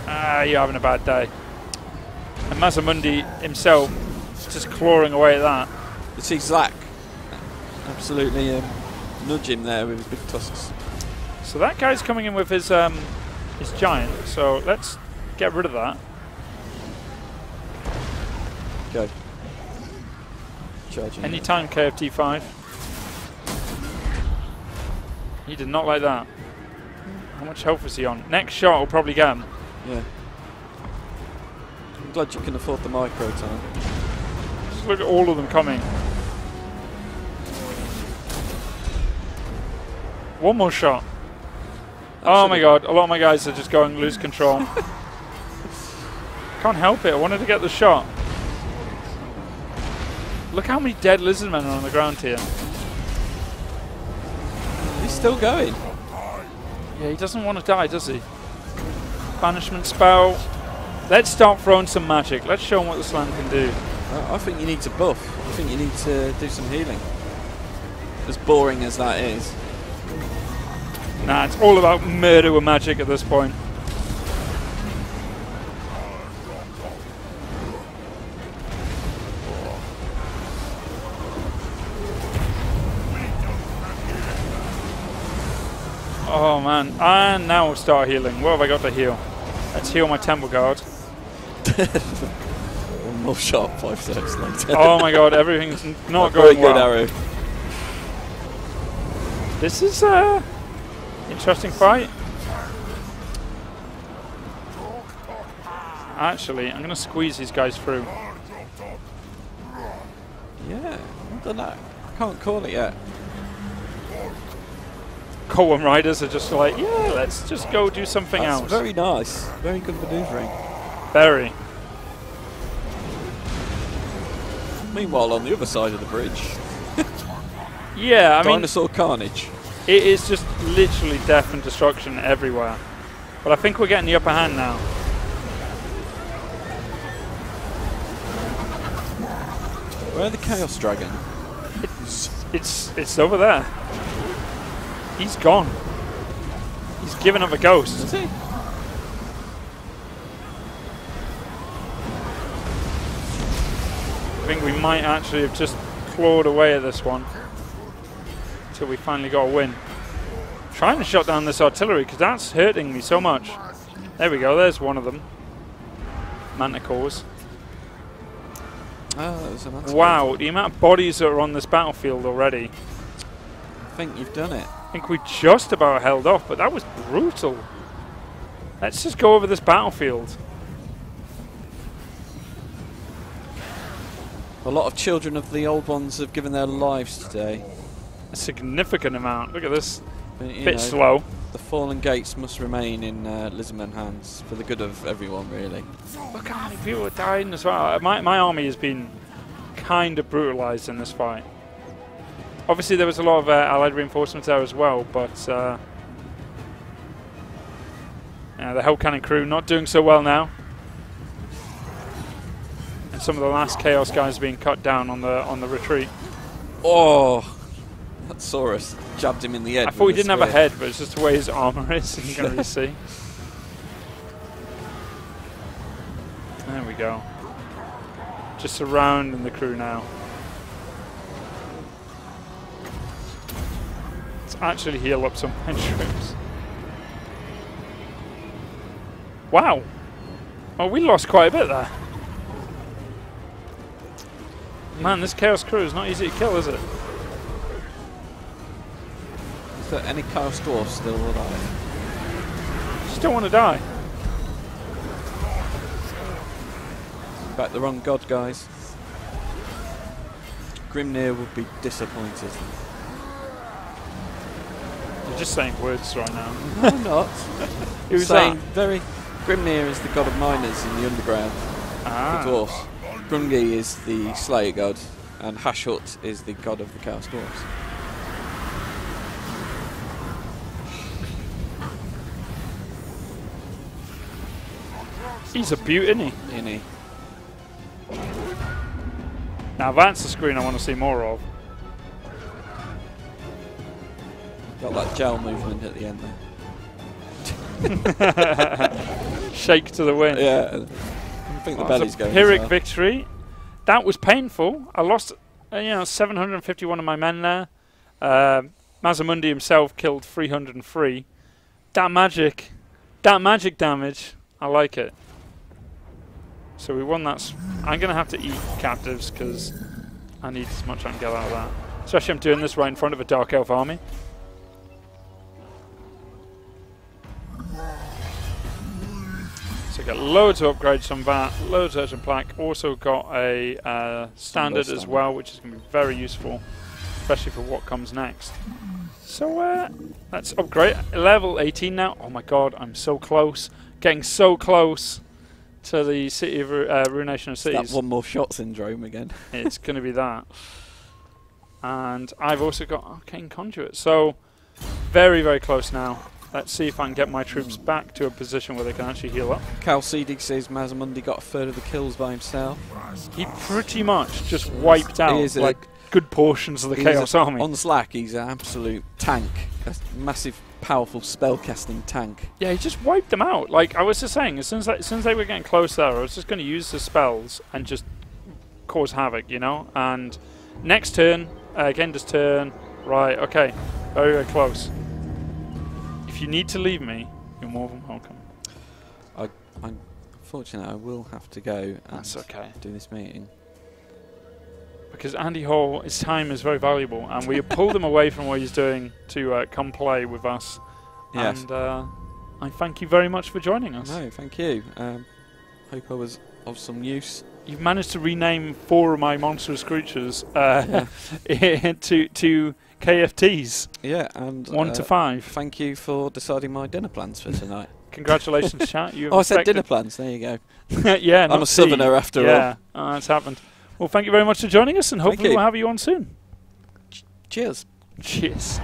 Ah, you're having a bad day. And MazdaMundi himself just clawing away at that. You see Zach absolutely nudge him there with his big tusks. So that guy's coming in with his giant, so let's get rid of that. Go. Charging. Anytime KFT5. He did not like that. How much health is he on? Next shot will probably get him. Yeah. I'm glad you can afford the micro time. Just look at all of them coming. One more shot. Oh my god, a lot of my guys are just going lose control. Can't help it, I wanted to get the shot. Look how many dead Lizardmen are on the ground here. He's still going. Yeah, he doesn't want to die, does he? Banishment spell. Let's start throwing some magic. Let's show him what this land can do. I think you need to buff. I think you need to do some healing. As boring as that is. Nah, it's all about murder with magic at this point. Oh man, and now we'll start healing. What have I got to heal? Let's heal my Temple Guard. One more shot, 5 seconds later. Oh my god, everything's not going well. Very good arrow. This is interesting fight. Actually, I'm going to squeeze these guys through. Yeah, I don't know. I can't call it yet. Column Riders are just like, yeah, let's just go do something That's else. very nice. Very good maneuvering. Very. Meanwhile, on the other side of the bridge, Yeah, I mean, dinosaur carnage. it is just literally death and destruction everywhere. But I think we're getting the upper hand now. Where's the Chaos Dragon? It's over there. He's gone. He's given up a ghost. Is he? I think we might actually have just clawed away at this one until we finally got a win. Trying to shut down this artillery because that's hurting me so much. There we go, there's one of them. Manticores. Oh, that was a manticore. Wow, the amount of bodies that are on this battlefield already. I think you've done it. I think we just about held off, but that was brutal. Let's just go over this battlefield. A lot of children of the old ones have given their lives today. A significant amount. Look at this. But, Bit slow. The fallen gates must remain in Lizardmen hands for the good of everyone, really. Look how many people are dying as well. My army has been kind of brutalized in this fight. Obviously, there was a lot of allied reinforcements there as well, but yeah, the Hell Cannon crew not doing so well now. And some of the last Chaos guys being cut down on the retreat. Oh, that Saurus jabbed him in the head. I thought he didn't have a head, but it's just the way his armor is. You can really see. There we go. Just surrounding the crew now. Let's actually heal up some of my troops. Wow. Oh, we lost quite a bit there. Man, this Chaos crew is not easy to kill, is it? Is there any Chaos Dwarfs still alive? Just don't want to die. back the wrong god, guys. Grimnir would be disappointed. You're just saying words right now. No, I'm not. Who's saying that? very. Grimnir is the god of miners in the underground. Ah. The dwarfs. Grungi is the Slayer god, and Hashut is the god of the Chaos Dwarfs. He's a beaut, isn't he? Isn't he? Now that's the screen I want to see more of. Got that gel movement at the end there. Shake to the wind. Yeah. I think the belly's going. Pyrrhic as well. victory. That was painful. I lost, 751 of my men there. MazdaMundi himself killed 303. That magic damage. I like it. So we won that. I'm going to have to eat captives because I need as much as I can get out of that. Especially I'm doing this right in front of a Dark Elf army. So got loads of upgrades on that, loads of Urgent Plaque. Also got a standard as well, which is going to be very useful, especially for what comes next. So let's upgrade. Level 18 now. Oh my god, I'm so close. Getting so close to the city of Ruination of Cities. That one more shot syndrome again. It's going to be that. And I've also got Arcane Conduit. So very, very close now. Let's see if I can get my troops back to a position where they can actually heal up. Cal CD says MazdaMundi got a third of the kills by himself. He pretty much just wiped out like good portions of the Chaos Army. On Slack, he's an absolute tank. A massive, powerful spellcasting tank. Yeah, he just wiped them out. Like I was just saying, as soon as they were getting close there, I was just going to use the spells and just cause havoc, you know? And next turn, Gender's turn. Right, okay. Very, very close. If you need to leave me, you're more than welcome. Unfortunately, I will have to go. That's okay. Do this meeting. Because Andy Hall, his time is very valuable, and we pulled him away from what he's doing to come play with us. Yes. And I thank you very much for joining us. No, thank you. Hope I was of some use. You've managed to rename 4 of my monstrous creatures to KFTs. Yeah, and 1 to 5. Thank you for deciding my dinner plans for tonight. Congratulations, chat. You I said dinner plans. There you go. Yeah, I'm a southerner after all. Yeah, it's happened. Well, thank you very much for joining us, and hopefully we'll have you on soon. Cheers. Cheers.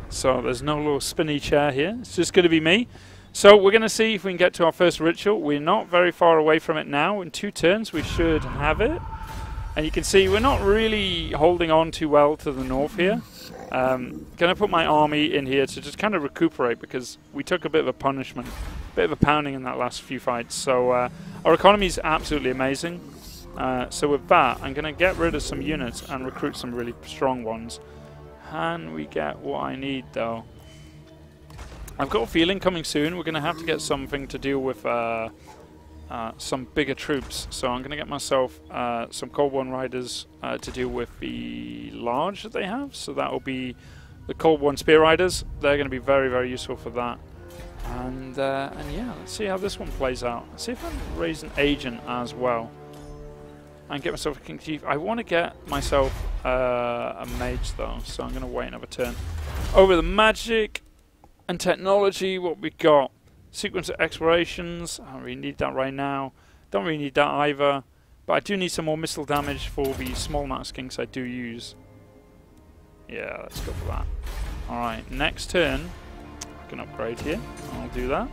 So there's no little spinny chair here. It's just going to be me. So we're going to see if we can get to our first ritual. We're not very far away from it now. In 2 turns we should have it. And you can see we're not really holding on too well to the north here. Going to put my army in here to just kind of recuperate because we took a bit of a punishment, a bit of a pounding in that last few fights. So our economy is absolutely amazing. So with that, I'm going to get rid of some units and recruit some really strong ones. Can we get what I need though? I've got a feeling coming soon we're going to have to get something to deal with some bigger troops. So I'm going to get myself some Cold One Riders to deal with the large that they have. So that will be the Cold One Spear Riders. They're going to be very, very useful for that. And yeah, let's see how this one plays out. Let's see if I can raise an agent as well. And get myself a King Chief. I want to get myself a mage though, so I'm going to wait another turn. Over the magic and technology, what we got? Sequence of explorations. I don't really need that right now. Don't really need that either. But I do need some more missile damage for the small amount of skinks I do use. Yeah, let's go for that. Alright, next turn, I can upgrade here. I'll do that.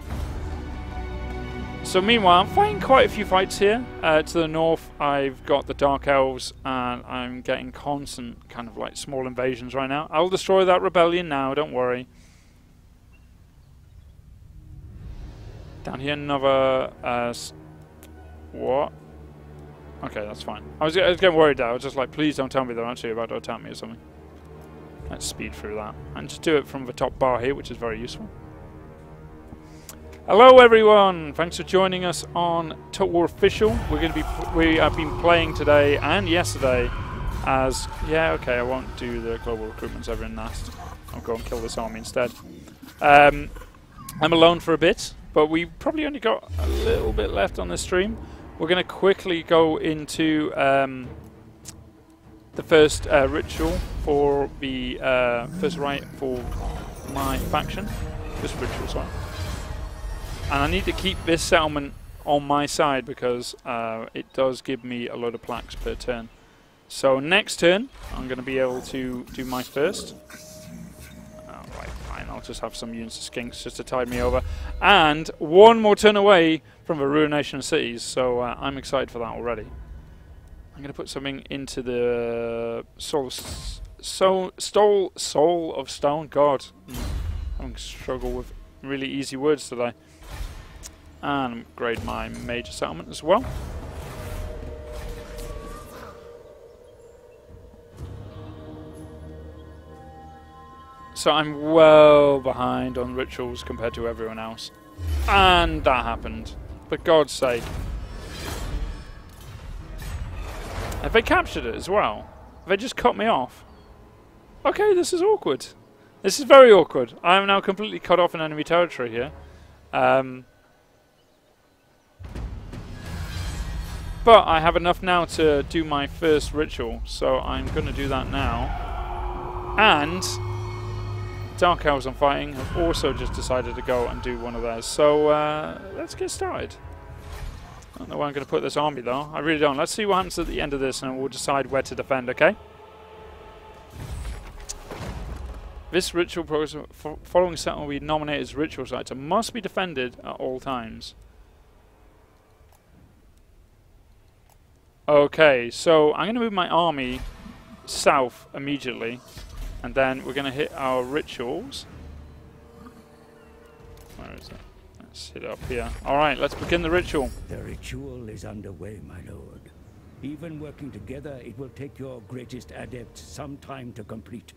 So meanwhile, I'm fighting quite a few fights here. To the north, I've got the Dark Elves, and I'm getting constant kind of like small invasions right now. I'll destroy that rebellion now, don't worry. Down here, another... what? Okay, that's fine. I was getting worried there. I was just like, please don't tell me they're actually about to attack me or something. Let's speed through that. And just do it from the top bar here, which is very useful. Hello everyone! Thanks for joining us on Total War Official. We have been playing today and yesterday as... Yeah, okay, I won't do the global recruitments ever in Nast. I'll go and kill this army instead. I'm alone for a bit, but we probably only got a little bit left on this stream. We're going to quickly go into the first ritual for the first rite for my faction. This ritual, sorry. And I need to keep this settlement on my side because it does give me a load of plaques per turn. So next turn, I'm going to be able to do my first. Alright, fine. I'll just have some units of skinks just to tide me over. And one more turn away from the ruination of cities, so I'm excited for that already. I'm going to put something into the soul of stone. God, I'm struggling with really easy words today. And upgrade my major settlement as well. So I'm well behind on rituals compared to everyone else. And that happened. For God's sake. Have they captured it as well? Have they just cut me off? Okay, this is awkward. This is very awkward. I am now completely cut off in enemy territory here. But I have enough now to do my first ritual, so I'm going to do that now. And Dark Elves I'm fighting have also just decided to go and do one of theirs. So let's get started. I don't know where I'm going to put this army though. I really don't. Let's see what happens at the end of this and we'll decide where to defend, okay? This ritual progress following settlement we nominate as ritual sites and must be defended at all times. Okay, so I'm going to move my army south immediately, and then we're going to hit our rituals. Where is it? Let's hit it up here. Alright, let's begin the ritual. The ritual is underway, my lord. Even working together, it will take your greatest adept some time to complete.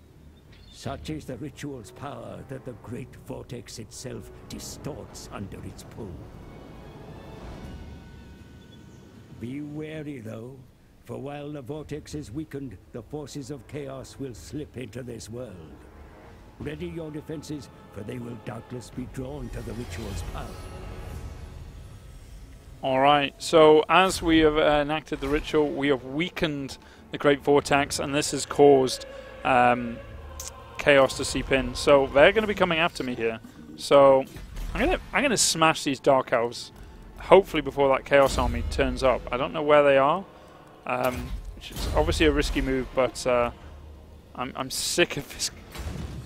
Such is the ritual's power that the great vortex itself distorts under its pull. Be wary, though, for while the vortex is weakened, the forces of chaos will slip into this world. Ready your defenses, for they will doubtless be drawn to the ritual's power. Alright, so as we have enacted the ritual, we have weakened the Great Vortex, and this has caused chaos to seep in. So they're going to be coming after me here. So I'm gonna smash these Dark Elves. Hopefully before that Chaos Army turns up. I don't know where they are, which is obviously a risky move, but I'm sick of this.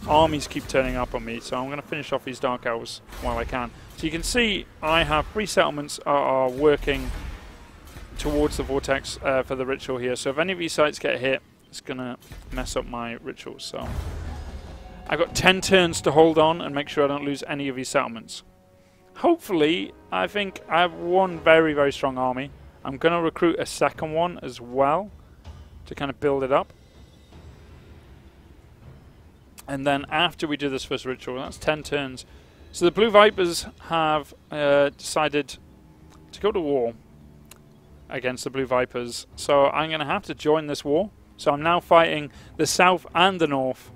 Armies keep turning up on me, so I'm going to finish off these Dark Elves while I can. So you can see I have 3 settlements are working towards the Vortex for the ritual here. So if any of these sites get hit, it's going to mess up my rituals. So I've got 10 turns to hold on and make sure I don't lose any of these settlements. Hopefully, I think I have one very, very strong army. I'm going to recruit a second one as well to kind of build it up. And then after we do this first ritual, that's 10 turns. So the Blue Vipers have decided to go to war against the Blue Vipers. So I'm going to have to join this war. So I'm now fighting the south and the north.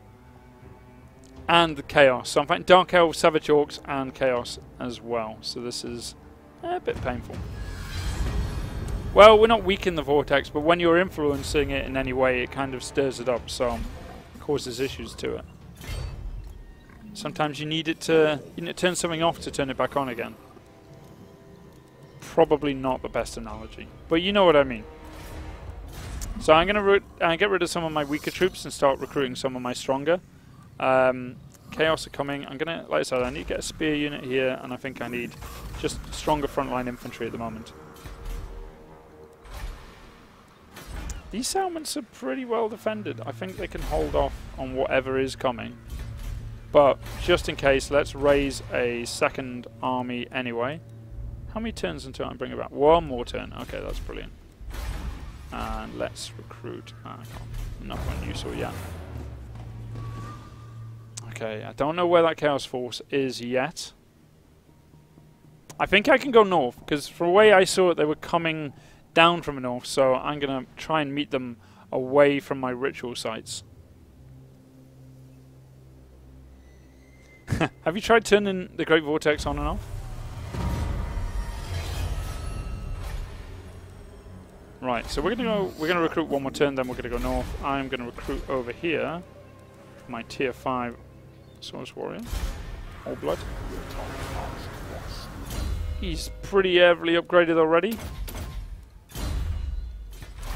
And the Chaos. So I'm fighting Dark Elves, Savage Orcs, and Chaos as well. So this is a bit painful. Well, we're not weak in the Vortex, but when you're influencing it in any way, it kind of stirs it up, so it causes issues to it. Sometimes you need it to turn something off to turn it back on again. Probably not the best analogy, but you know what I mean. So I'm going to get rid of some of my weaker troops and start recruiting some of my stronger. Chaos are coming. I'm gonna, like I said, I need to get a spear unit here, and I think I need just stronger frontline infantry at the moment. These settlements are pretty well defended. I think they can hold off on whatever is coming. But just in case, let's raise a second army anyway. How many turns until I bring it back? One more turn. Okay, that's brilliant. And let's recruit. Nothing useful yet. Okay, I don't know where that Chaos Force is yet. I think I can go north, because from the way I saw it, they were coming down from the north, so I'm going to try and meet them away from my ritual sites. Have you tried turning the Great Vortex on and off? Right, so we're gonna recruit one more turn, then we're gonna go north. I'm gonna recruit over here my tier 5 Source Warrior. All blood. He's pretty heavily upgraded already.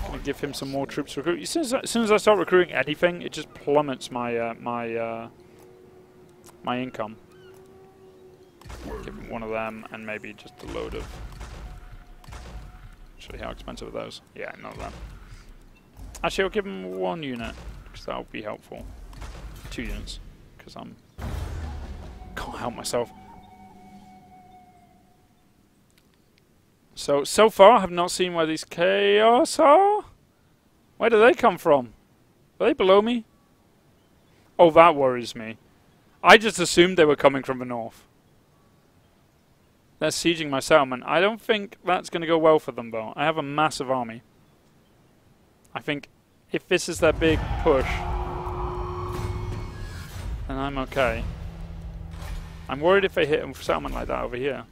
Gonna give him some more troops to recruit. As soon as I start recruiting anything, it just plummets my my income. Give him one of them and maybe just a load of. Actually, how expensive are those? Yeah, none of them. Actually, I'll give him 1 unit because that would be helpful. 2 units because I'm can't help myself. So far, I have not seen where these chaos are. Where do they come from? Are they below me? Oh, that worries me. I just assumed they were coming from the north. They're sieging my settlement. I don't think that's going to go well for them, though. I have a massive army. I think if this is their big push, then I'm okay. I'm worried if they hit a settlement like that over here.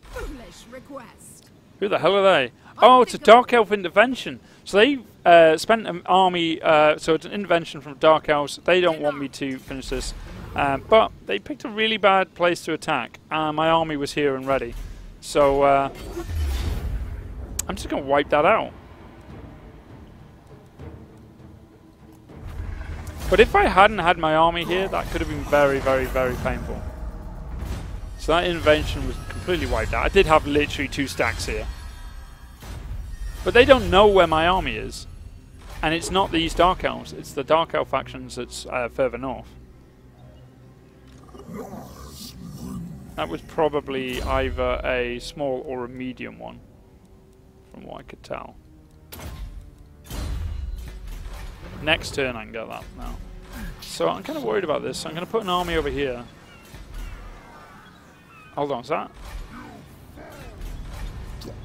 Foolish request. Who the hell are they? Oh, it's a Dark Elf intervention. So they spent an army, so it's an intervention from Dark Elves. They don't want me to finish this. But they picked a really bad place to attack. My army was here and ready. So I'm just going to wipe that out. But if I hadn't had my army here, that could have been very, very, very painful. So that intervention was completely wiped out. I did have literally 2 stacks here. But they don't know where my army is. And it's not these Dark Elves. It's the Dark Elf factions that's further north. That was probably either a small or a medium one, from what I could tell. Next turn I can get that now. So I'm kind of worried about this. I'm going to put an army over here. Hold on, is that?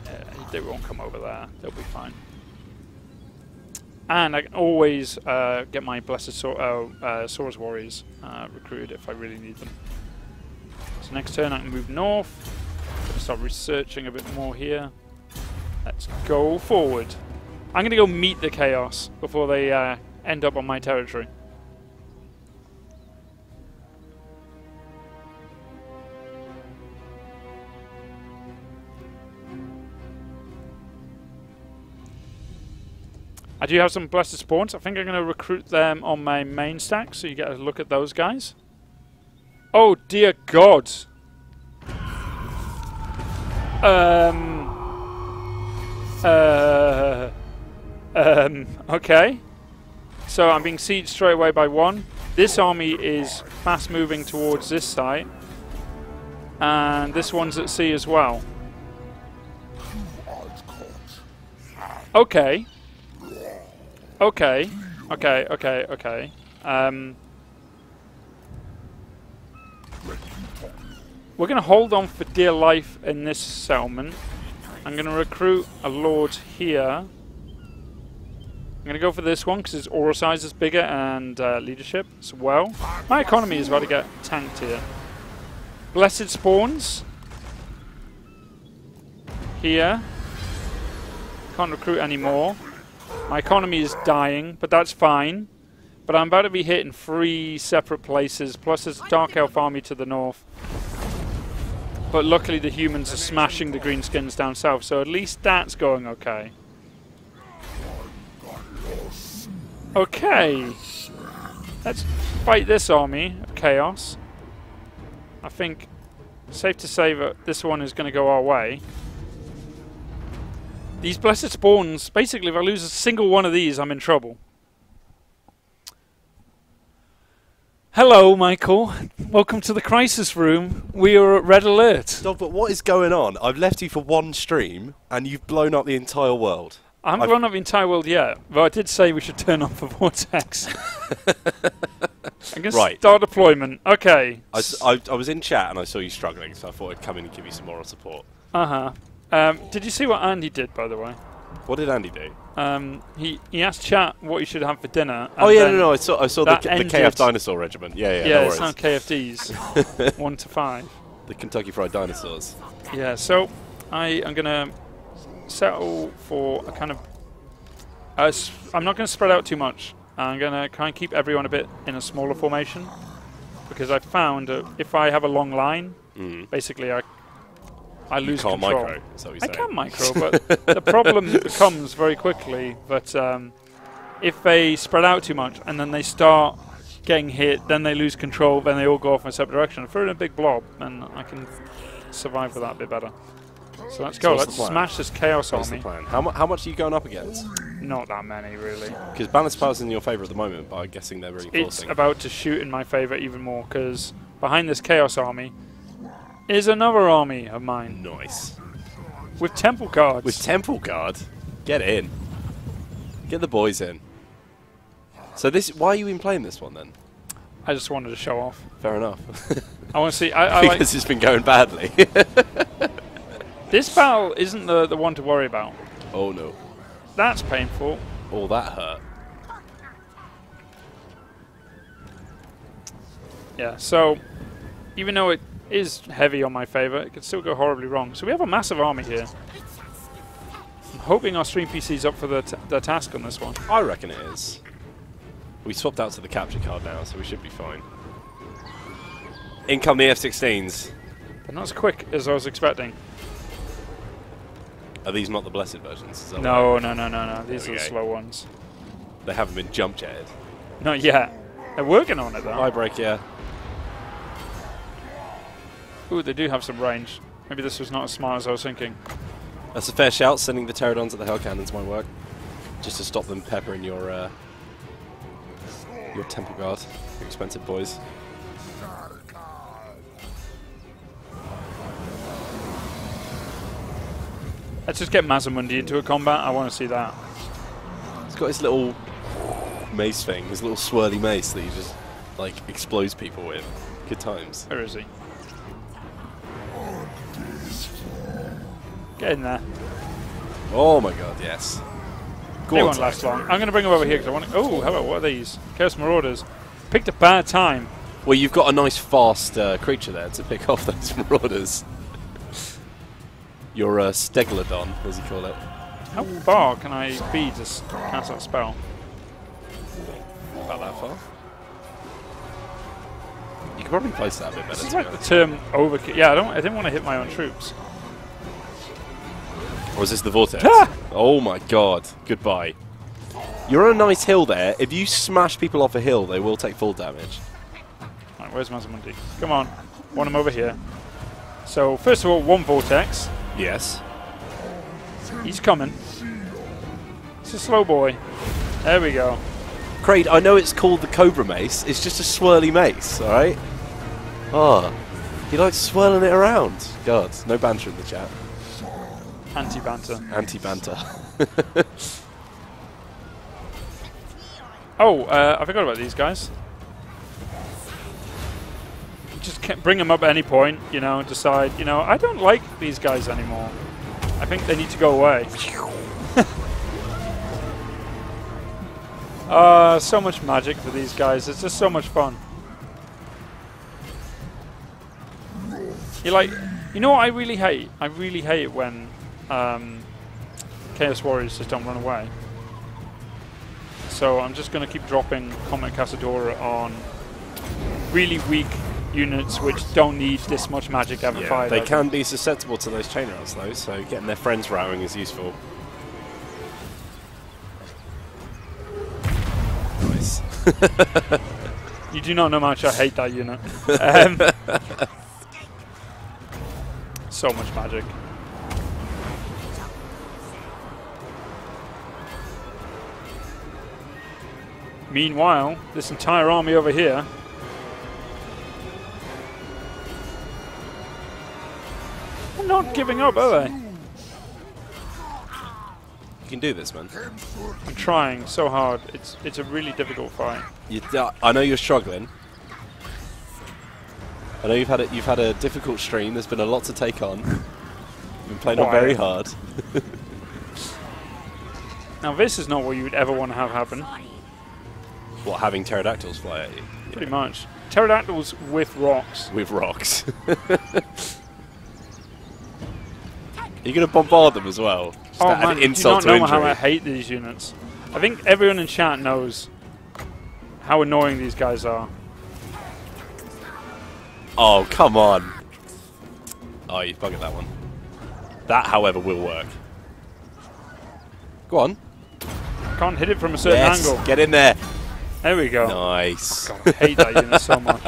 Yeah, they won't come over there. They'll be fine. And I can always get my Blessed Swords Warriors recruited if I really need them. So next turn I can move north. Start researching a bit more here. Let's go forward. I'm going to go meet the chaos before they end up on my territory. I do have some Blessed Spawns. I think I'm going to recruit them on my main stack, so you get a look at those guys. Oh, dear God. Okay. So I'm being sieged straight away by 1. This army is fast moving towards this site. And this one's at sea as well. Okay. Okay. We're going to hold on for dear life in this settlement. I'm going to recruit a lord here. I'm going to go for this one because his aura size is bigger and leadership as well. My economy is about to get tanked here. Blessed Spawns. Here. Can't recruit anymore. My economy is dying, but that's fine. But I'm about to be hit in 3 separate places, plus there's a Dark Elf army to the north. But luckily the humans are smashing the greenskins down south, so at least that's going okay. Okay. Let's fight this army of chaos. I think it's safe to say that this one is going to go our way. These Blessed Spawns, basically if I lose a single one of these, I'm in trouble. Hello, Michael. Welcome to the crisis room. We are at red alert. Dog, but what is going on? I've left you for 1 stream, and you've blown up the entire world. I haven't blown up the entire world yet, but I did say we should turn off the vortex. I'm going to start deployment. Okay. I was in chat, and I saw you struggling, so I thought I'd come in and give you some moral support. Uh-huh. Did you see what Andy did, by the way? What did Andy do? He asked chat what he should have for dinner. Oh yeah, no, I saw the KF Dinosaur Regiment. Yeah, yeah. No It's not KFDs. 1 to 5. The Kentucky Fried Dinosaurs. Yeah. So I'm gonna settle for a kind of. I'm not gonna spread out too much. I'm gonna kind of keep everyone a bit in a smaller formation because I found if I have a long line, basically I lose control. Micro, is that what you're saying? I can micro, but the problem becomes very quickly that if they spread out too much and then they start getting hit, then they lose control, then they all go off in a separate direction. If they're in a big blob, then I can survive with that a bit better. So let's go. Let's smash this Chaos Army. What's the plan? How much are you going up against? Not that many, really. Because balance power's in your favour at the moment, but I'm guessing they're reinforcing. It's about to shoot in my favour even more, because behind this Chaos Army is another army of mine. Nice. With Temple Guards. With Temple Guard? Get in. Get the boys in. So why are you even playing this one then? I just wanted to show off. Fair enough. I want to see. Because it's been going badly. This battle isn't the one to worry about. Oh no. That's painful. Oh, that hurt. Yeah, so even though it is heavy on my favour, it could still go horribly wrong. So we have a massive army here. I'm hoping our stream PC's up for the task on this one. I reckon it is. We swapped out to the capture card now, so we should be fine. In come the F-16s. They're not as quick as I was expecting. Are these not the blessed versions? Is that No. right? These are the slow ones. They haven't been jump jetted. Not yet. They're working on it though. Eye break, yeah. Ooh, they do have some range. Maybe this was not as smart as I was thinking. That's a fair shout. Sending the pterodons at the hell cannons might work, just to stop them peppering your temple guard, your expensive boys. Let's just get MazdaMundi into a combat. I want to see that. He's got his little mace thing, his little swirly mace that he just like explodes people with. Good times. Where is he? Get in there. Oh my god, yes. They won't last long. I'm going to bring them over here because I want to... Oh, hello, what are these? Chaos Marauders. Picked a bad time. Well, you've got a nice fast creature there to pick off those marauders. Your Steglodon, as you call it. How far can I be to cast that spell? About that far. You could probably place that a bit better. This is like the term overkill. Yeah, I didn't want to hit my own troops. Or is this the vortex? Ah! Oh my god. Goodbye. You're on a nice hill there. If you smash people off a hill, they will take full damage. Right, where's MazdaMundi? Come on. Want him over here. So, first of all, one vortex. Yes. He's coming. It's a slow boy. There we go. Kraid, I know it's called the Cobra Mace. It's just a swirly mace, alright? Oh. He likes swirling it around. God, no banter in the chat. Anti-banter. Anti-banter. Oh, I forgot about these guys. Just bring them up at any point, you know, and decide, you know, I don't like these guys anymore. I think they need to go away. So much magic for these guys. It's just so much fun. You know what I really hate? I really hate when Chaos Warriors just don't run away. So I'm just going to keep dropping Comet Cazadora on really weak units which don't need this much magic ever fired. They can be susceptible to those chain routes though, so getting their friends rowing is useful. Nice. You do not know how much I hate that unit. So much magic. Meanwhile, this entire army over here are not giving up, are they? You can do this, man. I'm trying so hard. It's a really difficult fight. I know you're struggling. I know you've had a difficult stream. There's been a lot to take on. You've been playing on very hard. Now this is not what you would ever want to have happen. What, having pterodactyls fly at you? Pretty much. Pterodactyls with rocks. With rocks. You're going to bombard them as well. Just Oh to add man, you insult don't to know how I injury. hate these units. I think everyone in chat knows how annoying these guys are. Oh, come on. Oh, you've buggered that one. That, however, will work. Go on. Can't hit it from a certain Yes, angle. get in there. There we go. Nice. God, I hate that unit so much.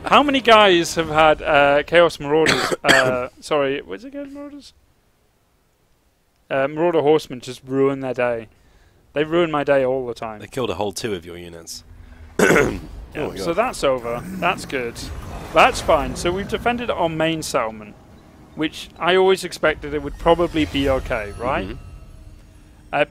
How many guys have had Chaos Marauders? Sorry, what's it Chaos Marauders? Marauder Horsemen just ruin their day. They ruin my day all the time. They killed a whole 2 of your units. Yeah, Oh, so that's over. That's good. That's fine. So we've defended our main settlement, which I always expected it would probably be okay, right?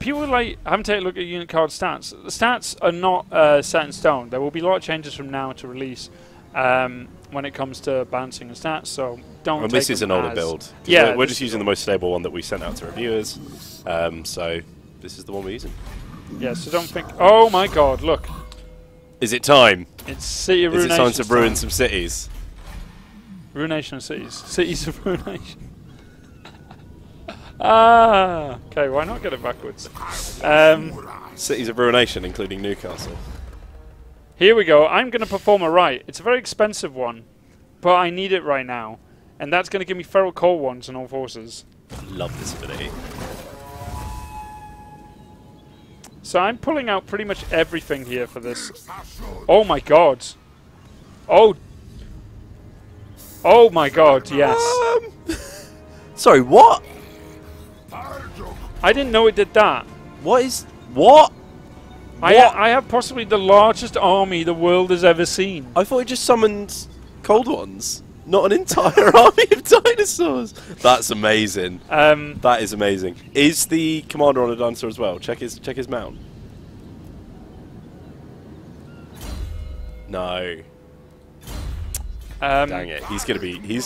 People haven't taken a look at unit card stats. The stats are not set in stone. There will be a lot of changes from now to release when it comes to balancing the stats. So don't. And take this is them an older as- build. Yeah, we're just using the most stable one that we sent out to reviewers. So this is the one we're using. Yeah. So don't think. Oh my God! Look, Is it time? it's City of Is it Ruination. time to ruin some cities? Ruination of cities. Cities of ruination. Okay, why not get it backwards? Cities of ruination, including Newcastle. Here we go. I'm going to perform a rite. It's a very expensive one, but I need it right now. And that's going to give me feral coal ones on all forces. Love this ability. So I'm pulling out pretty much everything here for this. Oh my God. Oh. Oh my God, yes. Sorry, what? I didn't know it did that. What is... What? I have possibly the largest army the world has ever seen. I thought it just summoned cold ones. Not an entire army of dinosaurs. That's amazing. That is amazing. Is the commander on a dinosaur as well? Check his mount. No. Dang it. He's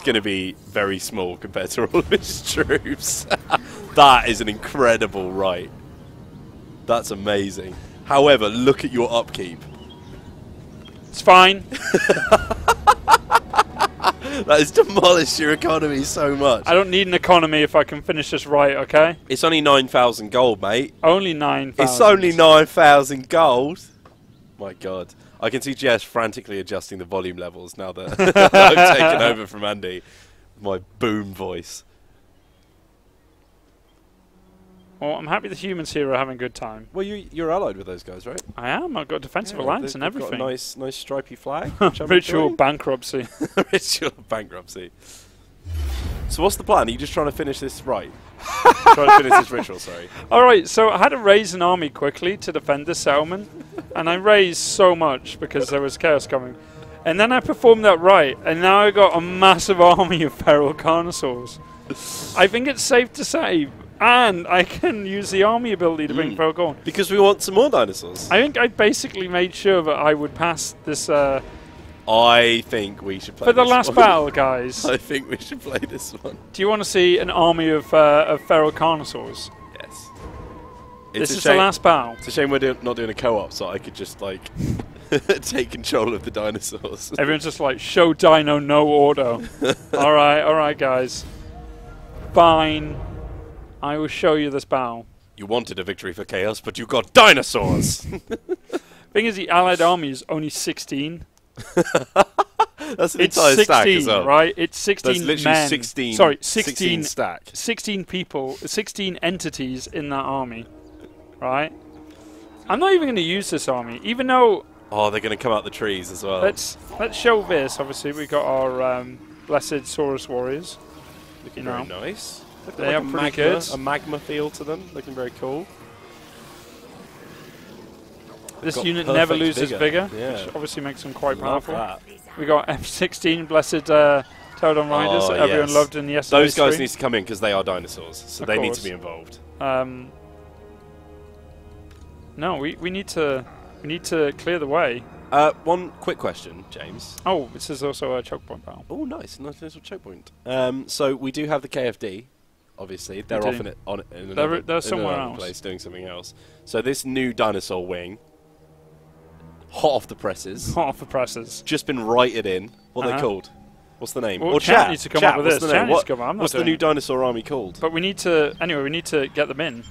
gonna be very small compared to all of his troops. That is an incredible right. That's amazing. However, look at your upkeep. It's fine. That has demolished your economy so much. I don't need an economy if I can finish this right, okay? It's only 9,000 gold, mate. Only 9,000. It's only 9,000 gold. My God. I can see Jess frantically adjusting the volume levels now that I've taken over from Andy with my boom voice. Well, I'm happy the humans here are having a good time. Well, you're allied with those guys, right? I am. I've got a defensive alliance and they've got everything. a nice stripy flag. which I'm Ritual enjoying. bankruptcy. Ritual bankruptcy. So what's the plan? Are you just trying to finish this right? Trying to finish this ritual, sorry. Alright, so I had to raise an army quickly to defend this settlement. And I raised so much because there was chaos coming. And then I performed that right. And now I got a massive army of feral carnosaurs. I think it's safe to say. And I can use the army ability to bring feral corn. Because we want some more dinosaurs. I think I basically made sure that I would pass this I think we should play for the this last one. battle, guys. I think we should play this one. Do you want to see an army of feral carnosaurs? Yes. This is the last battle. It's a shame we're not doing a co-op, so I could just, like, take control of the dinosaurs. Everyone's just like, show dino, no auto. Alright, guys. Fine. I will show you this battle. You wanted a victory for Chaos, but you got dinosaurs! Thing is, the Allied army is only 16. That's an It's entire 16, stack as well. right? It's 16 That's literally men. 16. Sorry, 16 stack. 16 people, 16 entities in that army, right? I'm not even going to use this army, even though... Oh, they're going to come out the trees as well. Let's show this. Obviously, we got our Blessed Saurus Warriors. Looking very nice. Looking They like are pretty good. A magma feel to them. Looking very cool. This Got unit never perfect loses vigor, Yeah. which obviously makes them quite Love powerful. that. We got F-16 Blessed Pterodon Riders that everyone yes. loved in yesterday's Those guys stream. need to come in because they are dinosaurs, so Of they need course. to be involved. No, we need to clear the way. One quick question, James. Oh, this is also a choke point battle. Oh, nice little choke point. So we do have the KFD obviously. They're do. off in another, they're somewhere another else. place doing something else. So this new dinosaur wing, hot off the presses, Hot off the presses. just been righted in. What are they called? What's the name? Well, or chat needs to come up with what's this. the name? Chat needs to come up. I'm not What's the doing new it. dinosaur army called? But we need to... Anyway, we need to get them in.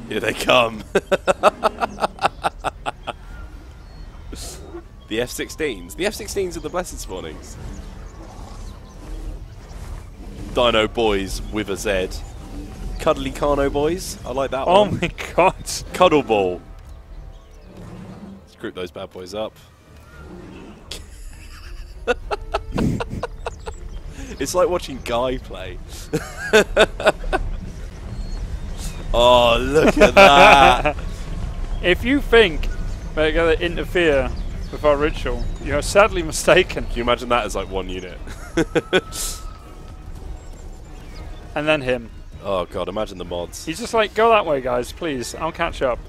Here they come. The F-16s. The F-16s are the Blessed Spawnings. Dino Boys with a Z. Cuddly Carno Boys. I like that Oh one. my god. Cuddle Ball. Let's group those bad boys up. It's like watching Guy play. Oh, look at that. If you think they're going to interfere with our ritual, you're sadly mistaken. Can you imagine that as like one unit? And then him. Oh god, imagine the mods. He's just like, go that way, guys, please. I'll catch up.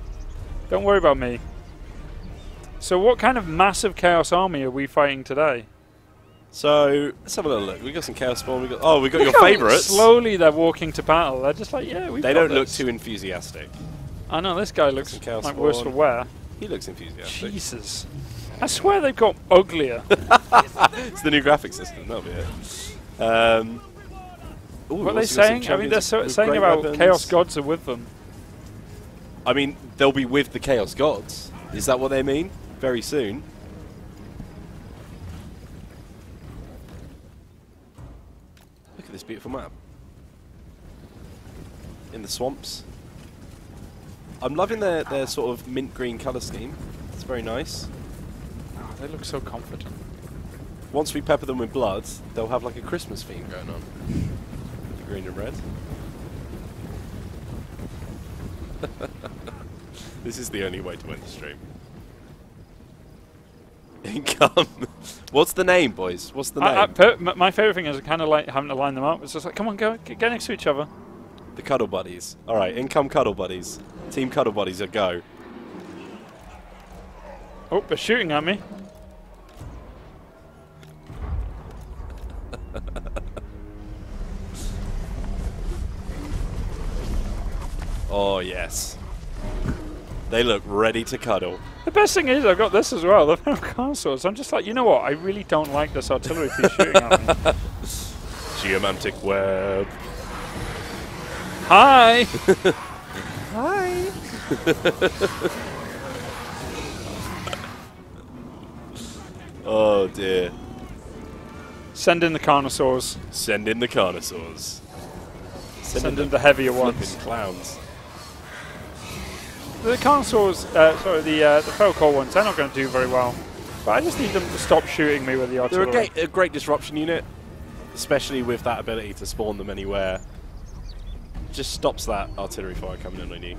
Don't worry about me. So what kind of massive Chaos army are we fighting today? So, let's have a little look. We got some Chaos Spawn. We got Look your how favourites. Slowly they're walking to battle. They're just like, yeah, we've They got don't look this. too enthusiastic. I know, this guy looks Some Chaos like worse Spawn. for wear. He looks enthusiastic. Jesus. I swear they've got uglier. It's the new graphic system. That'll be it. Ooh, What are they we've also got some saying? I mean, they're champions with saying great about weapons. Chaos Gods are with them. I mean, they'll be with the Chaos Gods. Is that what they mean? Very soon. Look at this beautiful map. In the swamps. I'm loving their sort of mint green colour scheme. It's very nice. Oh, they look so confident. Once we pepper them with blood, they'll have like a Christmas theme going on. The green and red. This is the only way to win the stream. Income. What's the name, boys? What's the name? My favourite thing is I kind of like having to line them up. It's just like, come on, get next to each other. The Cuddle Buddies. Alright, Income Cuddle Buddies. Team Cuddle Buddies, a go. Oh, they're shooting at me. Oh, yes. They look ready to cuddle. The best thing is I've got this as well, the consoles. I'm just like, you know what? I really don't like this artillery piece shooting at me. Geomantic web. Hi! Hi. Oh, dear. Send in the Carnosaurs. Send in the Carnosaurs. Send in the heavier flipping ones. clowns. The Carnosaurs, the Felcor ones, they're not going to do very well. But I just need them to stop shooting me with the They're artillery. a great disruption unit, especially with that ability to spawn them anywhere. Just stops that artillery fire coming in on you.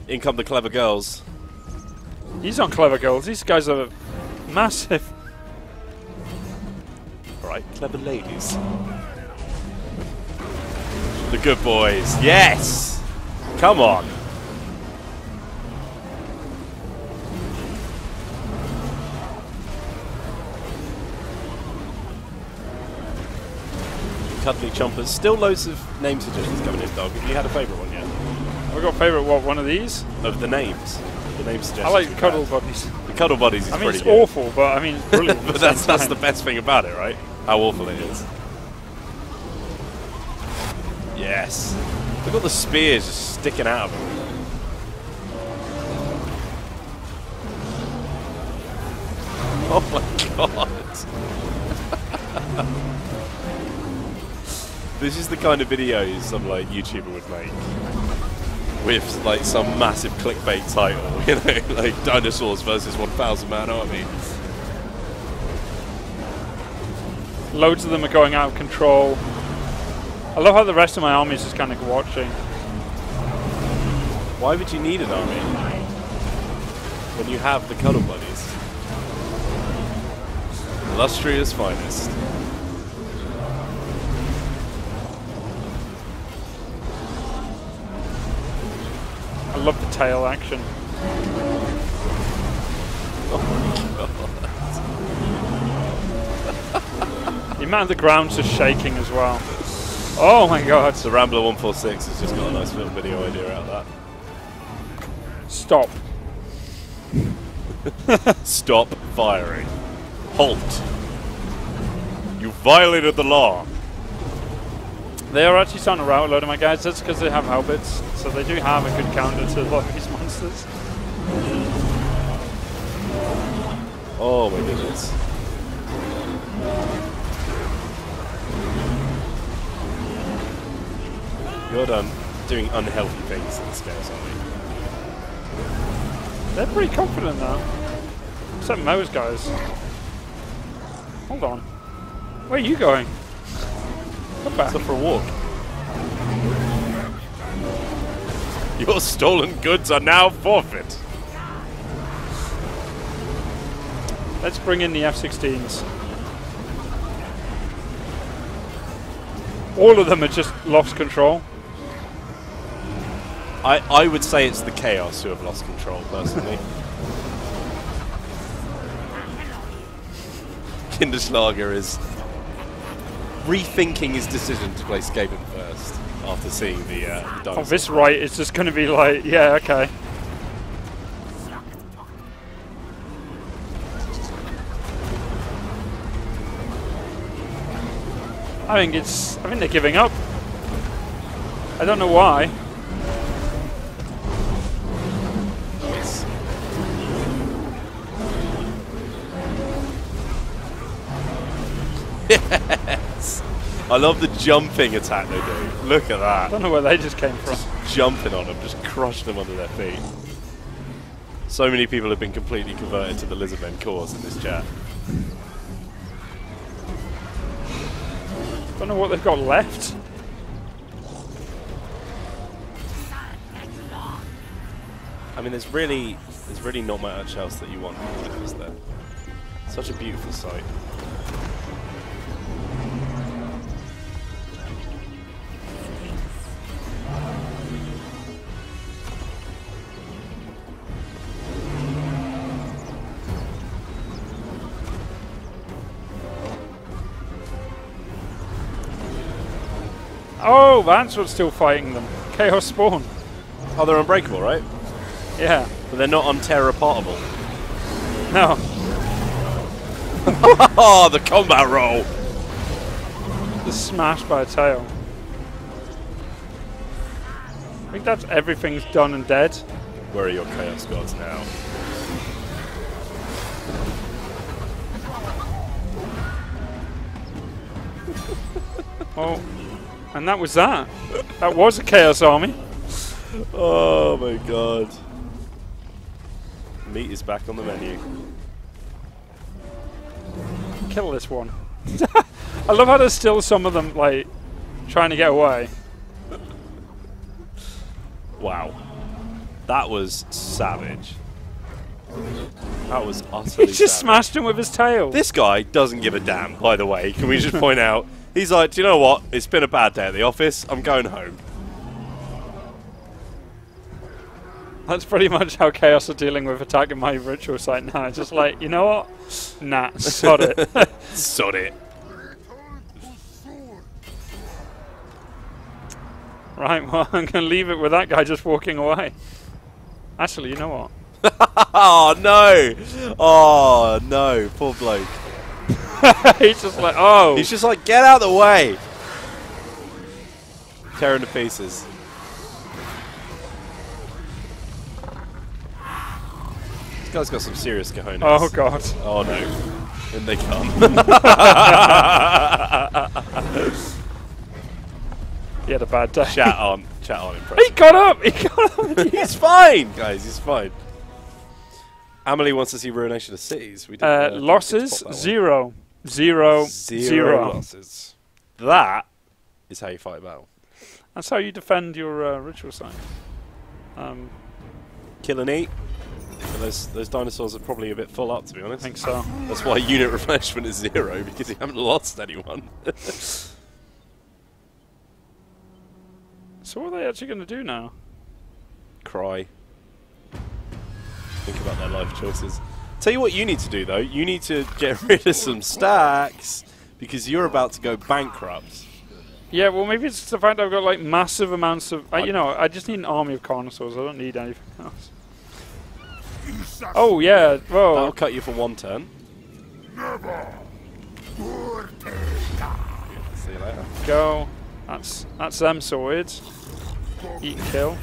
In come the clever girls. He's on Clever Girls. These guys are massive. Alright, clever ladies. The good boys. Yes! Come on. Cuddly Chompers. Still loads of name suggestions coming in, Dog. Have you had a favourite one yet? Have we got favourite what? One of these? Of the names. The name suggestions. I like we've Cuddle had. Buddies. The Cuddle Buddies is I mean, pretty it's good. awful, but I mean, it's brilliant. at But the that's same the time. best thing about it, right? How awful it is. Yes. Look at all the spears just sticking out of them. Oh my god. This is the kind of videos some like YouTuber would make. With like some massive clickbait title, you know, like dinosaurs versus 1,000 man army. Loads of them are going out of control. I love how the rest of my army is just kind of watching. Why would you need an army when you have the Cuddle Buddies? Illustrious finest. I love the tail action. Oh my god. The amount of the ground's just shaking as well. Oh my god. So Rambler 146 has just got a nice little video idea out of that. Stop. Stop firing. Halt. You violated the law. They are actually starting to rout a load of my guys. That's because they have halberds, so they do have a good counter to a lot of these monsters. Oh my goodness. You're done doing unhealthy things in this game, aren't you? They're pretty confident now. Except Mo's guys. Hold on. Where are you going? Come back. It's up for a walk. Your stolen goods are now forfeit. Let's bring in the F-16s. All of them have just lost control. I would say it's the Chaos who have lost control, personally. Kinderschlager is rethinking his decision to play Skaven first after seeing the dinosaur. Oh, this right is just going to be like, yeah, okay. I think they're giving up. I don't know why. Yes! I love the jumping attack they do. Look at that. I don't know where they just came from. Just jumping on them, just crushing them under their feet. So many people have been completely converted to the Lizardmen cause in this chat. Don't know what they've got left. I mean, there's really not much else that you want, is there? Such a beautiful sight. Oh, that's what's still fighting them. Chaos Spawn. Oh, they're unbreakable, right? Yeah. But they're not unterraportable. No. Oh, the combat roll! Just smashed by a tail. I think that's everything's done and dead. Where are your Chaos Gods now? Oh. And that was that. That was a Chaos Army. Oh my god. Meat is back on the menu. Kill this one. I love how there's still some of them, like, trying to get away. Wow. That was savage. That was utterly He just savage. smashed him with his tail. This guy doesn't give a damn, by the way. Can we just point out? He's like, do you know what? It's been a bad day at the office. I'm going home. That's pretty much how Chaos are dealing with attacking my ritual site now. It's just like, you know what? Nah, sod it. Sod it. Right, well, I'm going to leave it with that guy just walking away. Actually, you know what? Oh, no. Oh, no. Poor bloke. He's just like, oh. He's just like, get out of the way. Tearing to pieces. This guy's got some serious cojones. Oh, God. Oh, no. In they come. He had a bad day. Chat on impressive. He got up! He got up! He's fine, guys. He's fine. Amelie wants to see Ruination of Cities. We didn't, losses, zero. 0. Losses. That is how you fight a battle. That's how you defend your ritual site. Kill and eat. And those dinosaurs are probably a bit full up, to be honest. I think so. That's why unit replenishment is 0, because you haven't lost anyone. So what are they actually going to do now? Cry. Think about their life choices. Tell you what you need to do, though. You need to get rid of some stacks, because you're about to go bankrupt. Yeah, well, maybe it's the fact I've got like massive amounts of. You know, I just need an army of Carnosaurs. I don't need anything else. Oh yeah, whoa. That'll cut you for 1 turn. See you later. Go. That's them sorted. Eat and kill.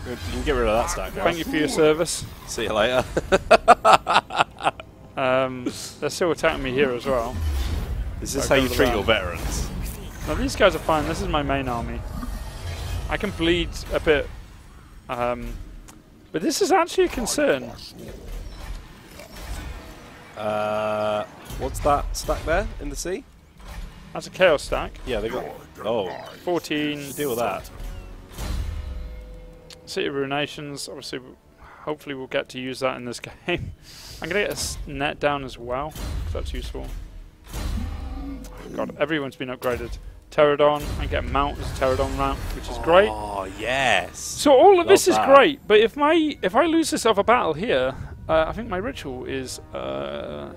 Good. You can get rid of that stack now. Thank you for your service. See you later. They're still attacking me here as well. Is this how you treat your veterans? No, these guys are fine. This is my main army. I can bleed a bit. But this is actually a concern. What's that stack there in the sea? That's a chaos stack. Yeah, they got. Oh, 14. deal with that. City of Ruinations. Obviously, hopefully we'll get to use that in this game. I'm gonna get a net down as well, 'cause that's useful. God, everyone's been upgraded. Pterodon, I get a mount as a Pterodon mount, which is great. Oh yes. So all of this is that. great, but if I lose this off a battle here, I think my ritual is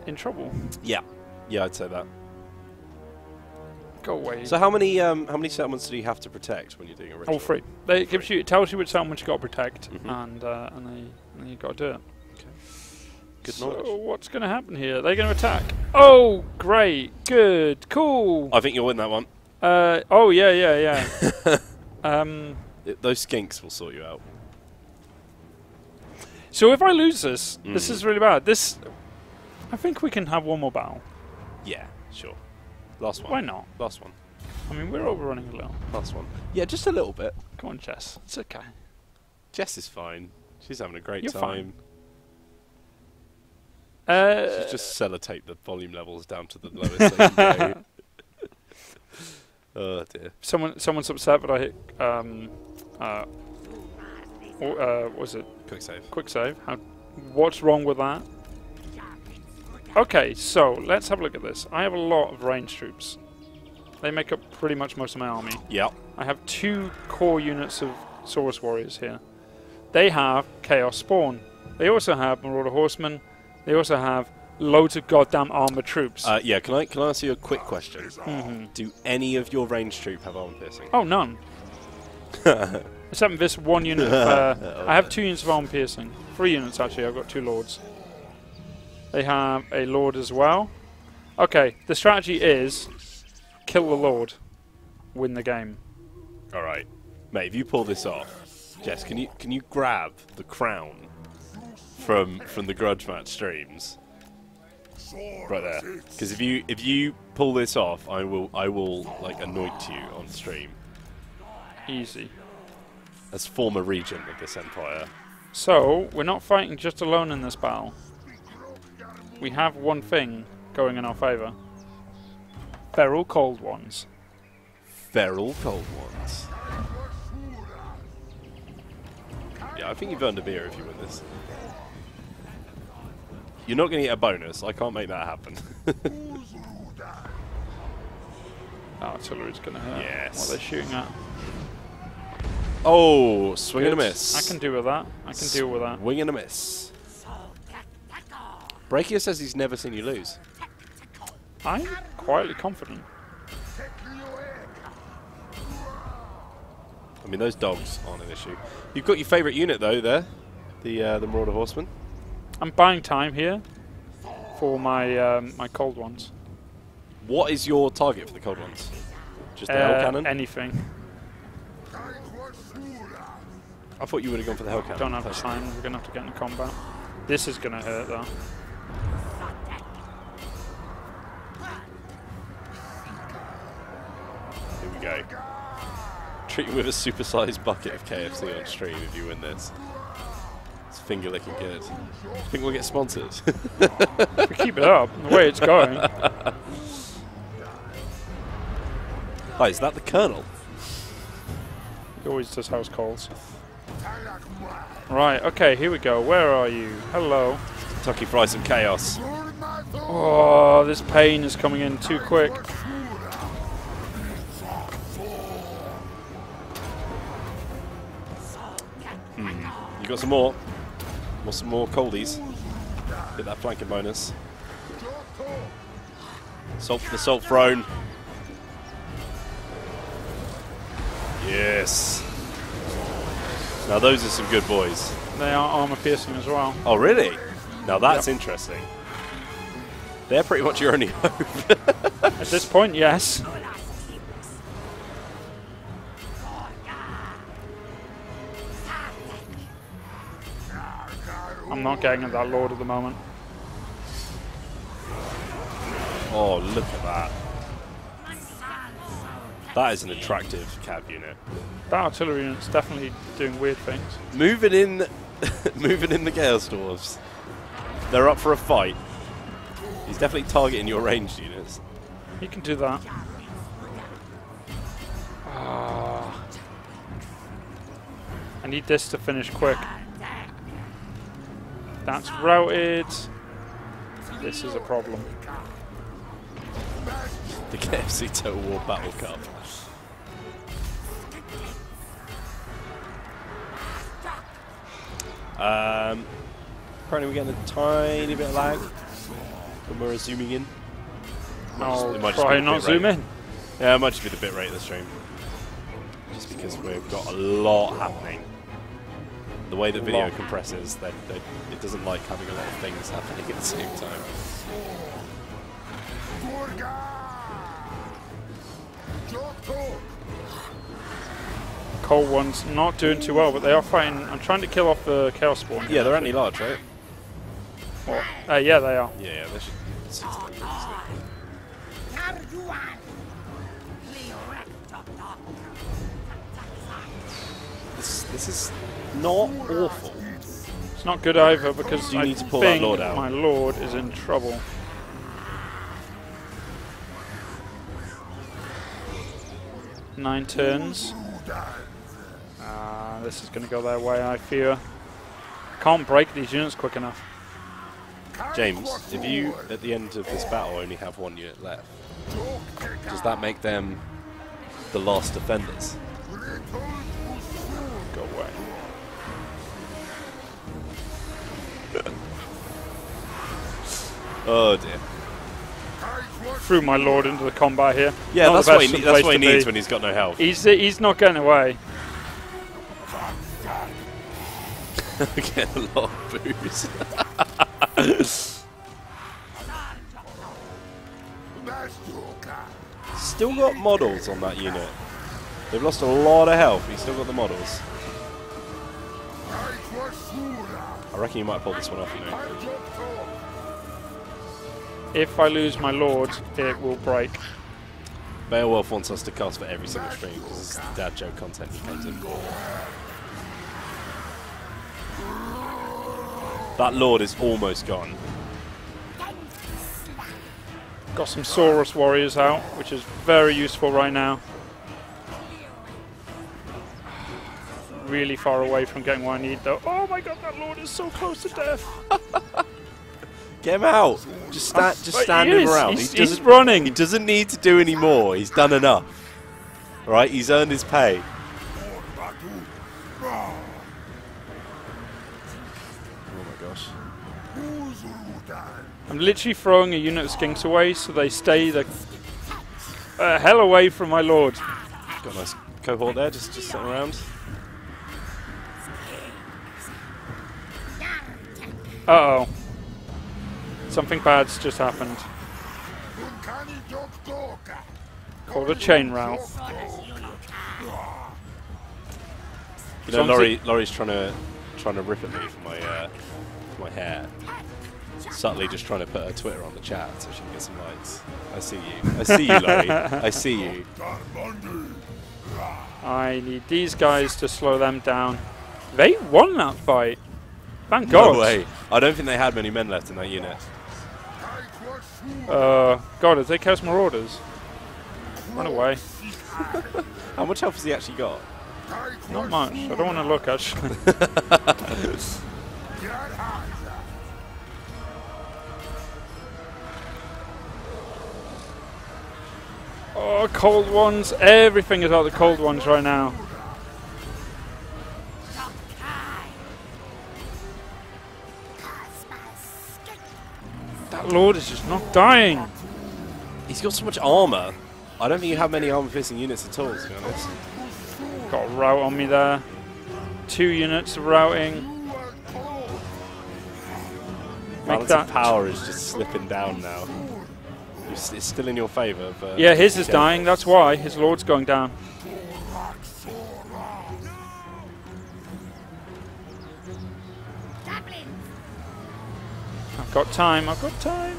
in trouble. Yeah, yeah, I'd say that. Go away. So how many settlements do you have to protect when you're doing a ritual? All 3. It tells you which settlement you got to protect, and then you got to do it. Good so knowledge. What's going to happen here? They're going to attack. Oh, great, good, cool. I think you'll win that one. Oh yeah. Those skinks will sort you out. So if I lose this, this is really bad. I think we can have one more battle. Yeah, sure. Last one. Why not? Last one. I mean, we're overrunning a little. Last one. Yeah, just a little bit. Come on, Jess. It's okay. Jess is fine. She's having a great You're time. Fine. She's just sellotape the volume levels down to the lowest they can go. Oh dear. Someone's upset that I hit. What was it? Quick save. Quick save. What's wrong with that? Okay, so let's have a look at this. I have a lot of ranged troops. They make up pretty much most of my army. Yep. I have 2 core units of Saurus warriors here. They have Chaos Spawn. They also have Marauder Horsemen. They also have loads of goddamn armored troops. Yeah, can I ask you a quick question? Do any of your ranged troop have armor piercing? Oh, none. Except this one unit of, I have 2 units of armor piercing. 3 units actually, I've got 2 lords. They have a lord as well. Okay, the strategy is kill the lord, win the game. Alright. Mate, if you pull this off, Jess, can you grab the crown from the grudge match streams? Right there. Because if you pull this off, I will like anoint you on stream. Easy. As former regent of this empire. So, we're not fighting just alone in this battle. We have one thing going in our favour. Feral Cold Ones. Feral Cold Ones. Yeah, I think you've earned a beer if you win this. You're not going to get a bonus. I can't make that happen. Artillery's going to hurt. Yes. What are they shooting at? Oh, swing and a Good. miss. I can deal with that. I can deal with that. Swing and a miss. Brachius says he's never seen you lose. I'm quietly confident. I mean, those dogs aren't an issue. You've got your favourite unit though there, the Marauder Horseman. I'm buying time here for my my cold ones. What is your target for the cold ones? Just the hell cannon? Anything. I thought you would have gone for the hell cannon. Don't have time. We're gonna have to get into combat. This is gonna hurt though. Here we go. Treat you with a supersized bucket of KFC on stream if you win this. It's finger licking good. I think we'll get sponsored. If we keep it up, the way it's going. Hi, is that the Colonel? He always does house calls. Right, okay, here we go. Where are you? Hello. Kentucky Fried Some Chaos. Oh, this pain is coming in too quick. You got some more? Some more coldies. Get that flanking bonus. The salt throne. Yes. Now those are some good boys. They are armor piercing as well. Oh really? Now that's interesting. They're pretty much your only hope. At this point, yes. I'm not getting at that Lord at the moment. Oh, look at that. That is an attractive cab unit. That artillery unit's definitely doing weird things. Moving in moving in the Chaos Dwarves. They're up for a fight. He's definitely targeting your ranged units. He can do that. I need this to finish quick. That's routed. This is a problem. The KFC Total War Battle Cup. Apparently we're getting a tiny bit of lag when we're zooming in. I'll try and not zoom in. Yeah, it might just be the bitrate of the stream. Just because we've got a lot happening. The way that video compresses, it doesn't like having a lot of things happening at the same time. Cold One's not doing too well, but they are fighting. I'm trying to kill off the Chaos Spawn. Yeah, they're anti-large, right? What? Yeah, they are. Yeah, they should. This is not awful. It's not good either because you I need to pull think that Lord out. My Lord is in trouble. Nine turns. This is going to go their way, I fear. Can't break these units quick enough. James, if you, at the end of this battle, only have one unit left, does that make them the last defenders? Go away. Oh dear. Threw my Lord into the combat here. Yeah, Not that's the what he best needs be. when he's got no health. He's not getting away. Getting a lot of booze. Still got models on that unit. They've lost a lot of health, he's still got the models. I reckon you might pull this one off, you know. If I lose my Lord, it will break. Beowulf wants us to cast for every single stream because it's the dad joke content he comes in for. That Lord is almost gone. Got some Saurus warriors out, which is very useful right now. Really far away from getting what I need though. Oh my god, that Lord is so close to death. Get him out. Just stand him around. He's running. He doesn't need to do any more. He's done enough. Right? He's earned his pay. Oh my gosh. I'm literally throwing a unit of skinks away so they stay the hell away from my Lord. Got a nice cohort there, just sitting around. Uh-oh. Something bad's just happened. Called a chain route. You know, Laurie's trying to rip at me for my hair. Subtly just trying to put her Twitter on the chat so she can get some likes. I see you. I see you, Laurie. I see you. I need these guys to slow them down. They won that fight. Thank God. No way. I don't think they had many men left in that unit. God, have they cast Marauders? Run away. How much health has he actually got? Not much. I don't want to look, actually. Oh, cold ones. Everything is out of the cold ones right now. That Lord is just not dying. He's got so much armor. I don't think you have many armor-piercing units at all, to be honest. Got a rout on me there. 2 units of routing. Balance of power is just slipping down now. It's still in your favour, but... Yeah, his is dying, that's why. His lord's going down. I've got time, I've got time.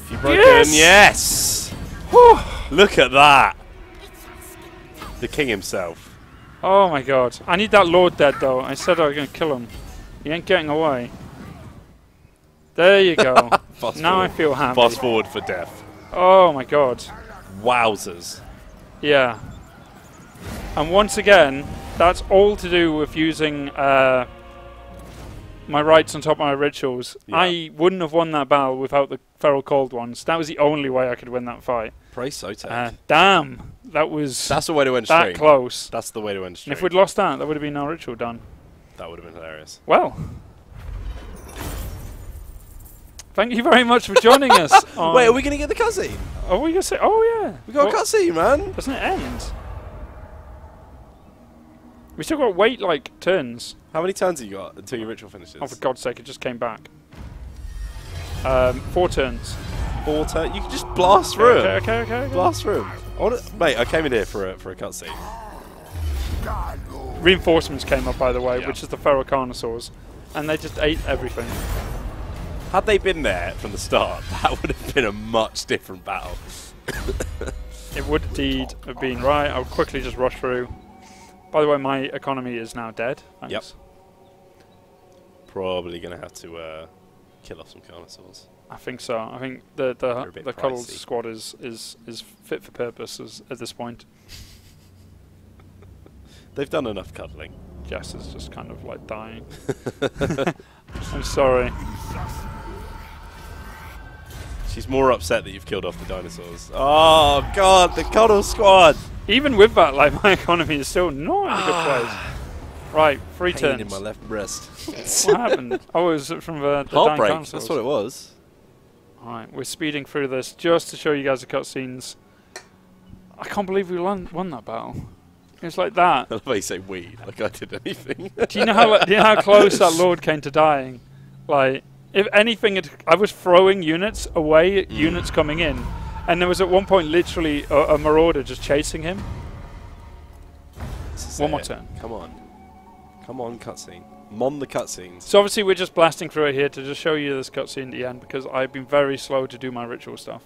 If you broken, yes! Look at that! The king himself. Oh my god. I need that lord dead though. I said I was going to kill him. He ain't getting away. There you go. Now I feel happy. Fast forward for death. Oh my god. Wowzers. Yeah. And once again, that's all to do with using my rights on top of my rituals. Yeah. I wouldn't have won that battle without the feral cold ones. That was the only way I could win that fight. Praise Sotek. Damn. That's the way to end that stream. Close. That's the way to end stream. And if we'd lost that would have been our ritual done. That would have been hilarious. Well. Thank you very much for joining us. Wait, are we going to get the cutscene? Are we going to say? Oh, yeah. We got a cutscene, man. Doesn't it end? We still got to wait, like, turns. How many turns have you got until your ritual finishes? Oh, for God's sake, it just came back. 4 turns. 4 turns? You can just blast through it. Okay. Blast through it. Mate, I came in here for a cutscene. Reinforcements came up, by the way, which is the feral carnosaurs. And they just ate everything. Had they been there from the start, that would have been a much different battle. It would indeed have been. Right, I'll quickly just rush through. By the way, my economy is now dead. Thanks. Yep. Probably going to have to kill off some carnosaurs. I think so. I think the Cuddles squad is fit for purpose at this point. They've done enough cuddling. Jess is just kind of like dying. I'm sorry. She's more upset that you've killed off the dinosaurs. Oh god, the Cuddle squad! Even with that, like, my economy is still not in a good place. Right, 3 turns. Pain in my left breast. What happened? Oh, it was from the heartbreak. That's what it was. Alright, we're speeding through this just to show you guys the cutscenes. I can't believe we won that battle. It's like that. I love how you say we, like I did anything. Do you know how close that lord came to dying? Like, if anything, I was throwing units away at units coming in, and there was at one point literally a marauder just chasing him. One more turn. Come on, cutscene. Mon the cutscenes. So obviously we're just blasting through it here to just show you this cutscene at the end because I've been very slow to do my ritual stuff.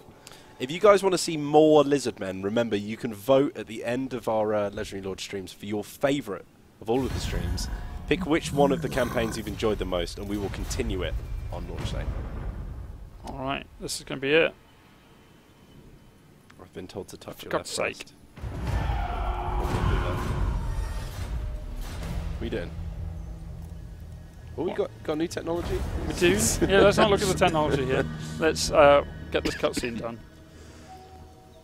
If you guys want to see more Lizardmen, remember you can vote at the end of our Legendary Lord streams for your favourite of all of the streams. Pick which one of the campaigns you've enjoyed the most, and we will continue it on launch day. Alright, this is going to be it. I've been told to touch For it. God's sake. What are you doing? Oh, we got new technology? We do? Yeah, let's not look at the technology here. Let's get this cutscene done.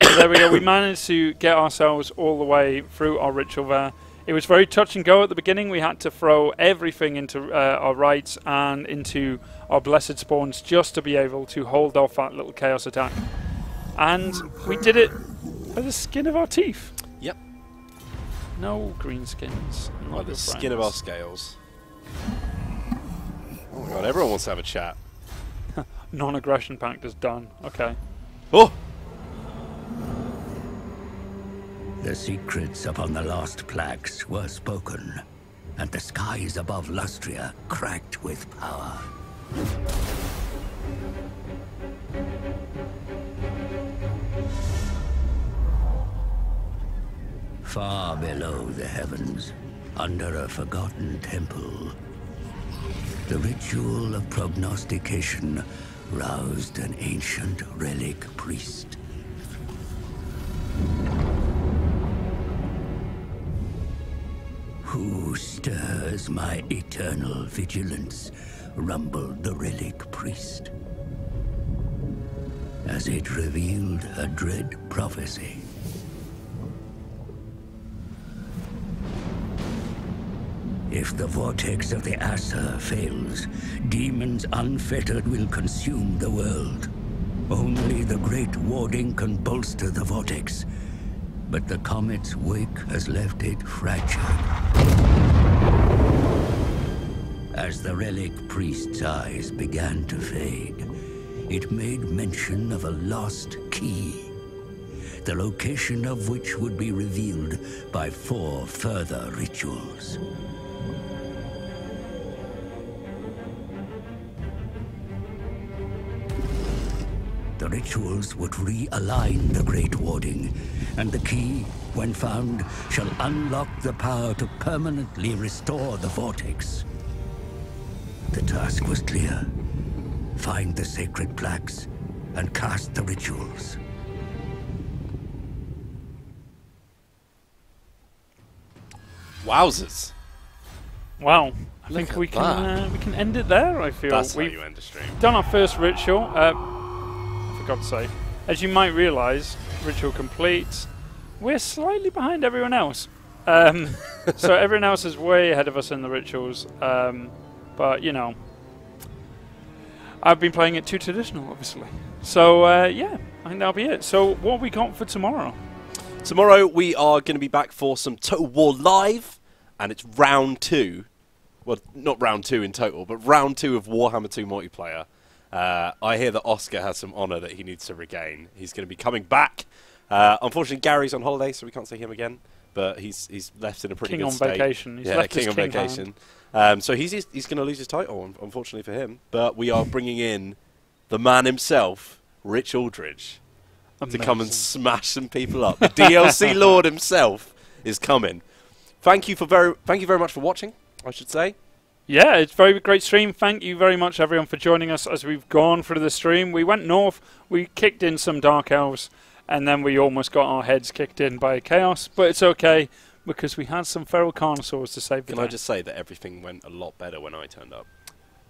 So there we go. We managed to get ourselves all the way through our ritual there. It was very touch and go at the beginning. We had to throw everything into our rights and into our blessed spawns just to be able to hold off that little chaos attack. And we did it by the skin of our teeth. Yep. No green skins. By the skin of our scales. Oh my god, everyone wants to have a chat. Non-aggression pact is done. Okay. Oh! The secrets upon the lost plaques were spoken, and the skies above Lustria cracked with power. Far below the heavens, under a forgotten temple, the ritual of prognostication roused an ancient relic priest. Who stirs my eternal vigilance? Rumbled the relic priest, as it revealed a dread prophecy. If the vortex of the Asa fails, demons unfettered will consume the world. Only the great warding can bolster the vortex, but the comet's wake has left it fragile. As the relic priest's eyes began to fade, it made mention of a lost key, the location of which would be revealed by 4 further rituals. The rituals would realign the Great Warding, and the key, when found, shall unlock the power to permanently restore the vortex. The task was clear. Find the sacred plaques and cast the rituals. Wowzers. Wow. I Look think at we that. can end it there, I feel. That's how We've you end a stream. done our first ritual. For God's sake. As you might realise, ritual complete. We're slightly behind everyone else. So everyone else is way ahead of us in the rituals. But, you know, I've been playing it too traditional, obviously. So, yeah, I think that'll be it. So, what have we got for tomorrow? Tomorrow we are going to be back for some Total War Live, and it's round 2. Well, not round 2 in total, but round 2 of Warhammer 2 multiplayer. I hear that Oscar has some honour that he needs to regain. He's going to be coming back. Unfortunately, Gary's on holiday, so we can't see him again. But he's left in a pretty good state. King on vacation. He's yeah, left king his on king vacation. So he's going to lose his title, unfortunately for him. But we are bringing in the man himself, Rich Aldridge, to come and smash some people up. The DLC Lord himself is coming. Thank you very much for watching, I should say. Yeah, it's a very great stream. Thank you very much, everyone, for joining us as we've gone through the stream. We went north, we kicked in some Dark Elves, and then we almost got our heads kicked in by Chaos. But it's okay, because we had some Feral Carnosaurs to save the day. Can I just say that everything went a lot better when I turned up?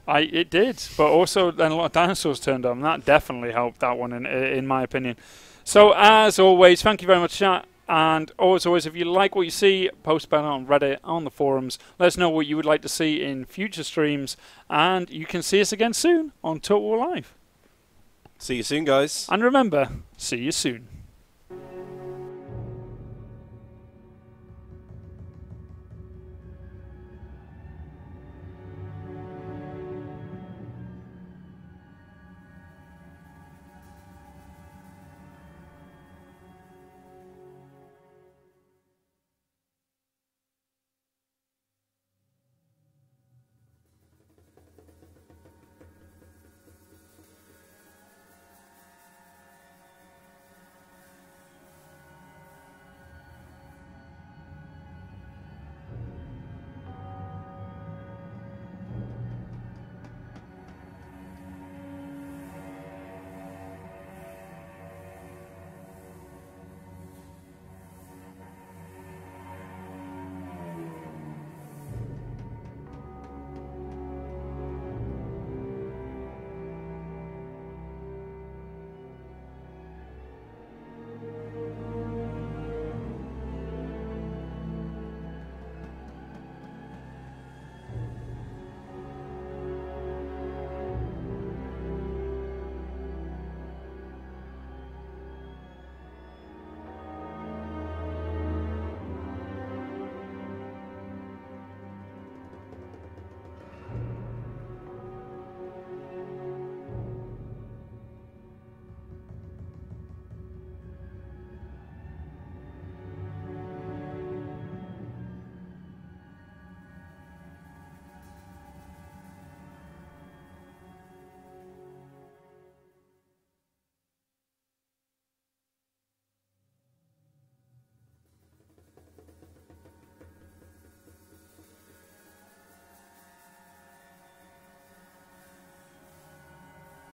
It did, but also then a lot of dinosaurs turned up, and that definitely helped that one, in my opinion. So, as always, thank you very much, chat. And as always, if you like what you see, post about it on Reddit, on the forums. Let us know what you would like to see in future streams. And you can see us again soon on Total War Live. See you soon, guys. And remember, see you soon.